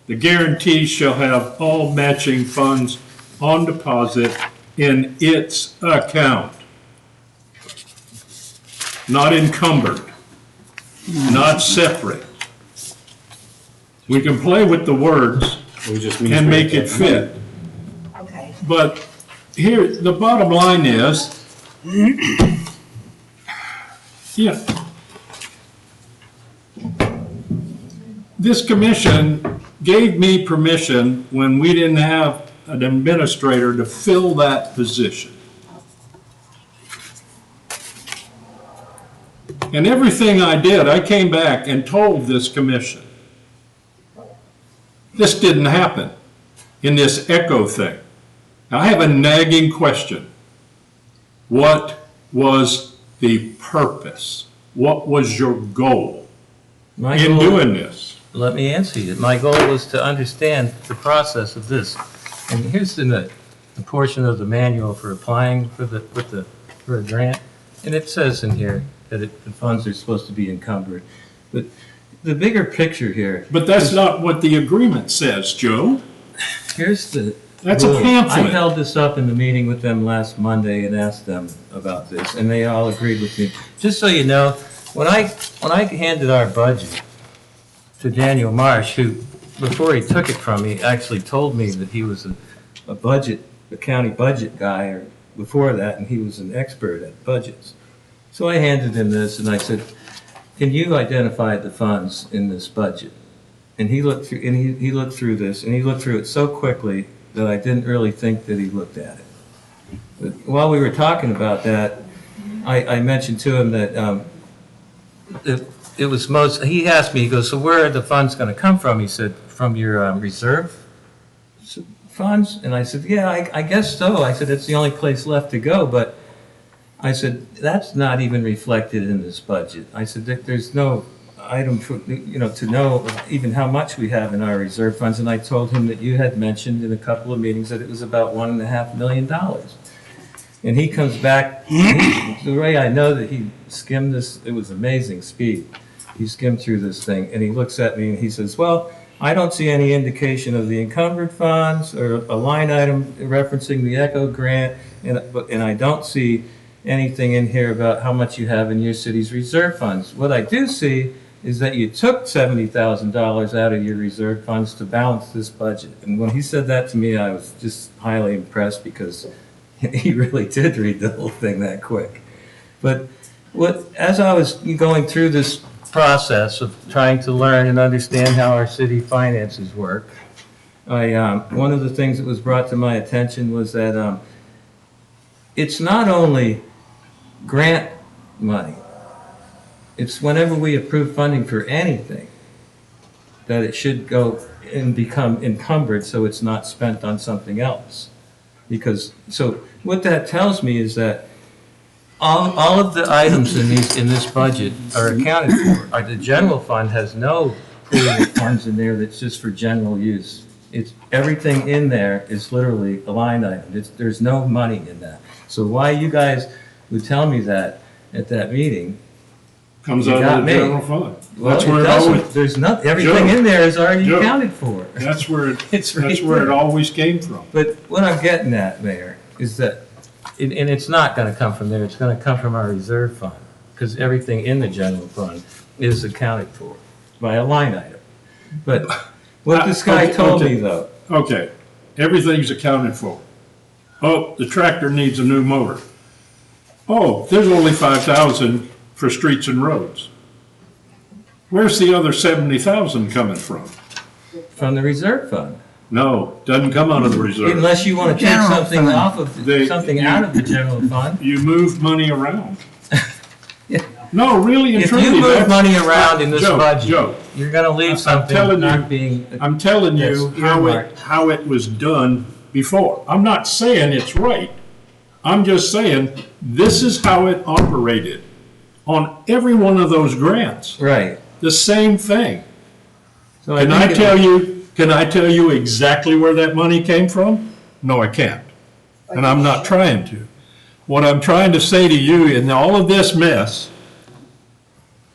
the guarantee shall have all matching funds on deposit in its account, not encumbered, not separate. We can play with the words and make it fit. Okay. But here, the bottom line is, yeah, this commission gave me permission when we didn't have an administrator to fill that position. And everything I did, I came back and told this commission. This didn't happen in this ECHO thing. Now, I have a nagging question. What was the purpose? What was your goal in doing this? Let me answer you. My goal was to understand the process of this. And here's the portion of the manual for applying for a grant. And it says in here that the funds are supposed to be encumbered. But the bigger picture here. But that's not what the agreement says, Joe. That's a pamphlet. I held this up in the meeting with them last Monday and asked them about this, and they all agreed with me. Just so you know, when I handed our budget to Daniel Marsh, who, before he took it from me, actually told me that he was a county budget guy, or before that, and he was an expert at budgets. So I handed him this, and I said, can you identify the funds in this budget? And he looked through, and he looked through this, and he looked through it so quickly that I didn't really think that he looked at it. But while we were talking about that, I mentioned to him that it was he asked me, he goes, so where are the funds going to come from? He said, from your reserve funds? And I said, yeah, I guess so. I said, it's the only place left to go, but I said, that's not even reflected in this budget. I said, there's no item for, to know even how much we have in our reserve funds, and I told him that you had mentioned in a couple of meetings that it was about $1.5 million. And he comes back, the way I know that he skimmed this, it was amazing speed. He skimmed through this thing, and he looks at me and he says, well, I don't see any indication of the encumbered funds or a line item referencing the ECHO grant, and I don't see anything in here about how much you have in your city's reserve funds. What I do see is that you took $70,000 out of your reserve funds to balance this budget. And when he said that to me, I was just highly impressed because he really did read the whole thing that quick. But as I was going through this process of trying to learn and understand how our city finances work, one of the things that was brought to my attention was that it's not only grant money. It's whenever we approve funding for anything that it should go and become encumbered so it's not spent on something else. So what that tells me is that all of the items in this budget are accounted for. The general fund has no pool of funds in there that's just for general use. Everything in there is literally a line item. There's no money in that. So why you guys would tell me that at that meeting? Comes out of the general fund. Well, That's where it always. There's not, everything in there is already Joe, accounted for. That's where It's right that's where it there. always came from. But what I'm getting at, Mayor, is that, and it's not gonna come from there, it's gonna come from our reserve fund, because everything in the general fund is accounted for by a line item. But what this guy told me though. Okay, everything's accounted for. Oh, the tractor needs a new motor. Oh, there's only 5,000 for streets and roads. Where's the other 70,000 coming from? From the reserve fund. No, doesn't come out of the reserve. Unless you want to take something off of, something out of the general fund. You moved money around. No, really and If truly. you move money around in this Joe, budget, you're gonna leave something not being. I'm telling you that's how earmarked. how it was done before. I'm not saying it's right. I'm just saying this is how it operated on every one of those grants. Right. The same thing. So Can I tell you exactly where that money came from? No, I can't. And I'm not trying to. What I'm trying to say to you in all of this mess,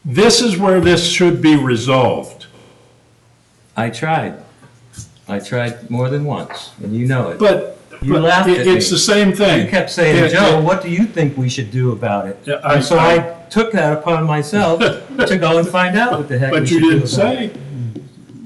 this is where this should be resolved. I tried more than once, and you know it. But you laughed at me. it's the same thing. You kept saying, Joe, what do you think we should do about it? Yeah, And so I took that upon myself to go and find out what the heck we But should you do didn't about say. it.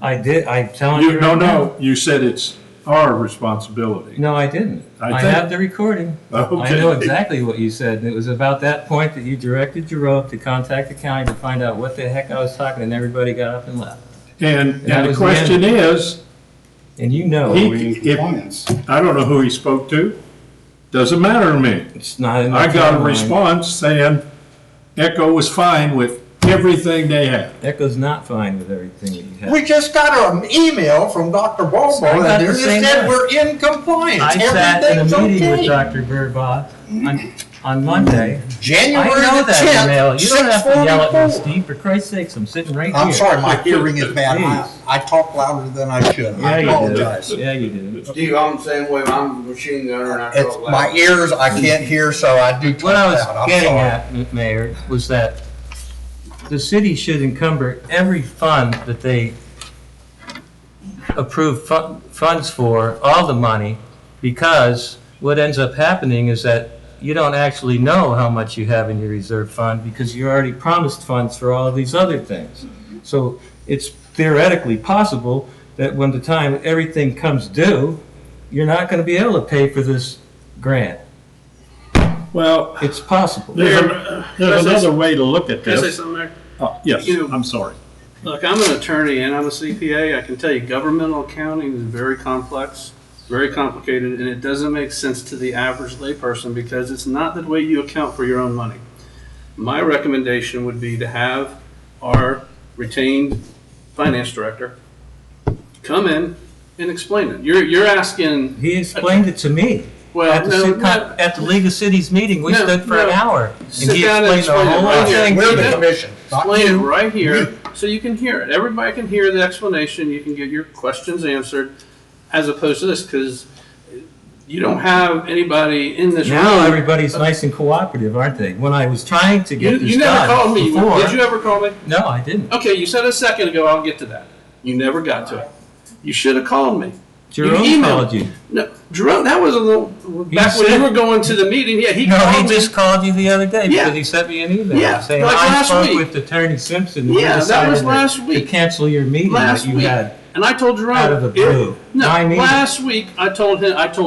I did, I'm telling you No, right now. no, you said it's our responsibility. No, I didn't. I think- have the recording. I Okay. know exactly what you said. And it was about that point that you directed Jerome to contact the county to find out what the heck I was talking, and everybody got up and left. And that the was question end. is, And you know, I don't know who he spoke to. Doesn't matter to me. it's not in the I got a timeline. response saying Echo was fine with everything they had. Echo's not fine with everything that you have. We just got an email from Dr. Bobo I got that the same said thing. we're in compliance. I sat in a Everything's meeting with okay. Dr. Burbach on Monday. January I know the that 10th, email. You don't have to yell at me, 6:44. Steve. For Christ's sakes, I'm sitting right here. I'm sorry, my hearing is bad. Please. I talk louder than I should. Yeah, I you do. apologize. Yeah, you do. Steve, I'm the same way. I'm a machine gunner and I It's talk loud. my ears, I can't hear, so I do talk What I was loud. I'm getting sorry. at, Mayor, was that the city should encumber every fund that they approve funds for, all the money, because what ends up happening is that you don't actually know how much you have in your reserve fund because you already promised funds for all of these other things. So it's theoretically possible that when the time everything comes due, you're not going to be able to pay for this grant. Well, it's possible. There's another way to look at Can I say this. something there? Yes, You know, I'm sorry. Look, I'm an attorney and I'm a CPA. I can tell you governmental accounting is very complex, very complicated, and it doesn't make sense to the average layperson because it's not the way you account for your own money. My recommendation would be to have our retained finance director come in and explain it. You're asking. He explained it to me. Well, at the League of Cities meeting, we stood for an hour. And Sit he down and explained the explain it whole right thing. here. We're to the me. commission. not Explain it you. right here so you can hear it. Everybody can hear the explanation. You can get your questions answered, as opposed to this, because you don't have anybody in this room. Now everybody's nice and cooperative, aren't they? When I was trying to get this You never done called me. before- Did you ever call me? No, I didn't. Okay, you said a second ago, I'll get to that. You never got to it. You should have called me. Jerome emailed called you. No, Jerome, that was a little, back when you were going to the meeting, yeah, he No, called he me. just called you the other day Yeah. because he sent me an email Yeah, saying, like I last spoke week. with Attorney Simpson. and we Yeah, that was decided last to week. cancel your meeting Last that you week. had. And I told Jerome. out of the blue. No, My meeting. last week, I told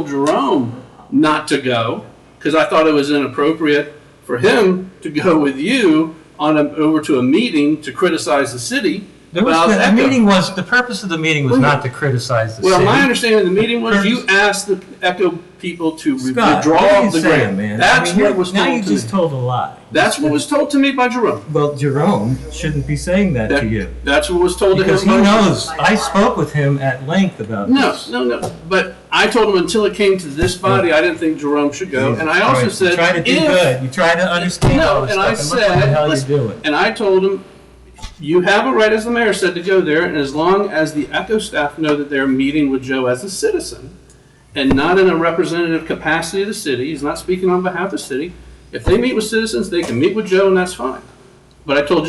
Jerome not to go, because I thought it was inappropriate for him to go with you over to a meeting to criticize the city. There was, about the Echo. meeting was, the purpose of the meeting was not to criticize the Well, city. my understanding of the meeting was you asked the Echo people to Scott, withdraw what are you the saying, grant. man? That's I mean, what was now told you to me. just told a lie. That's what was told to me by Jerome. Well, Jerome shouldn't be saying that to you. That's what was told Because to him. he by- knows, I spoke with him at length about No, this. no. But I told him until it came to this body, I didn't think Jerome should go. And I also Christ, said, you try to do if- good. You try to understand all No, this and I stuff, and look what the said, hell listen, you're doing. and I told him, you have a right, as the mayor said, to go there, and as long as the Echo staff know that they're meeting with Joe as a citizen, and not in a representative capacity of the city, he's not speaking on behalf of the city, if they meet with citizens, they can meet with Joe, and that's fine. But I told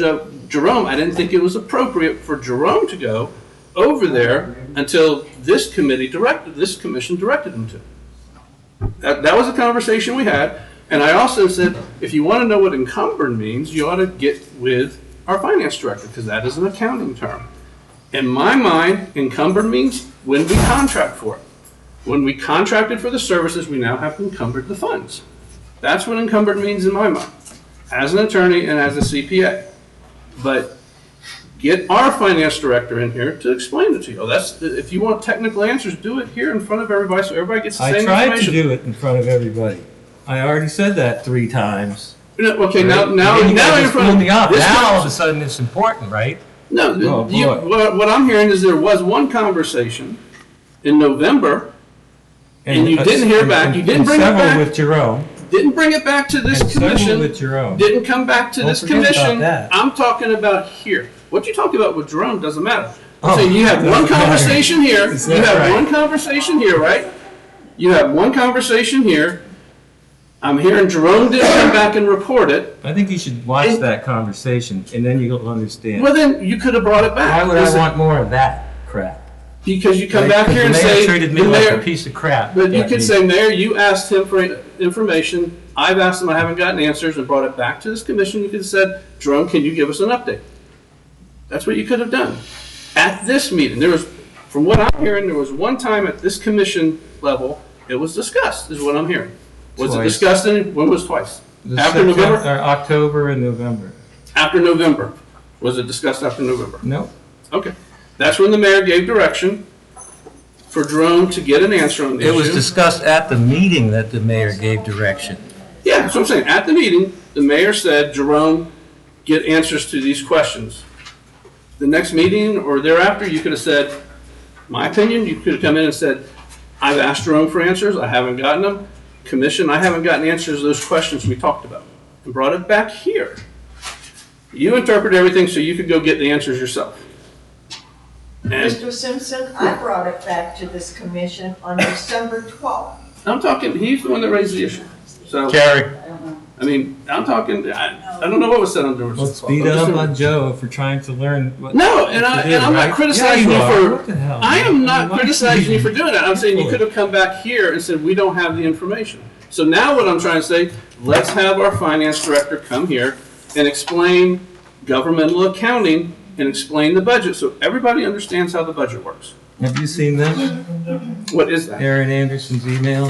Jerome, I didn't think it was appropriate for Jerome to go over there until this commission directed him to. That was a conversation we had, and I also said, if you want to know what encumbered means, you ought to get with our finance director, because that is an accounting term. In my mind, encumbered means when we contract for it. When we contracted for the services, we now have encumbered the funds. That's what encumbered means in my mind, as an attorney and as a CPA. But get our finance director in here to explain it to you. If you want technical answers, do it here in front of everybody so everybody gets the same I tried to information. do it in front of everybody. I already said that 3 times. Okay, now You just in front blew me off. this Now all of conversation- a sudden it's important, right? No, Oh, boy. what I'm hearing is there was one conversation in November, and you didn't hear back. You didn't bring it several back. with Jerome. Didn't bring it back to this And several commission. with Jerome. Didn't come back to Don't this forget about commission. that. I'm talking about here. What you talk about with Jerome doesn't matter. I'm Oh, saying you have one doesn't matter. conversation here. Is You that have right? one conversation here, right? You have one conversation here. I'm hearing Jerome didn't come back and report it. I think you should watch that conversation, and then you'll understand. Well, then you could have brought it back. Why would Listen, I want more of that crap? Because you come Right? back 'Cause here and the mayor say, treated me the like mayor- a piece of crap. But you that could meeting. say, Mayor, you asked him for information. I've asked him, I haven't gotten answers, and brought it back to this commission. You could have said, Jerome, can you give us an update? That's what you could have done. At this meeting, from what I'm hearing, there was one time at this commission level, it was discussed, is what I'm hearing. Was it Twice. discussed when was twice? The After November? October and November. After November. Was it discussed after November? No. Okay. That's when the mayor gave direction for Jerome to get an answer on the It was issue. discussed at the meeting that the mayor gave direction. Yeah, that's what I'm saying. At the meeting, the mayor said, Jerome, get answers to these questions. The next meeting or thereafter, you could have said, my opinion, you could have come in and said, I've asked Jerome for answers, I haven't gotten them. Commission, I haven't gotten answers to those questions we talked about. And brought it back here. You interpret everything so you could go get the answers yourself. And Mr. Simpson, I brought it back to this commission on December 12th. I'm talking, he's the one that raised the issue. So, Carrie. I mean, I'm talking, I don't know what was said on December 12th. Let's beat I'm just up saying- on Joe for trying to learn what. No, what and to do, I'm right? not criticizing Yeah, you are. for. What the hell, I man? am not Why- criticizing you for doing that. I'm saying you could have come back here and said we don't have the information. So now what I'm trying to say, let's have our finance director come here and explain governmental accounting and explain the budget so everybody understands how the budget works. Have you seen this? What is that? Erin Anderson's email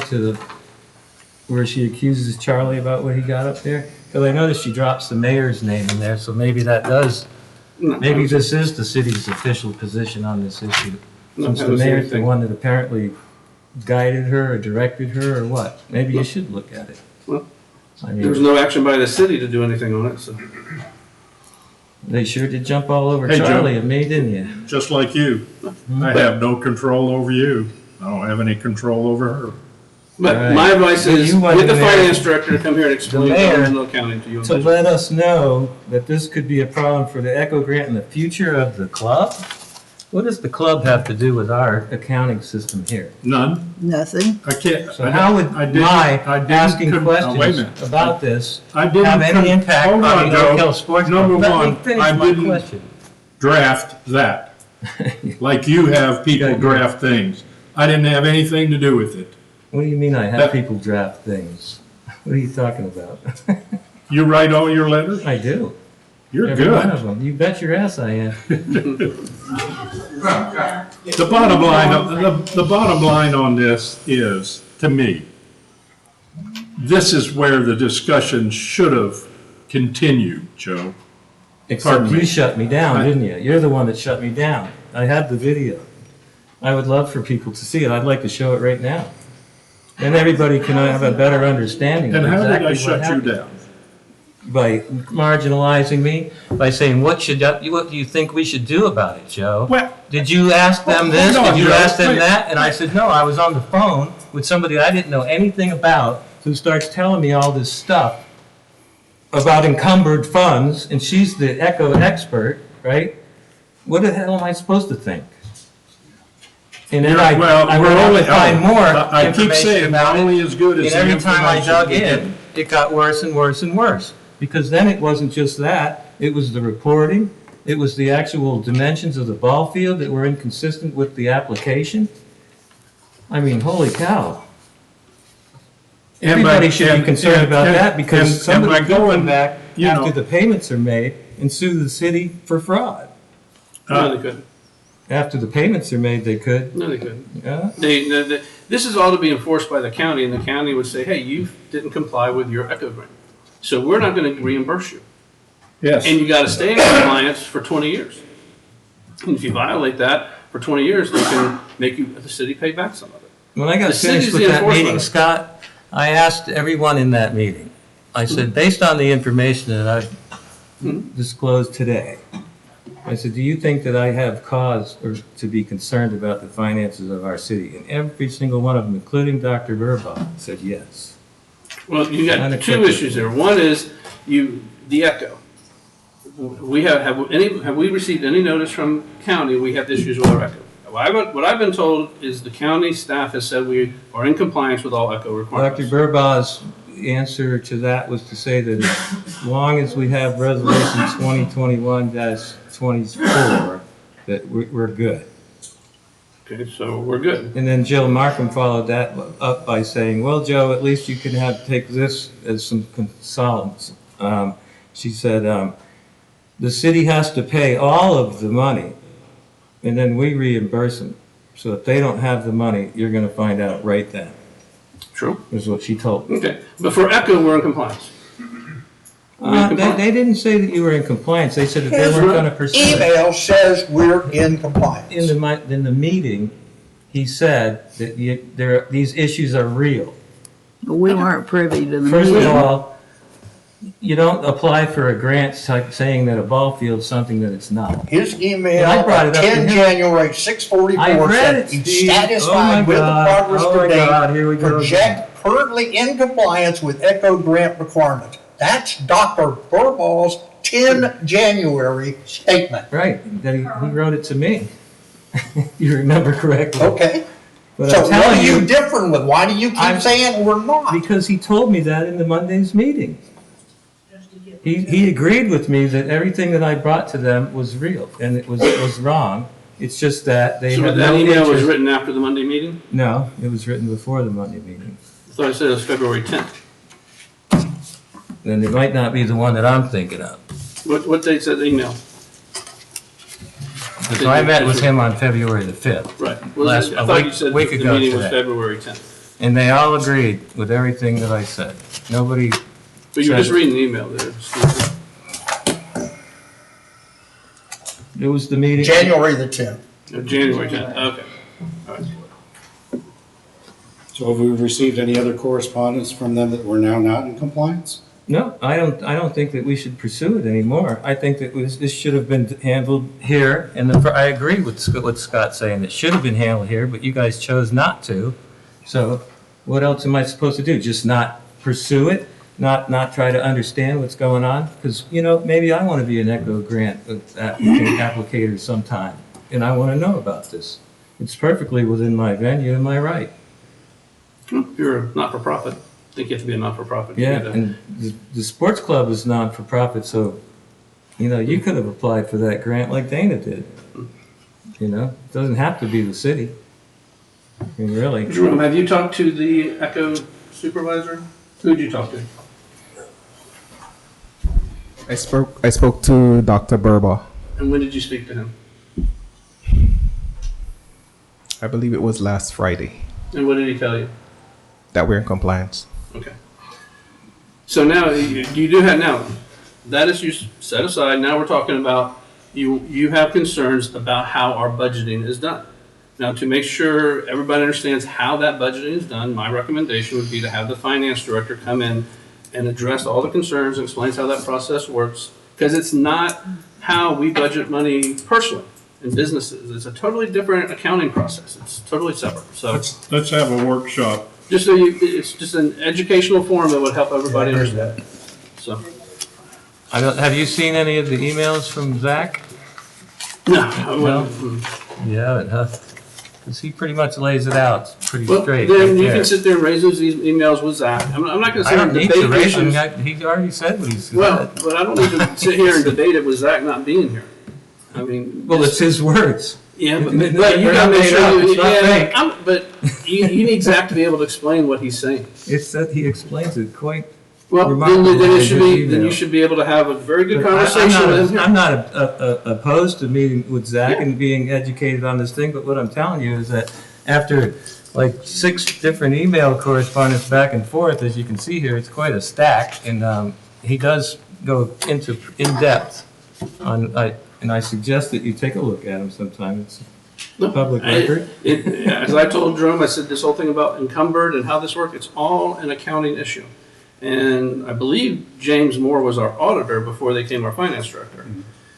where she accuses Charlie about what he got up there? Because I noticed she drops the mayor's name in there, so maybe that does, maybe this is the city's official position on this issue. No, Since I the don't see mayor's the anything. one that apparently guided her or directed her or what. Maybe you should look at it. Well, I mean, there was no action by the city to do anything on it, so. they sure did jump all over Hey, Joe. Charlie and me, didn't you? Just like you. I have no control over you. I don't have any control over her. But Right. my advice But is, you want get the the mayor- finance director to come here and explain the mayor Owensville County to you. To let us know that this could be a problem for the Echo Grant and the future of the club? What does the club have to do with our accounting system here? None. Nothing. I can't. So how would I didn't- my I didn't asking con- wait a questions minute. about this I didn't have any con- impact hold on the Joe. Oak Hill Sports Club? Number Let me one, finish I my didn't question. draft that. Like you have people draft things. I didn't have anything to do with it. What do you mean I have That- people draft things? What are you talking about? You write all your letters? I do. You're Every good. one of them. You bet your ass I am. The bottom line on this is, to me, this is where the discussion should have continued, Joe. Except Pardon you me. shut me down, didn't you? You're the one that shut me down. I have the video. I would love for people to see it. I'd like to show it right now. Then everybody can have a better understanding of And how did exactly I what shut you happened. down? By marginalizing me, by saying, what do you think we should do about it, Joe? Did you ask them this? Hold on, Did you Joe. ask them Wait. that? And I said, no, I was on the phone with somebody I didn't know anything about who starts telling me all this stuff about encumbered funds, and she's the Echo expert, right? What the hell am I supposed to think? And then I Well, went on to find more I keep information saying, about not it, only as good as and the every time I information dug we in, it got worse and worse and worse. Because then it wasn't just that, it was the reporting, it was the actual dimensions of the ball field that were inconsistent with the application. I mean, holy cow. Everybody should be concerned about that, because somebody could come back after the payments are made and sue the city for fraud. No, they couldn't. After the payments are made, they could. No, they couldn't. Yeah? This is all to be enforced by the county, and the county would say, hey, you didn't comply with your Echo Grant, so we're not going to reimburse you. Yes. And you got to stay in compliance for 20 years. And if you violate that for 20 years, they can make you, the city, pay back some of it. When I got The city's finished with the that meeting, enforcement. Scott, I asked everyone in that meeting, I said, based on the information that I've disclosed today, I said, do you think that I have cause or to be concerned about the finances of our city? And every single one of them, including Dr. Verbaugh, said yes. Well, you got two Unequivocally. issues there. One is the Echo. Have we received any notice from county we have issues with our Echo? What I've been told is the county staff has said we are in compliance with all Echo requirements. Dr. Verbaugh's answer to that was to say that as long as we have resolution 2021-24, that we're good. Okay, so we're good. And then Jill Markham followed that up by saying, well, Joe, at least you can take this as some consolence. She said, the city has to pay all of the money, and then we reimburse them. So if they don't have the money, you're going to find out right then. True. Is what she told me. Okay, but for Echo, we're in compliance. They didn't say that you were in compliance. They said that they weren't going to pursue it. Email says we're in compliance. In the meeting, he said that these issues are real. But we weren't privy to the First meeting. of all, you don't apply for a grant saying that a ball field's something that it's not. His email And I brought it of up to 10 him. January I 6:44 read said it, he's Steve. Oh my satisfied with the God. progress Oh to my God. Here we date. go Project currently in compliance with Echo Grant requirements. That's Dr. Burbaugh's 10 January statement. Right, that he wrote it to me. If you remember correctly. Okay. But So I'm what telling are you different with? Why do you keep saying we're not? Because he told me that in the Monday's meeting. He agreed with me that everything that I brought to them was real, and it was wrong. It's just that they So had that no email was interest. written after the Monday meeting? No, it was written before the Monday meeting. I thought I said it was February 10th. Then it might not be the one that I'm thinking of. What date said the email? So I met with him on February the 5th. Right. Well, Last, I a thought you week, said week the ago meeting was today. February 10th. And they all agreed with everything that I said. Nobody. But you were said- just reading the email there. Steve. It was the meeting. January the 10th. January 10th, okay. All right. So have we received any other correspondence from them that we're now not in compliance? No, I don't think that we should pursue it anymore. I think that this should have been handled here, and I agree with what Scott's saying. It should have been handled here, but you guys chose not to. So What else am I supposed to do? Just not pursue it? Not try to understand what's going on? Because, maybe I want to be an ECHO grant applicator sometime, and I want to know about this. It's perfectly within my venue and my right. If you're a not-for-profit, I think you have to be a not-for-profit. to Yeah, do that. and the sports club is non-for-profit, so, you could have applied for that grant like Dana did. It doesn't have to be the city. I mean, really. Jerome, have you talked to the ECHO supervisor? Who'd you talk to? I spoke to Dr. Burba. And when did you speak to him? I believe it was last Friday, And what did he tell you? that we're in compliance. Okay. So now, you do have, now, that is you set aside, now we're talking about, you have concerns about how our budgeting is done. Now, to make sure everybody understands how that budgeting is done, my recommendation would be to have the finance director come in and address all the concerns and explains how that process works, because it's not how we budget money personally in businesses. It's a totally different accounting process. It's totally separate. So Let's have a workshop. just so it's just an educational forum that would help everybody understand. So. Have you seen any of the emails from Zach? No, I wouldn't. You haven't, huh? Because he pretty much lays it out pretty Well, straight. then right you there. can sit there and raise those emails with Zach. I'm not going to I sit here don't and need to debate raise him. issues. He already said what he said. Well, but I don't need to sit here and debate it with Zach not being here. I mean. Well, it's his words. Yeah, but They're you not got to make made sure. up. It's not fake. But you need Zach to be able to explain what he's saying. It's that he explains it quite Well, remarkably then in it should his be. Then email. you should be able to have a very good But conversation with him. I'm not opposed to meeting with Zach and being educated on this thing, but what I'm telling you is that after like 6 different email correspondence back and forth, as you can see here, it's quite a stack, and he does go into in depth on. And I suggest that you take a look at him sometime. It's public record. As I told Jerome, I said this whole thing about encumbered and how this works, it's all an accounting issue. And I believe James Moore was our auditor before they became our finance director.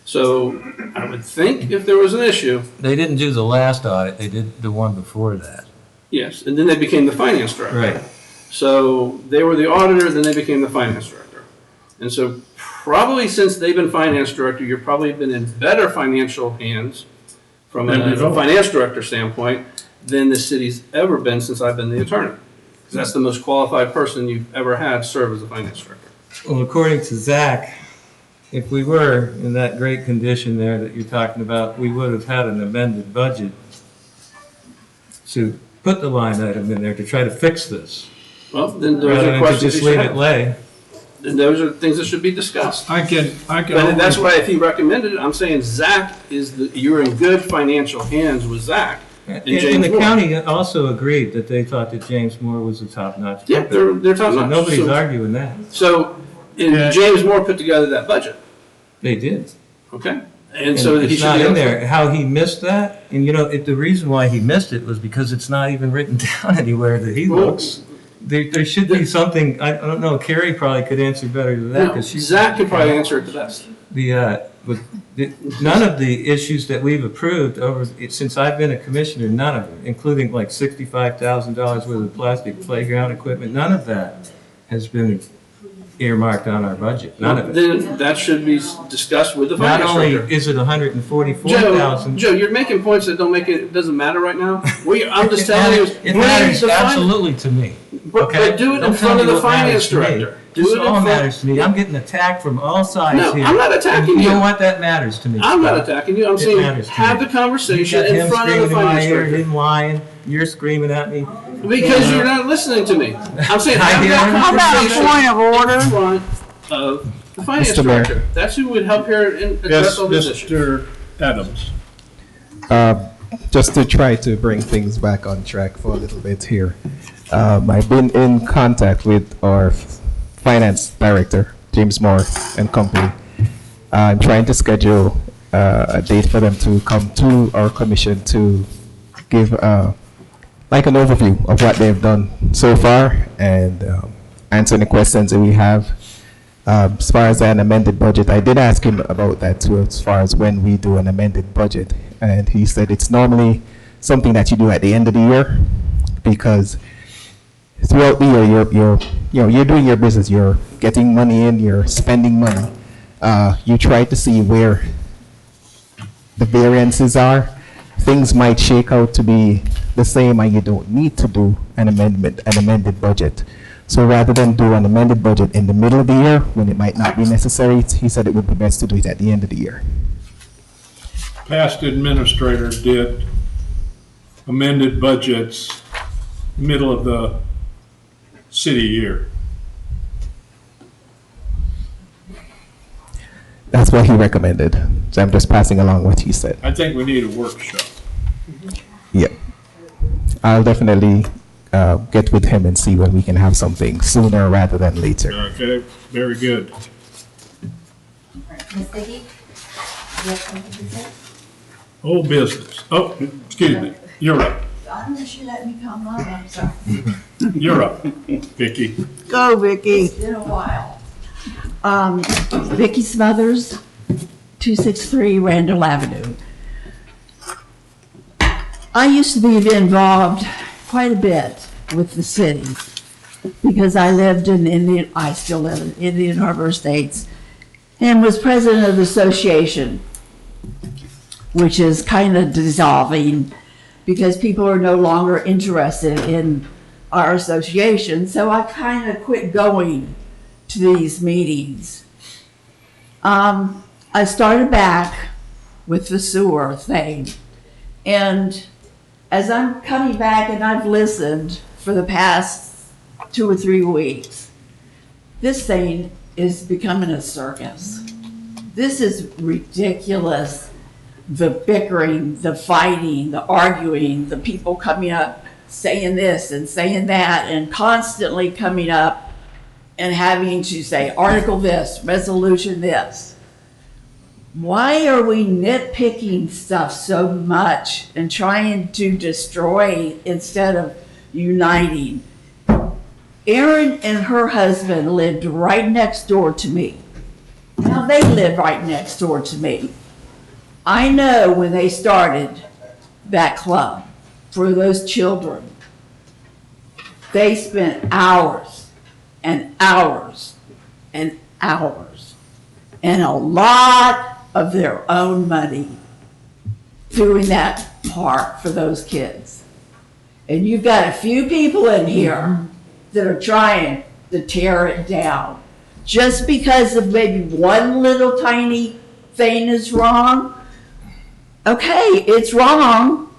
So I would think if there was an issue. They didn't do the last audit, they did the one before that. Yes, and then they became the finance director. Right. So they were the auditor, then they became the finance director. And so probably since they've been finance director, you've probably been in better financial hands from a finance director standpoint than the city's ever been since I've been the attorney. Because that's the most qualified person you've ever had serve as a finance director. Well, according to Zach, if we were in that great condition there that you're talking about, we would have had an amended budget to put the line item in there to try to fix this. Well, then those Rather are than to questions just you should leave it have. lay. And those are things that should be discussed. I can But only- that's why if he recommended it, I'm saying Zach you're in good financial hands with Zach. And And James the Moore. county also agreed that they thought that James Moore was a top-notch. Yeah, company. they're top So notch. nobody's So- arguing that. So, and James Moore put together that budget, They did. okay? And so that he it's should not be in able to- there. How he missed that, and the reason why he missed it was because it's not even written down anywhere that he Well, looks. There should be something, I don't know, Carrie probably could answer better than that. No, 'cause she's- Zach could probably answer it the best. None of the issues that we've approved since I've been a commissioner, none of them, including like $65,000 worth of plastic playground equipment, none of that has been earmarked on our budget, none of it. Then that should be discussed with the Not finance only director. is it 144,000. Joe, you're making points that it doesn't matter right now. I'm just telling you. It we matters need to find- absolutely to me. But do it in Don't front tell of me the what matters finance to me. director. This Do it in all front- matters to me. I'm getting attacked from all sides No, here. I'm not attacking You know you. what? That matters to me. I'm not Scott. attacking you. I'm It saying matters to have me. the conversation You got in him front of the screaming in my finance ear, director. him lying. You're screaming at me. Because you're not listening to me. I'm saying I have hear that him. How about a conversation point of order? in front of the finance Mr. Mayor. director. That's who would help here and address Yes, all these issues. Mr. Adams. Just to try to bring things back on track for a little bit here. I've been in contact with our finance director, James Moore and company. I'm trying to schedule a date for them to come to our commission to give like an overview of what they've done so far and answer any questions that we have. As far as an amended budget, I did ask him about that too, as far as when we do an amended budget. And he said it's normally something that you do at the end of the year because throughout the year, you're doing your business, you're getting money in, you're spending money. You try to see where the variances are. Things might shake out to be the same, and you don't need to do an amended budget. So rather than do an amended budget in the middle of the year when it might not be necessary, he said it would be best to do it at the end of the year. Past administrator did amended budgets middle of the city year. That's what he recommended. So I'm just passing along what he said. I think we need a workshop. Yep. I'll definitely get with him and see when we can have something sooner rather than later. Okay, very good. Ms. Dickey, you have something to say? Old business. Oh, excuse me. You're up. Unless you let me come on, I'm sorry. You're up, Vicki. Go, Vicki. It's been a while. Vicki Smothers, 263 Randall Avenue. I used to be involved quite a bit with the city because I lived in Indian, I still live in Indian Harbor Estates, and was president of the association, which is kind of dissolving because people are no longer interested in our association. So I kind of quit going to these meetings. I started back with the sewer thing, and as I'm coming back and I've listened for the past 2 or 3 weeks, this thing is becoming a circus. This is ridiculous. The bickering, the fighting, the arguing, the people coming up saying this and saying that, and constantly coming up and having to say article this, resolution this. Why are we nitpicking stuff so much and trying to destroy instead of uniting? Erin and her husband lived right next door to me. Now they live right next door to me. I know when they started that club for those children, they spent hours and hours and hours and a lot of their own money doing that part for those kids. And you've got a few people in here that are trying to tear it down. Just because of maybe one little tiny thing is wrong, okay, it's wrong.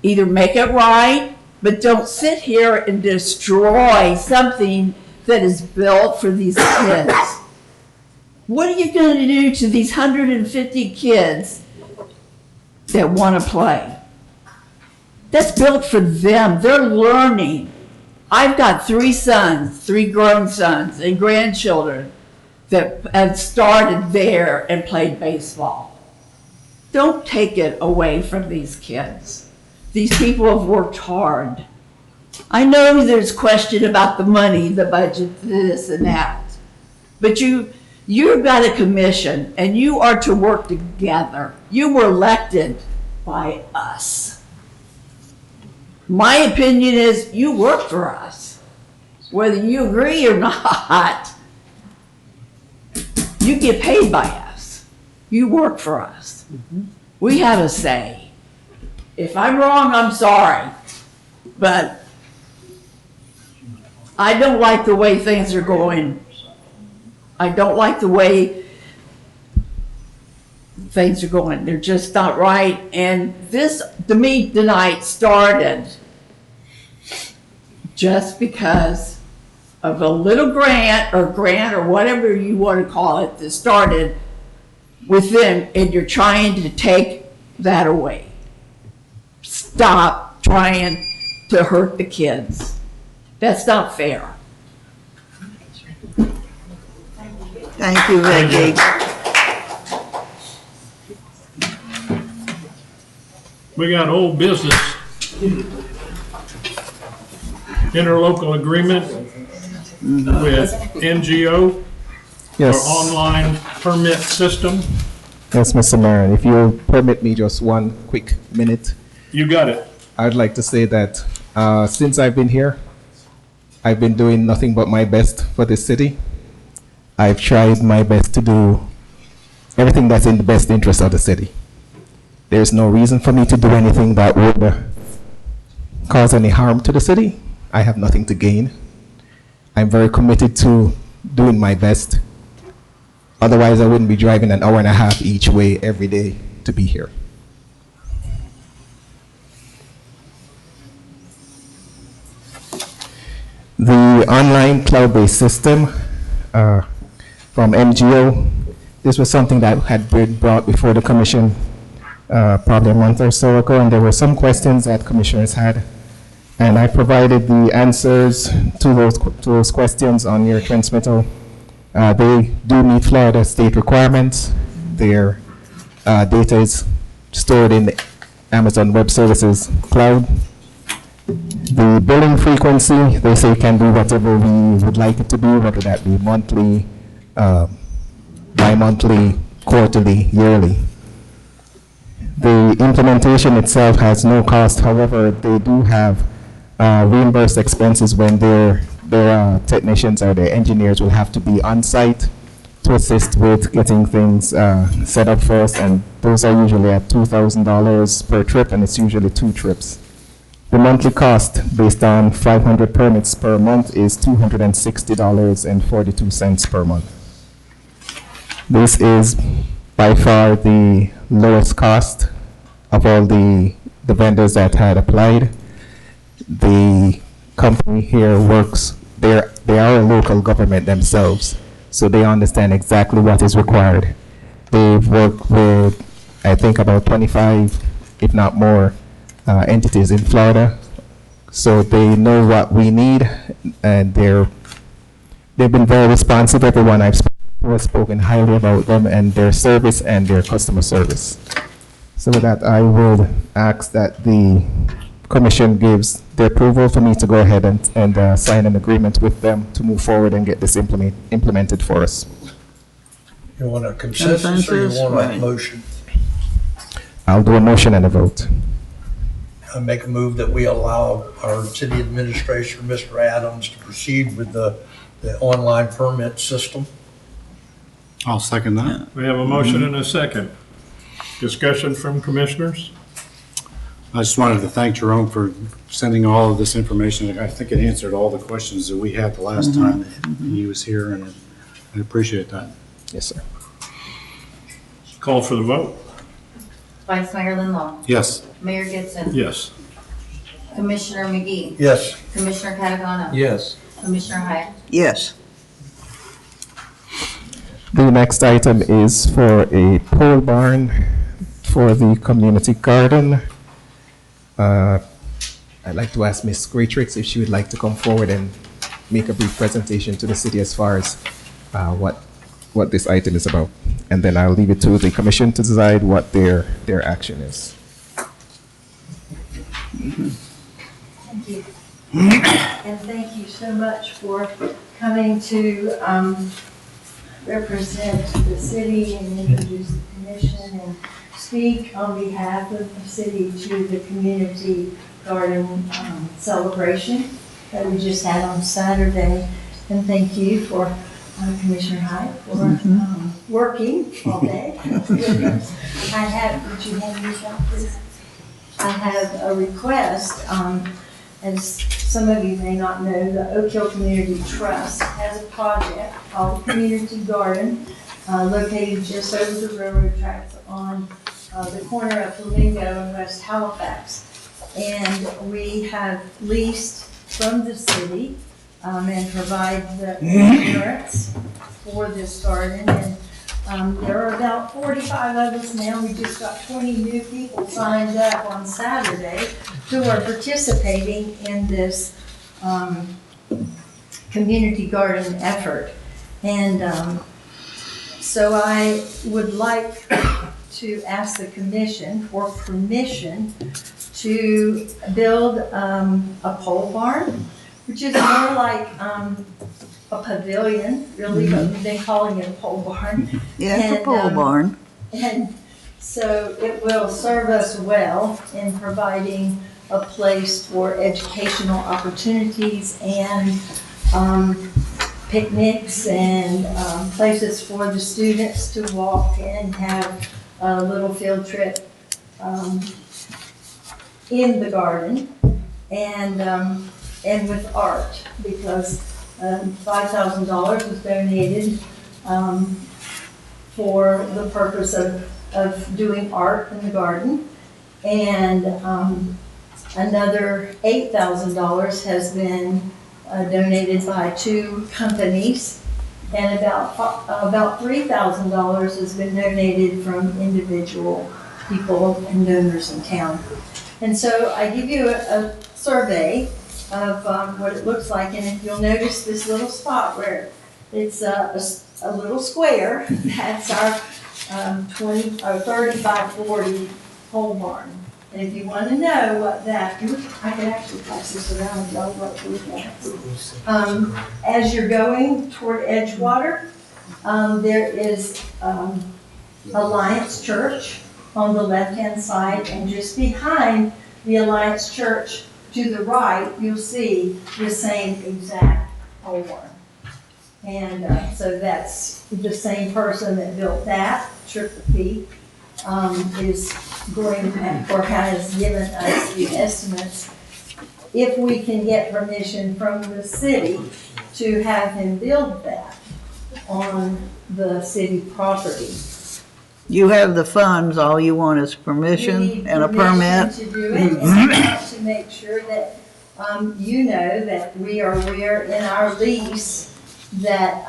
Either make it right, but don't sit here and destroy something that is built for these kids. What are you going to do to these 150 kids that want to play? That's built for them. They're learning. I've got 3 sons, 3 grown sons and grandchildren that have started there and played baseball. Don't take it away from these kids. These people have worked hard. I know there's question about the money, the budget, this and that, but you've got a commission and you are to work together. You were elected by us. My opinion is you work for us. Whether you agree or not, you get paid by us. You work for us. We have a say. If I'm wrong, I'm sorry. But I don't like the way things are going. I don't like the way things are going. They're just not right. And this, to me, tonight started just because of a little grant or whatever you want to call it that started with them, and you're trying to take that away. Stop trying to hurt the kids. That's not fair. Thank you, Vicki. We got old business. Interlocal agreement with NGO Yes. for online permit system. Yes, Mr. Mayor, if you'll permit me just one quick minute. You got it. I'd like to say that since I've been here, I've been doing nothing but my best for this city. I've tried my best to do everything that's in the best interest of the city. There's no reason for me to do anything that would cause any harm to the city. I have nothing to gain. I'm very committed to doing my best. Otherwise, I wouldn't be driving an hour and a half each way every day to be here. The online cloud-based system from MGO, this was something that had been brought before the commission probably a month or so ago, and there were some questions that commissioners had. And I provided the answers to those questions on your transmittal. They do meet Florida state requirements. Their data is stored in the Amazon Web Services cloud. The billing frequency, they say, can be whatever we would like it to be, whether that be monthly, bi-monthly, quarterly, yearly. The implementation itself has no cost. However, they do have reimbursed expenses when their technicians or their engineers will have to be on site to assist with getting things set up for us, and those are usually at $2,000 per trip, and it's usually 2 trips. The monthly cost based on 500 permits per month is $260.42 per month. This is by far the lowest cost of all the vendors that had applied. The company here works, they are a local government themselves, so they understand exactly what is required. They've worked with, I think, about 25, if not more, entities in Florida, so they know what we need, and they've been very responsive. Everyone I've spoken highly about them and their service and their customer service. So with that, I would ask that the commission gives the approval for me to go ahead and sign an agreement with them to move forward and get this implemented for us. You want a consensus or you want a motion? I'll do a motion and a vote. I make a move that we allow our city administrator, Mr. Adams, to proceed with the online permit system. I'll second that. We have a motion and a second. Discussion from commissioners? I just wanted to thank Jerome for sending all of this information. I think it answered all the questions that we had the last time he was here, and I appreciate that. Yes, sir. Call for the vote. Vice Mayor Lindlaw. Yes. Mayor Gibson. Yes. Commissioner McGee. Yes. Commissioner Catagano. Yes. Commissioner Hyatt. Yes. The next item is for a pole barn for the community garden. I'd like to ask Ms. Greatrix if she would like to come forward and make a brief presentation to the city as far as what this item is about. And then I'll leave it to the commission to decide what their action is. Thank you. And thank you so much for coming to represent the city and introduce the commission and speak on behalf of the city to the community garden celebration that we just had on Saturday. And thank you for Commissioner Hyde for working all day. I have, would you hand these out, please? I have a request. As some of you may not know, the Oak Hill Community Trust has a project called Community Garden located just over the railroad tracks on the corner of Flamingo and West Halifax. And we have leased from the city and provide the insurance for this garden. And there are about 45 of us now. We just got 20 new people signed up on Saturday who are participating in this community garden effort. And so I would like to ask the commission for permission to build a pole barn, which is more like a pavilion, really, but we've been calling it a pole barn. Yeah, it's a pole barn. And so it will serve us well in providing a place for educational opportunities and picnics and places for the students to walk and have a little field trip in the garden and with art, because $5,000 was donated for the purpose of doing art in the garden. And another $8,000 has been donated by 2 companies, and about $3,000 has been donated from individual people and donors in town. And so I give you a survey of what it looks like, and if you'll notice this little spot where it's a little square, that's our 30 by 40 pole barn. And if you want to know what that, I can actually pass this around if y'all want to look at it. As you're going toward Edgewater, there is Alliance Church on the left-hand side, and just behind the Alliance Church to the right, you'll see the same exact pole barn. And so that's the same person that built that, Triple P, is going or has given us the estimates. If we can get permission from the city to have him build that on the city property. You have the funds, all you want is permission and a permit. To do it, and to make sure that you know that we are aware in our lease that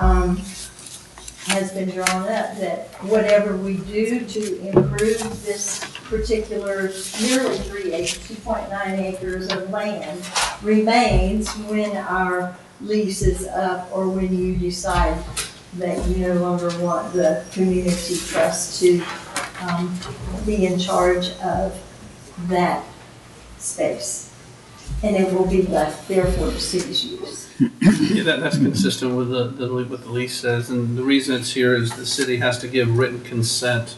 has been drawn up, that whatever we do to improve this particular nearly 2.9 acres of land remains when our lease is up, or when you decide that you no longer want the community trust to be in charge of that space. And it will be left there for the city's use. Yeah, that's consistent with what the lease says, and the reason it's here is the city has to give written consent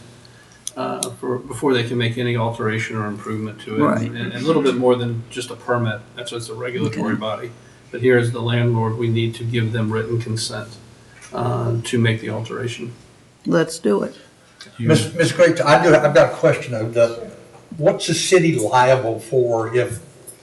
before they can make any alteration or improvement to it. Right. And a little bit more than just a permit, that's what's a regulatory body. But here as the landlord, we need to give them written consent to make the alteration. Let's do it. Ms. Great, I've got a question of what's the city liable for if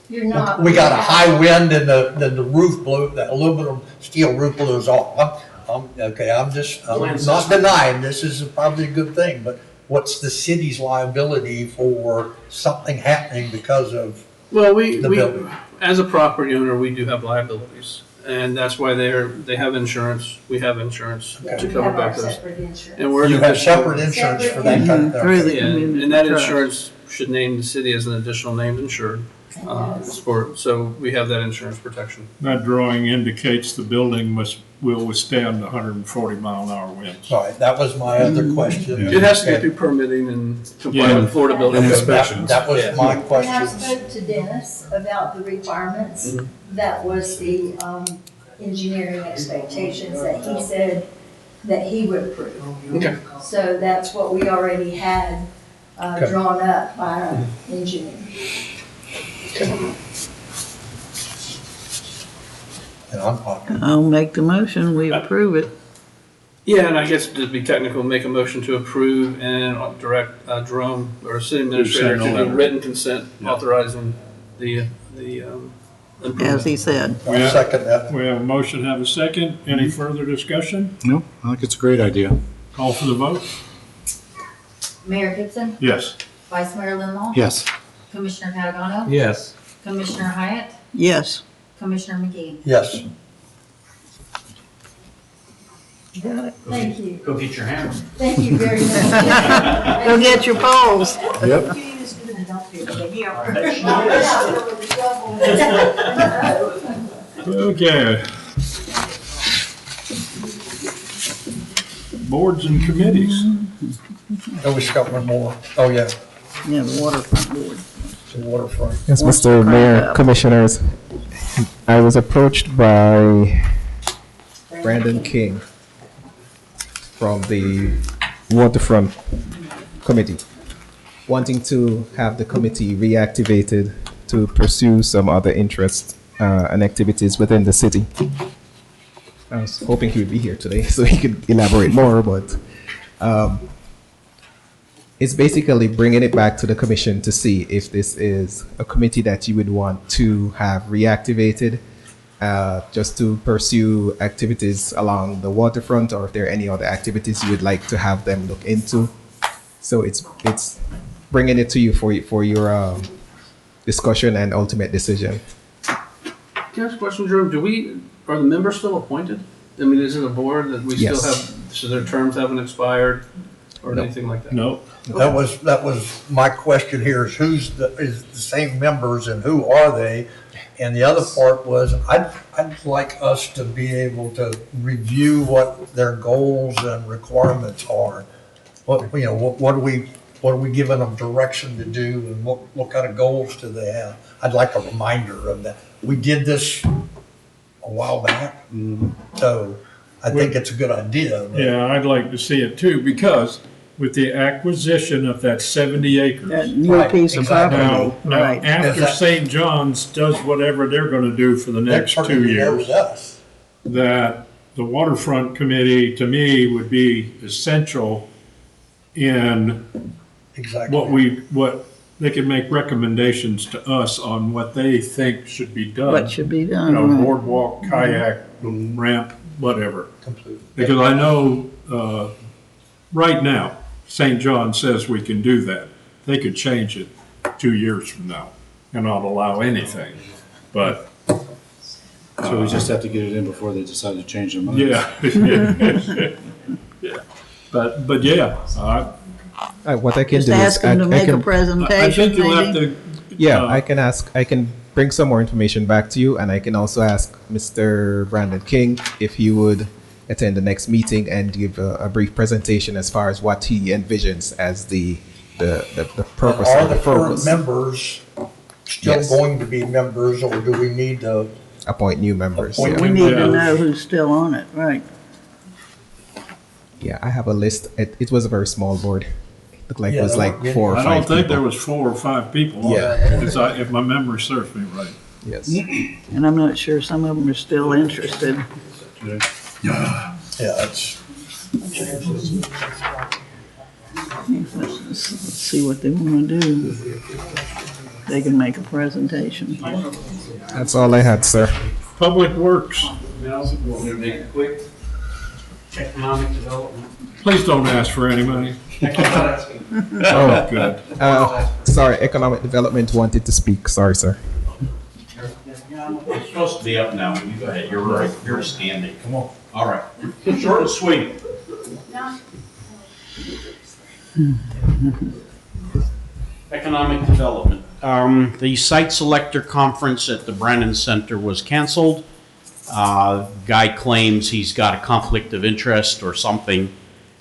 You're not. we got a high wind and the roof blew, the aluminum steel roof blows off? I'm not denying this is probably a good thing, but what's the city's liability for something happening because of Well, the building? as a property owner, we do have liabilities, and that's why they have insurance. We have insurance to We cover have our both those. separate insurance. And we're You have separate insurance for that kind of thing? Through the Yeah, community and that trust. insurance should name the city as an additional named insured. So we have that insurance protection. That drawing indicates the building will withstand 140-mile-an-hour winds. Sorry, that was my other question. It has to get through permitting and comply Yeah. with Florida building Okay, inspections. That was my And I question. spoke to Dennis about the requirements. Mhm. That was the engineering expectations that he said that he would approve. Okay. So that's what we already had Okay. drawn up by our engineer. And I'm talking. I'll make the motion, we approve it. Yeah, and I guess to be technical, make a motion to approve and direct Jerome, or city administrator, send a to do letter. written consent Yeah. authorizing the As improvement. he said. I'll second that. We have a motion, have a second. Any further discussion? No, I think it's a great idea. Call for the vote? Mayor Gibson, Yes. Vice Mayor Linlaw. Yes. Commissioner Patagano. Yes. Commissioner Hyatt, Yes. Commissioner McGee. Yes. Got it. Thank you. Go get your hammer. Thank you very much. Go get your poles. Yep. Okay. Boards and committees. Oh, we got one more. Oh, yeah, Yeah, the waterfront board. the waterfront. Yes, Wants to Mr. crank Mayor, up. Commissioners, I was approached by Brandon King from the Waterfront Committee, wanting to have the committee reactivated to pursue some other interests and activities within the city. I was hoping he would be here today so he could elaborate more, but it's basically bringing it back to the commission to see if this is a committee that you would want to have reactivated just to pursue activities along the waterfront, or if there are any other activities you would like to have them look into. So it's bringing it to you for your discussion and ultimate decision. Can I ask a question, Drew? Are the members still appointed? I mean, is it a board that we Yes. still have, so their terms haven't expired or No. anything like that? No. That was my question here, is is the same members and who are they? And the other part was, I'd like us to be able to review what their goals and requirements are. What are we giving them direction to do, and what kind of goals do they have? I'd like a reminder of that. We did this a while back, so I think it's a good idea. but- Yeah, I'd like to see it too, because with the acquisition of that 70 acres. That new piece of property, Now, right. after St. John's does whatever they're gonna do for the next 2 years, that the waterfront committee, to me, would be essential in what they can make recommendations to us on what they think should be done. What should be done, You know, right. boardwalk, kayak, ramp, whatever. Completely. Because I know, right now, St. John says we can do that. They could change it 2 years from now and not allow anything, but. So we just have to get it in before they decide to change their minds. Yeah. Yeah. But yeah, What I can Just do ask is them to make a I presentation, think you'll have maybe? to. Yeah, I can bring some more information back to you, and I can also ask Mr. Brandon King if he would attend the next meeting and give a brief presentation as far as what he envisions as the purpose Are of the the current purpose. members still Yes. going to be members, or do we need to? Appoint new members. Appoint Yeah. We need to know who's still on it, right. Yeah, I have a list. It was a very small board. It looked like it was like 4 or 5 I don't think people. there was 4 or 5 people on Yeah. it, if my memory serves me right. Yes. And I'm not sure some of them are still interested. Yeah, it's. Let's see what they want to do. They can make a presentation. That's all I had, sir. Public Works, Now, we'll make it quick. Economic development. please don't ask for any money. Oh, good. Sorry, Economic Development wanted to speak. Sorry, sir. You're supposed to be up now. You go ahead. You're right. You're standing. Come on. All right. Short and sweet. Economic development. The site selector conference at the Brennan Center was canceled. Guy claims he's got a conflict of interest or something.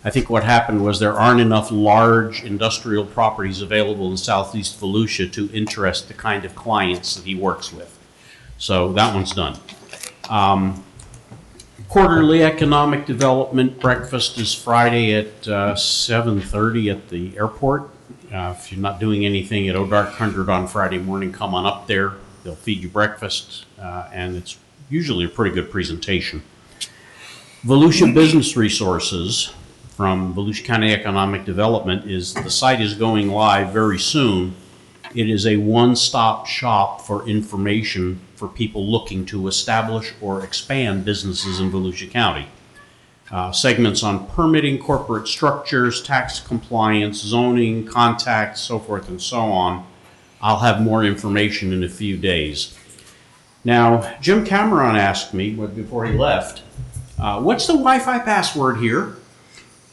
I think what happened was there aren't enough large industrial properties available in southeast Volusia to interest the kind of clients that he works with. So that one's done. Quarterly economic development breakfast is Friday at 7:30 at the airport. If you're not doing anything at O'Dark 100 on Friday morning, come on up there. They'll feed you breakfast, and it's usually a pretty good presentation. Volusia Business Resources from Volusia County Economic Development the site is going live very soon. It is a one-stop shop for information for people looking to establish or expand businesses in Volusia County. Segments on permitting, corporate structures, tax compliance, zoning, contacts, so forth and so on. I'll have more information in a few days. Now, Jim Cameron asked me before he left, what's the Wi-Fi password here?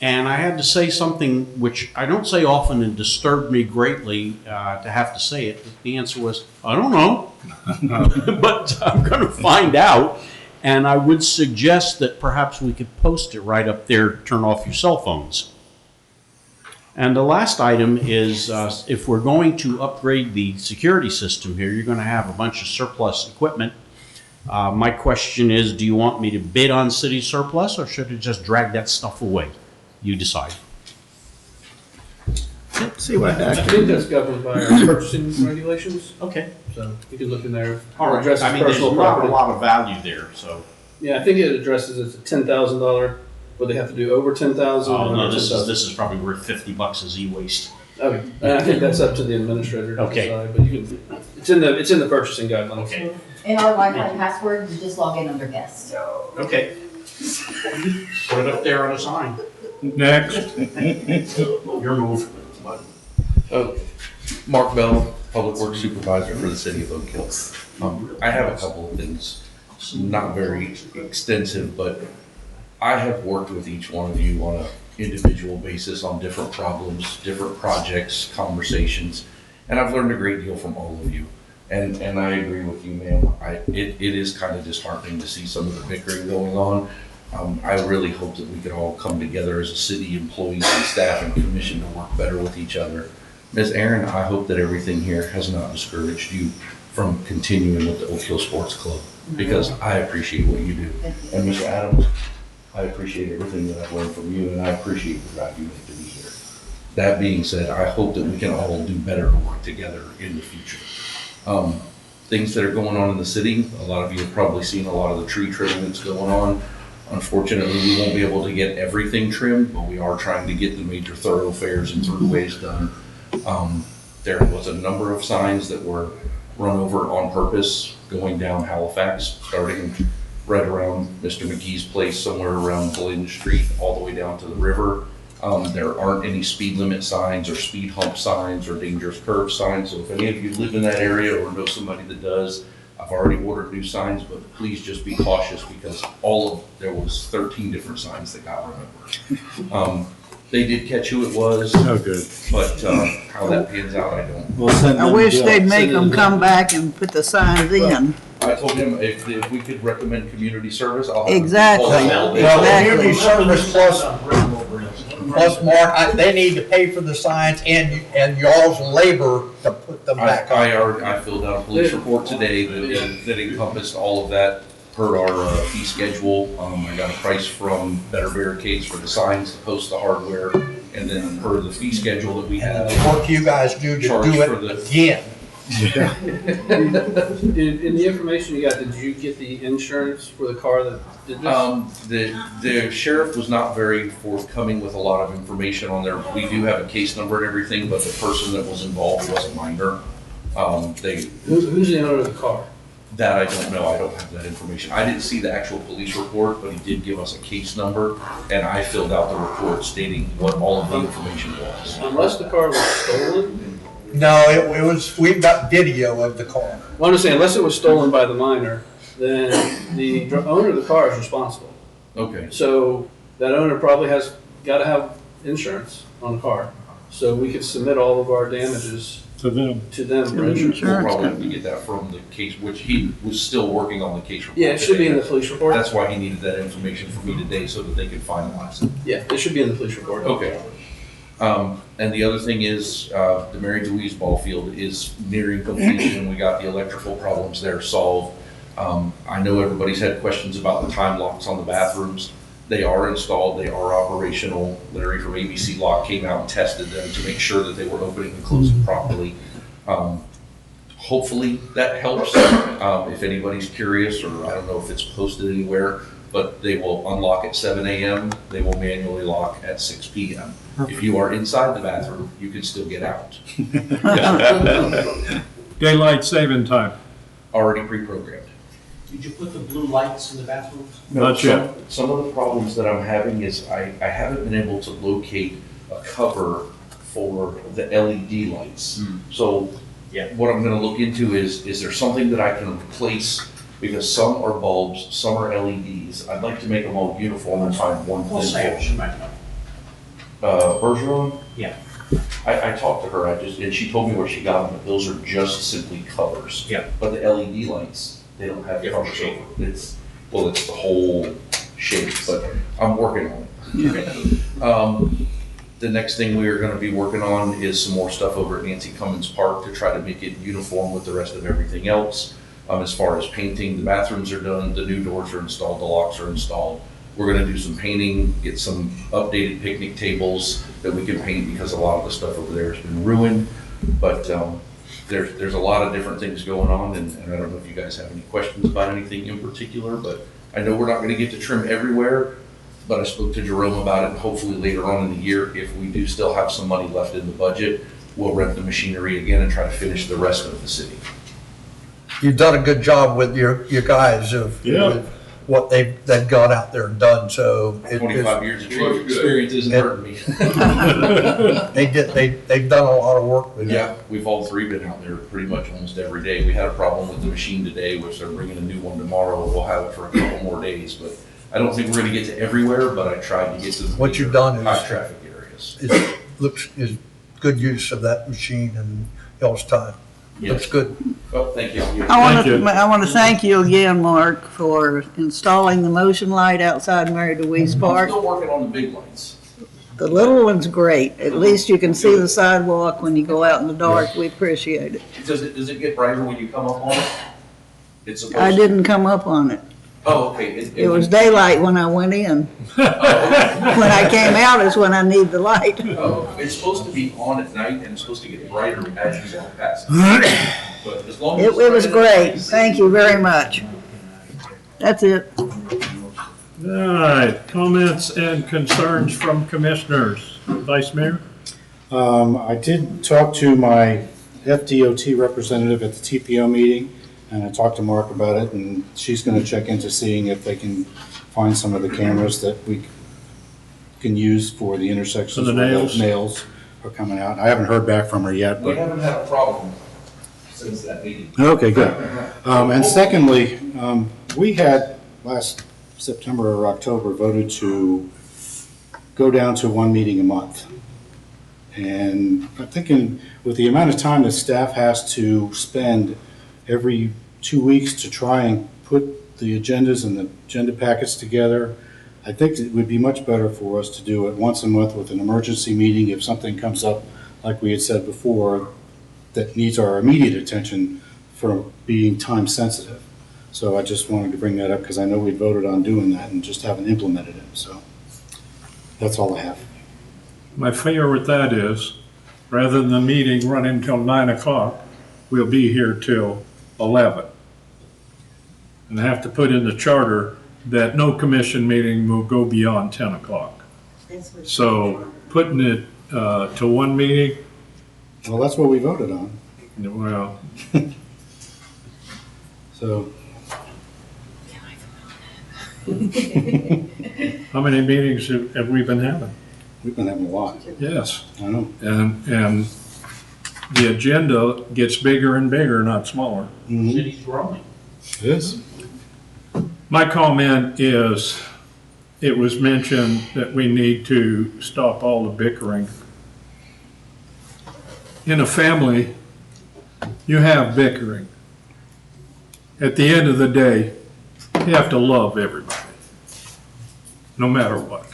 And I had to say something which I don't say often and disturbed me greatly to have to say it. The answer was, I don't know, but I'm going to find out. And I would suggest that perhaps we could post it right up there, turn off your cell phones. And the last item is if we're going to upgrade the security system here, you're going to have a bunch of surplus equipment. My question is, do you want me to bid on city surplus, or should I just drag that stuff away? You decide. See what I Dr. think that's governed by our purchasing regulations. Okay. So you can look in there. All right, Addresses I mean, there's personal not a property. lot of value there, so. Yeah, I think it addresses it's a $10,000, but they have to do over 10,000. Oh, or no, under this 10,000. is probably worth $50 as e-waste. Okay, and I think that's up to the administrator to Okay. decide, but you can, it's in the purchasing guidelines. Okay. And our Wi-Fi password, you just log in under guest. Okay. Put it up there on a sign. Next. Your move. Mark Bell, Public Works Supervisor for the City of Oak Hill. I have a couple of things, not very extensive, but I have worked with each one of you on an individual basis on different problems, different projects, conversations, and I've learned a great deal from all of you. And I agree with you, ma'am. It is kind of disheartening to see some of the bickering going on. I really hope that we could all come together as a city, employees and staff and commission to work better with each other. Ms. Aaron, I hope that everything here has not discouraged you from continuing with the Oak Hill Sports Club, because I appreciate what you do. And Mr. Adams, I appreciate everything that I've learned from you, and I appreciate the drive you make to be here. That being said, I hope that we can all do better to work together in the future. Things that are going on in the city, a lot of you have probably seen a lot of the tree trimming that's going on. Unfortunately, we won't be able to get everything trimmed, but we are trying to get the major thoroughfares and throughways done. There was a number of signs that were run over on purpose going down Halifax, starting right around Mr. McGee's place, somewhere around Glen Street, all the way down to the river. There aren't any speed limit signs or speed hump signs or dangerous curve signs. So if any of you live in that area or know somebody that does, I've already ordered new signs, but please just be cautious because there was 13 different signs that got run over. They did catch who it was. Oh, good. But how that pans out, I don't. I wish they'd make them come back and put the signs in. I told him if we could recommend community service, I'll have Exactly. Well, Community service plus Mark, they need to pay for the signs and y'all's labor to put them back on. I filled out a police report today that encompassed all of that per our fee schedule. I got a price from Better Barricades for the signs to post the hardware, and then per the fee schedule that we have. The work you guys do to charge do for it the- again. In the information you got, did you get the insurance for the car that did this? The sheriff was not very forthcoming with a lot of information on there. We do have a case number and everything, but the person that was involved was a minor. Who's the owner of the car? That I don't know. I don't have that information. I didn't see the actual police report, but he did give us a case number, and I filled out the report stating what all of the information was. Unless the car was stolen? No, it was, we've got video of the car. Well, I'm just saying, unless it was stolen by the minor, then the owner of the car is responsible. Okay. So that owner probably has, gotta have insurance on the car. So we could submit all of our damages to them for insurance. We'll probably have to get that from the case, which he was still working on the case report. Yeah, it should be in the police report. That's why he needed that information from me today so that they could finalize it. Yeah, it should be in the police report. Okay. And the other thing is, the Mary Louise ball field is nearing completion. We got the electrical problems there solved. I know everybody's had questions about the time locks on the bathrooms. They are installed, they are operational. Larry from ABC Lock came out and tested them to make sure that they were opening and closing properly. Hopefully that helps. If anybody's curious, or I don't know if it's posted anywhere, but they will unlock at 7 a.m. They will manually lock at 6 p.m. If you are inside the bathroom, you can still get out. Daylight saving time. Already pre-programmed. Did you put the blue lights in the bathrooms? Not yet. Some of the problems that I'm having is I haven't been able to locate a cover for the LED lights. So what I'm gonna look into is there something that I can replace? Because some are bulbs, some are LEDs. I'd like to make them all uniform and find one Well, thing. she might know. Bergeron? Yeah. I talked to her, and she told me where she got them, but those are just simply covers. Yeah. But the LED lights, they don't have covers over. It's the whole shape, but I'm working on it. The next thing we are gonna be working on is some more stuff over at Nancy Cummins Park to try to make it uniform with the rest of everything else. As far as painting, the bathrooms are done, the new doors are installed, the locks are installed. We're gonna do some painting, get some updated picnic tables that we can paint because a lot of the stuff over there has been ruined. But there's a lot of different things going on, and I don't know if you guys have any questions about anything in particular, but I know we're not gonna get to trim everywhere, but I spoke to Jerome about it, and hopefully later on in the year, if we do still have some money left in the budget, we'll rent the machinery again and try to finish the rest of the city. You've done a good job with your guys of with what they've gone out there and done, so. 25 years of tree experience isn't hurting me. They've done a lot of work with it. Yeah, we've all three been out there pretty much almost every day. We had a problem with the machine today, which they're bringing a new one tomorrow. We'll have it for a couple more days, but I don't think we're gonna get to everywhere, but I tried to get to the What you've done is high traffic areas. is good use of that machine and y'all's time. Looks good. Oh, thank you. I want to thank you again, Mark, for installing the motion light outside Mary Louise I'm Park. still working on the big lights. The little one's great. At least you can see the sidewalk when you go out in the dark. We appreciate it. Does it get brighter when you come up on it? It's supposed I to. didn't come up on it. Oh, okay. It was daylight when I went in. When I came out is when I need the light. Oh, it's supposed to be on at night and it's supposed to get brighter as you walk past. But as long as It was great. Thank you very much. That's it. All right, comments and concerns from commissioners. Vice Mayor? I did talk to my FDOT representative at the TPO meeting, and I talked to Mark about it, and she's gonna check into seeing if they can find some of the cameras that we can use for the intersections. For the where nails? Nails are coming out. I haven't heard back from her yet, We but. haven't had a problem since that meeting. Okay, good. And secondly, we had last September or October voted to go down to one meeting a month. And I'm thinking with the amount of time that staff has to spend every 2 weeks to try and put the agendas and the agenda packets together, I think it would be much better for us to do it once a month with an emergency meeting if something comes up, like we had said before, that needs our immediate attention for being time sensitive. So I just wanted to bring that up because I know we voted on doing that and just haven't implemented it, so that's all I have. My fear with that is, rather than the meeting running until 9 o'clock, we'll be here till 11. And I have to put in the charter that no commission meeting will go beyond 10 o'clock. So putting it to one meeting. Well, that's what we voted on. Well. So. How many meetings have we been having? We've been having a lot. Yes. I know. And the agenda gets bigger and bigger, not smaller. City's growing. It is. My comment is, it was mentioned that we need to stop all the bickering. In a family, you have bickering. At the end of the day, you have to love everybody, no matter what.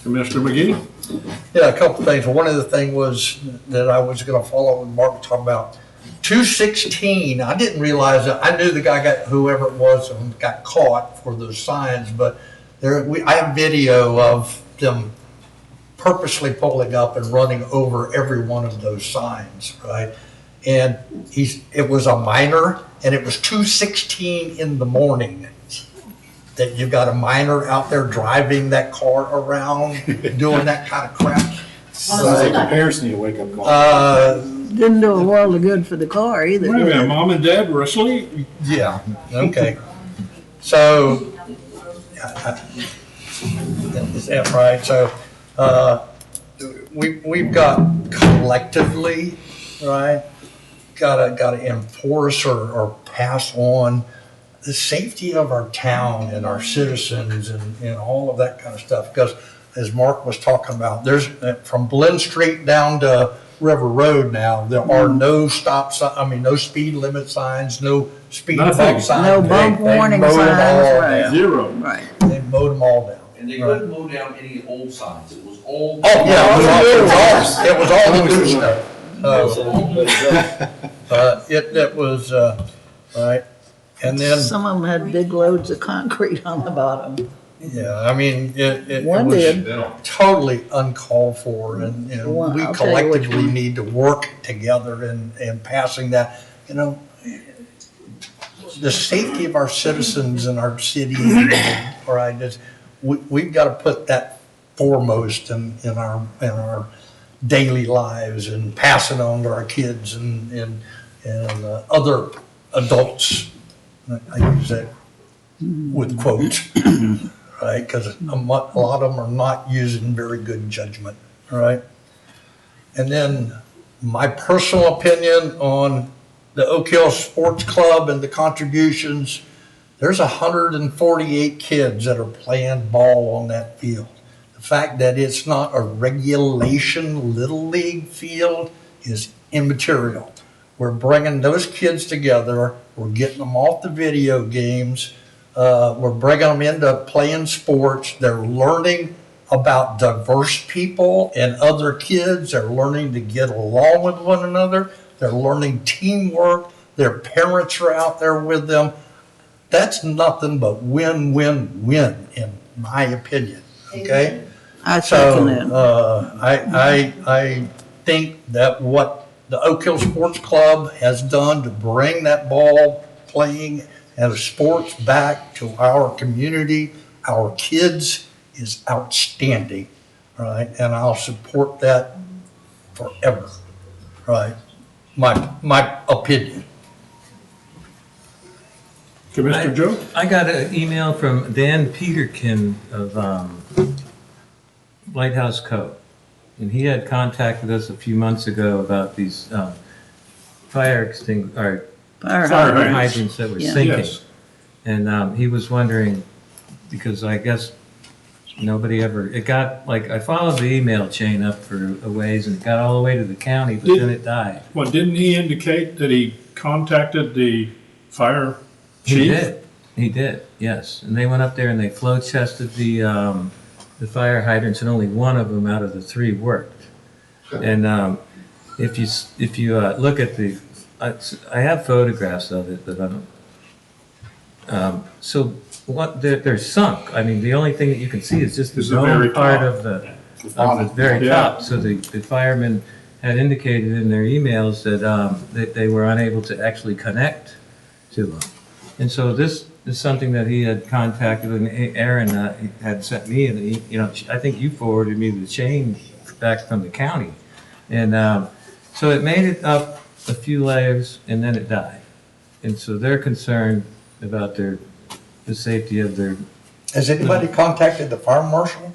Commissioner McGee? Yeah, a couple things. One of the things was that I was gonna follow with Mark talking about 216. I didn't realize that. I knew the guy whoever it was got caught for those signs, but I have video of them purposely pulling up and running over every one of those signs, right? And it was a minor, and it was 2:16 in the morning. That you've got a minor out there driving that car around, doing that kind of crap. So the parents need a wake-up call. Didn't do a world of good for the car either. Wait a did minute, it? Mom and Dad were asleep. Yeah, okay. So, is that right? So, we've got collectively, right, gotta enforce or pass on the safety of our town and our citizens and all of that kind of stuff. Because as Mark was talking about, there's from Glen Street down to River Road now, there are no no speed limit signs, no speed bump signs. No bump warning mowed them signs, all right. down. Zero. Right. They mowed them all down. And they couldn't mow down any old signs. It was all. Oh, yeah, it was all the new stuff. It was, right, and then. Some of them had big loads of concrete on the bottom. Yeah, I mean, it One was did. totally uncalled for, and, One- we I'll tell you which collectively one. need to work together and passing that, the safety of our citizens in our city, all right, we've got to put that foremost in our daily lives and pass it on to our kids and other adults. I use that with quotes, right? Because a lot of them are not using very good judgment, all right? And then my personal opinion on the Oak Hill Sports Club and the contributions, there's 148 kids that are playing ball on that field. The fact that it's not a regulation Little League field is immaterial. We're bringing those kids together. We're getting them off the video games. We're bringing them into playing sports. They're learning about diverse people and other kids. They're learning to get along with one another. They're learning teamwork. Their parents are out there with them. That's nothing but win, win, win, in my opinion. Okay? I second that. I think that what the Oak Hill Sports Club has done to bring that ball playing and sports back to our community, our kids, is outstanding, right? And I'll support that forever, right? My opinion. Mr. Joe? I got an email from Dan Peterkin of Lighthouse Cove. And he had contacted us a few months ago about these fire hydrants that were Yeah. sinking. Yes. And he was wondering, because I guess nobody ever, it got, like, I followed the email chain up for a ways and it got all the way to the county, but then it died. Well, didn't he indicate that he contacted the fire chief? He did, yes. And they went up there and they flow tested the fire hydrants, and only one of them out of the three worked. And if you look at the, I have photographs of it, but I don't. So what they're sunk. I mean, the only thing that you can see is just the very dome part top. of the very Yeah. top. So the firemen had indicated in their emails that they were unable to actually connect to them. And so this is something that he had contacted, and Aaron had sent me, and I think you forwarded me the chain back from the county. And so it made it up a few layers, and then it died. And so they're concerned about the safety of their. Has anybody contacted the fire marshal?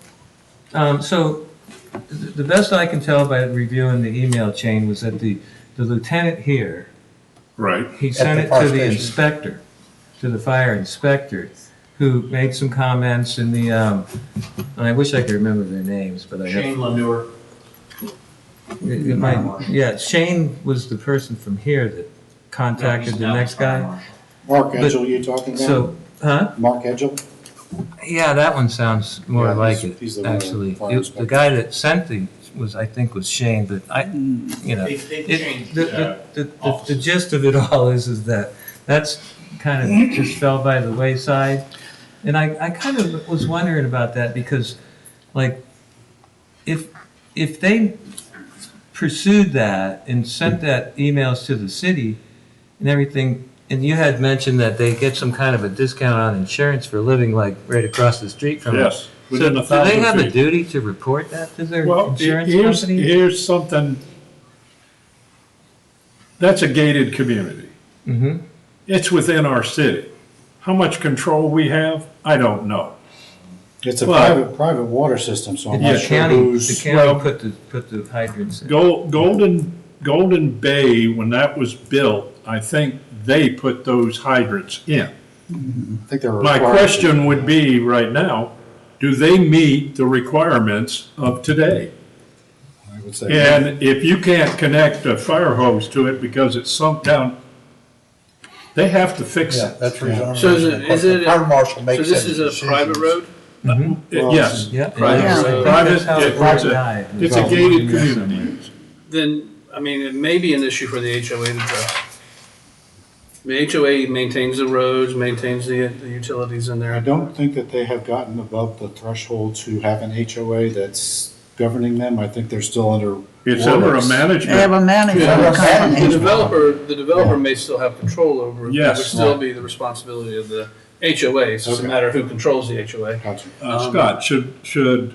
So the best I can tell by reviewing the email chain was that the lieutenant here, Right. he At sent the it fire to the station. inspector, to the fire inspector, who made some comments in the, and I wish I could remember their names, but I have. Shane Lemure. Yeah, Shane was the person from here that contacted the next guy. Mark But- Edgel, you talking about? So, huh? Mark Edgel? Yeah, that one sounds more Yeah, like he's- it, he's the one actually. fire The inspector. guy that sent I think was Shane, but They've changed, the gist of it all is that that's kind of just fell by the wayside. And I kind of was wondering about that because, like, if they pursued that and sent that emails to the city and everything, and you had mentioned that they get some kind of a discount on insurance for living like right across the street from us. Yes, So within do 1,000 they have a feet. duty to report that to their Well, insurance here's, company? here's something, that's a gated community. Mm-hmm. It's within our city. How much control we have, I don't know. It's a But- private water system, so I'm The not sure county, who's. the county put the hydrants in. Golden Bay, when that was built, I think they put those hydrants in. I think they were My required question would be right now, do they meet the requirements of today? I would say. And if you can't connect a fire hose to it because it's sunk down, they have to fix Yeah, it. that's the reason. I'm So is asking it, the is question. it, Fire marshal so makes this that is a decision. private road? Yes. Yeah. Private, Yeah. private, That's how it's it died. it's a gated community. Then, I mean, it may be an issue for the HOA to address. The HOA maintains the roads, maintains the utilities in I there. don't think that they have gotten above the threshold to have an HOA that's governing them. I think they're still under. It's under a They have management. a management The company. developer may still have control over it. It would Yes. still be the responsibility of the HOA. It's just a Okay. matter of who controls the HOA. Gotcha. Scott, should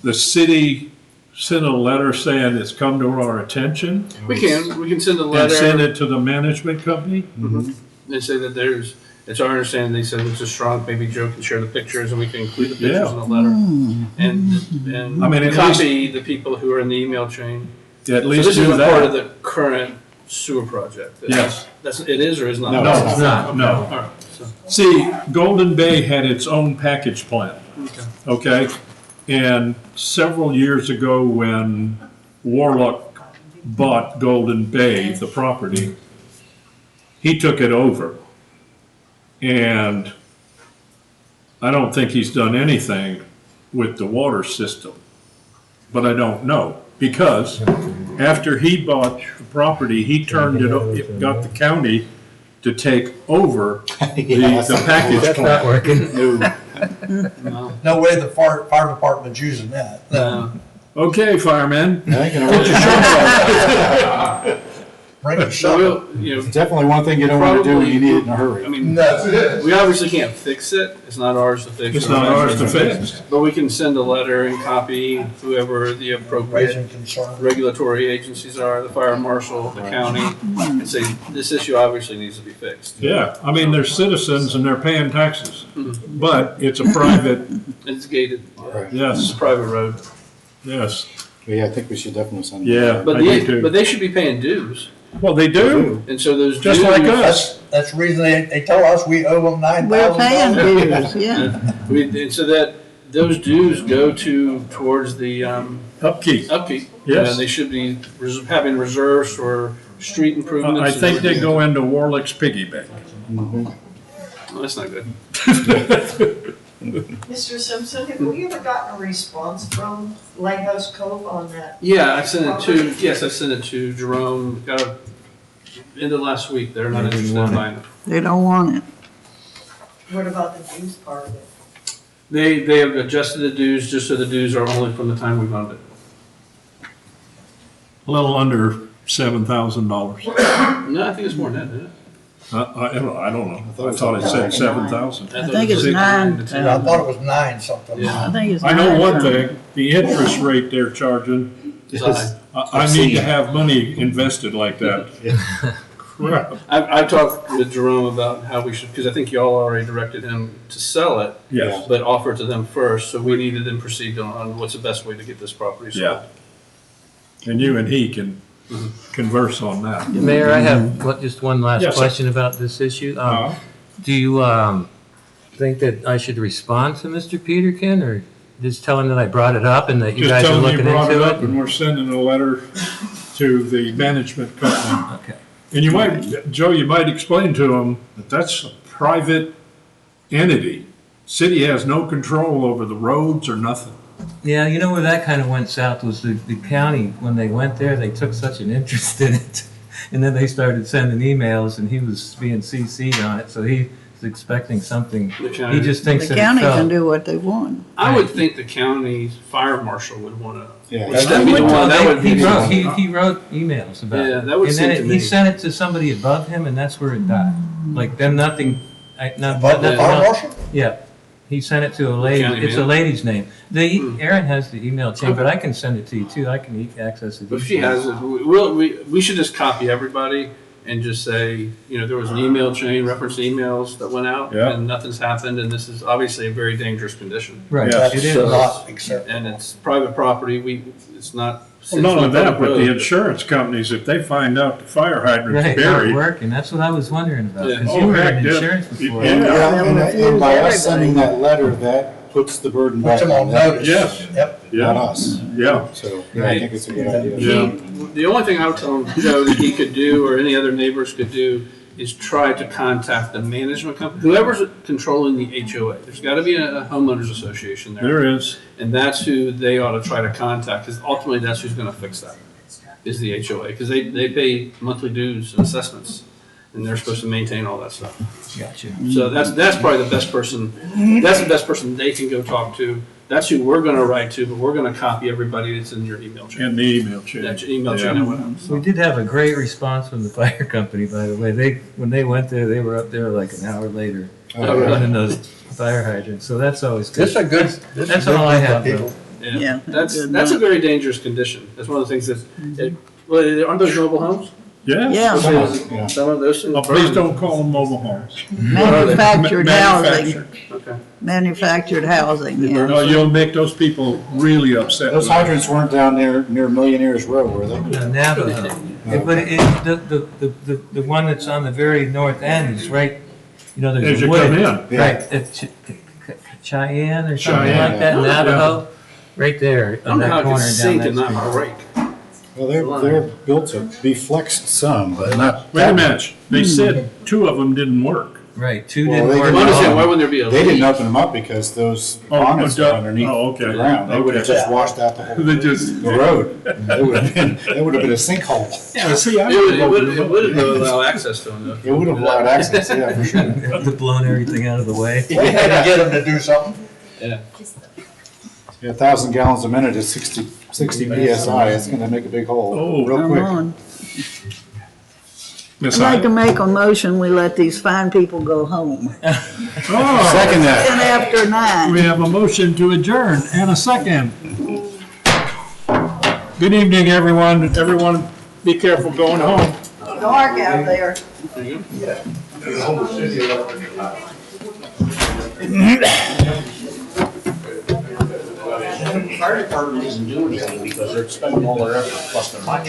the city send a letter saying it's come to our attention? We can send a And send letter it to the management company? and say that it's our understanding, they said it's a strong, maybe Joe can share the pictures and we can include the pictures Yeah. in the letter. And I mean, at copy the people who are in the email chain. At So least this do is a part of that. the current sewer project. Yes. It is or is not? No, No, it's it's not. not, no. All right, so, See, Golden Bay had its own package plan, okay. okay? And several years ago, when Warlock bought Golden Bay, the property, he took it over. And I don't think he's done anything with the water system, but I don't know. Because after he bought the property, he turned it got the county to take over the package That's not plan. working. No. No way the fire department's using that. No. Okay, fireman. I can already- Bring a So shovel. we'll, It's definitely one thing you don't want to do when you need it in a hurry. I mean, No. we obviously can't fix it. It's not ours to fix. It's not ours to fix. But we can send a letter and copy whoever the appropriate Raising concern. regulatory agencies are, the fire marshal, the county, and say, this issue obviously needs to be fixed. Yeah, I mean, they're citizens and they're paying taxes, but it's a private, It's gated. It's yes, a private road. yes, But yeah, I think we should definitely send. Yeah. But I do too. but they should be paying dues. well, they do, And so those just dues. like us. That's the reason they tell us we owe them We're paying $9,000. dues, yeah. And so that, those dues go towards the, Upkeep. upkeep. Yes. And they should be having reserves for street improvements. I and think they everything. go into Warlick's piggy bank. Well, that's not good. Mr. Simpson, have we ever gotten a response from Lighthouse Cove on that? Yeah, I sent it to, yes, I sent it to Jerome, got a, end of last week, they're not interested in buying it. They don't want it. What about the dues part of it? They have adjusted the dues, just so the dues are only from the time we owned it. A little under $7,000. No, I think it's more than that, isn't it? I don't know. I thought it said 7,000. I think it's nine. I thought it was 9 something. Yeah. I think it's I know nine. one thing, the interest rate they're charging, It's high. I need to have money invested like that. Crap. I've talked with Jerome about how we should, because I think y'all already directed him to sell it, Yes, but offer it to them first, so we need to then proceed on what's the best way to get this property sold. yeah. And you and he can converse on that. Mayor, I have just one last Yes, sir. question about this issue. Do you think that I should respond to Mr. Peterkin, or just tell him that I brought it up and that you Just guys are tell him you looking brought it into up it? and we're sending a letter to the management company. Okay. And you might, Joe, you might explain to them that that's a private entity. City has no control over the roads or nothing. Yeah, you know where that kind of went south was the county. When they went there, they took such an interest in it. And then they started sending emails and he was being CC'd on it, so he was expecting something. The He county, just thinks The that it county fell. can do what they want. I would think the county's fire marshal would want to. Yeah. Would that be the one? That would be He the wrote, one. he wrote emails about it. Yeah, that would And seem then to he me. sent it to somebody above him and that's where it died. Like then nothing, Above the fire marshal? Yeah, he sent it to a lady, County it's a man. lady's name. Erin has the email chain, but I can send it to you too, I can access it. If she has it, we should just copy everybody and just say, you know, there was an email chain, reference emails that went out, Yeah. and nothing's happened, and this is obviously a very dangerous condition. Right, Yes. it That's is. not acceptable. And it's private property, it's not. Well, not only it's not that, but public the road. insurance companies, if they find out the fire hydrant's Right, not buried. working, that's what I was wondering about, Yeah. because Oh, you were heck, in yeah. insurance before. Yeah. And by us sending that letter, that puts the burden back Put them on on them, notice. Yes. Yep. not Yeah, us. yeah. So I Right. think it's a good idea. Yeah. The only thing I would tell Joe that he could do, or any other neighbors could do, is try to contact the management company, whoever's controlling the HOA. There's got to be a homeowners association there. There is. And that's who they ought to try to contact, because ultimately that's who's going to fix that, is the HOA, because they pay monthly dues and assessments. and they're supposed to maintain all that stuff. Gotcha. So that's probably the best person, that's the best person they can go talk to. That's who we're gonna write to, but we're gonna copy everybody that's in your email chain. In the email chain. That email chain. that went out. We did have a great response from the fire company, by the way. When they went there, they were up there like an hour later, running those fire hydrants. So that's always good. That's all I have. Though. Yeah, that's a very dangerous condition. That's one of the things aren't those mobile homes? Yeah. Yeah. Some of those things. Oh, please don't call them mobile homes. Manufactured housing. Okay. Manufactured housing, yeah. No, you'll make those people really upset. Those hydrants weren't down there near Millionaires Row, were they? Navajo. Yeah, but the one that's on the very north end is right, As there's a you wood. come in. Right, it's Cheyenne or something Cheyenne. like that, Navajo, right there on that Somehow it corner could down sink that and not street. break. Well, they're built to be flexed some, but not. Wait a minute, they said 2 of them didn't work. Right, 2 Well, didn't they work. I understand, why wouldn't there be a They didn't leak? open them up because those bonnets are underneath the ground. They would have just washed out the whole They just. the road. It would have been a sinkhole. Yeah, see, I It would have allowed access to them though. It would have allowed access, yeah, for sure. They've blown everything out of the way. We had to get them to do something. Yeah. Yeah, 1,000 gallons a minute is 60 PSI. It's gonna make a big hole real Come quick. on. Miss I'd like to Hyde. make a motion, we let these fine people go home. Oh, Second that. 10 after 9. we have a motion to adjourn and a second. Good evening, everyone. Everyone, be careful going home. Dark out there. Fire department doesn't do anything because they're spending all their effort plus their money.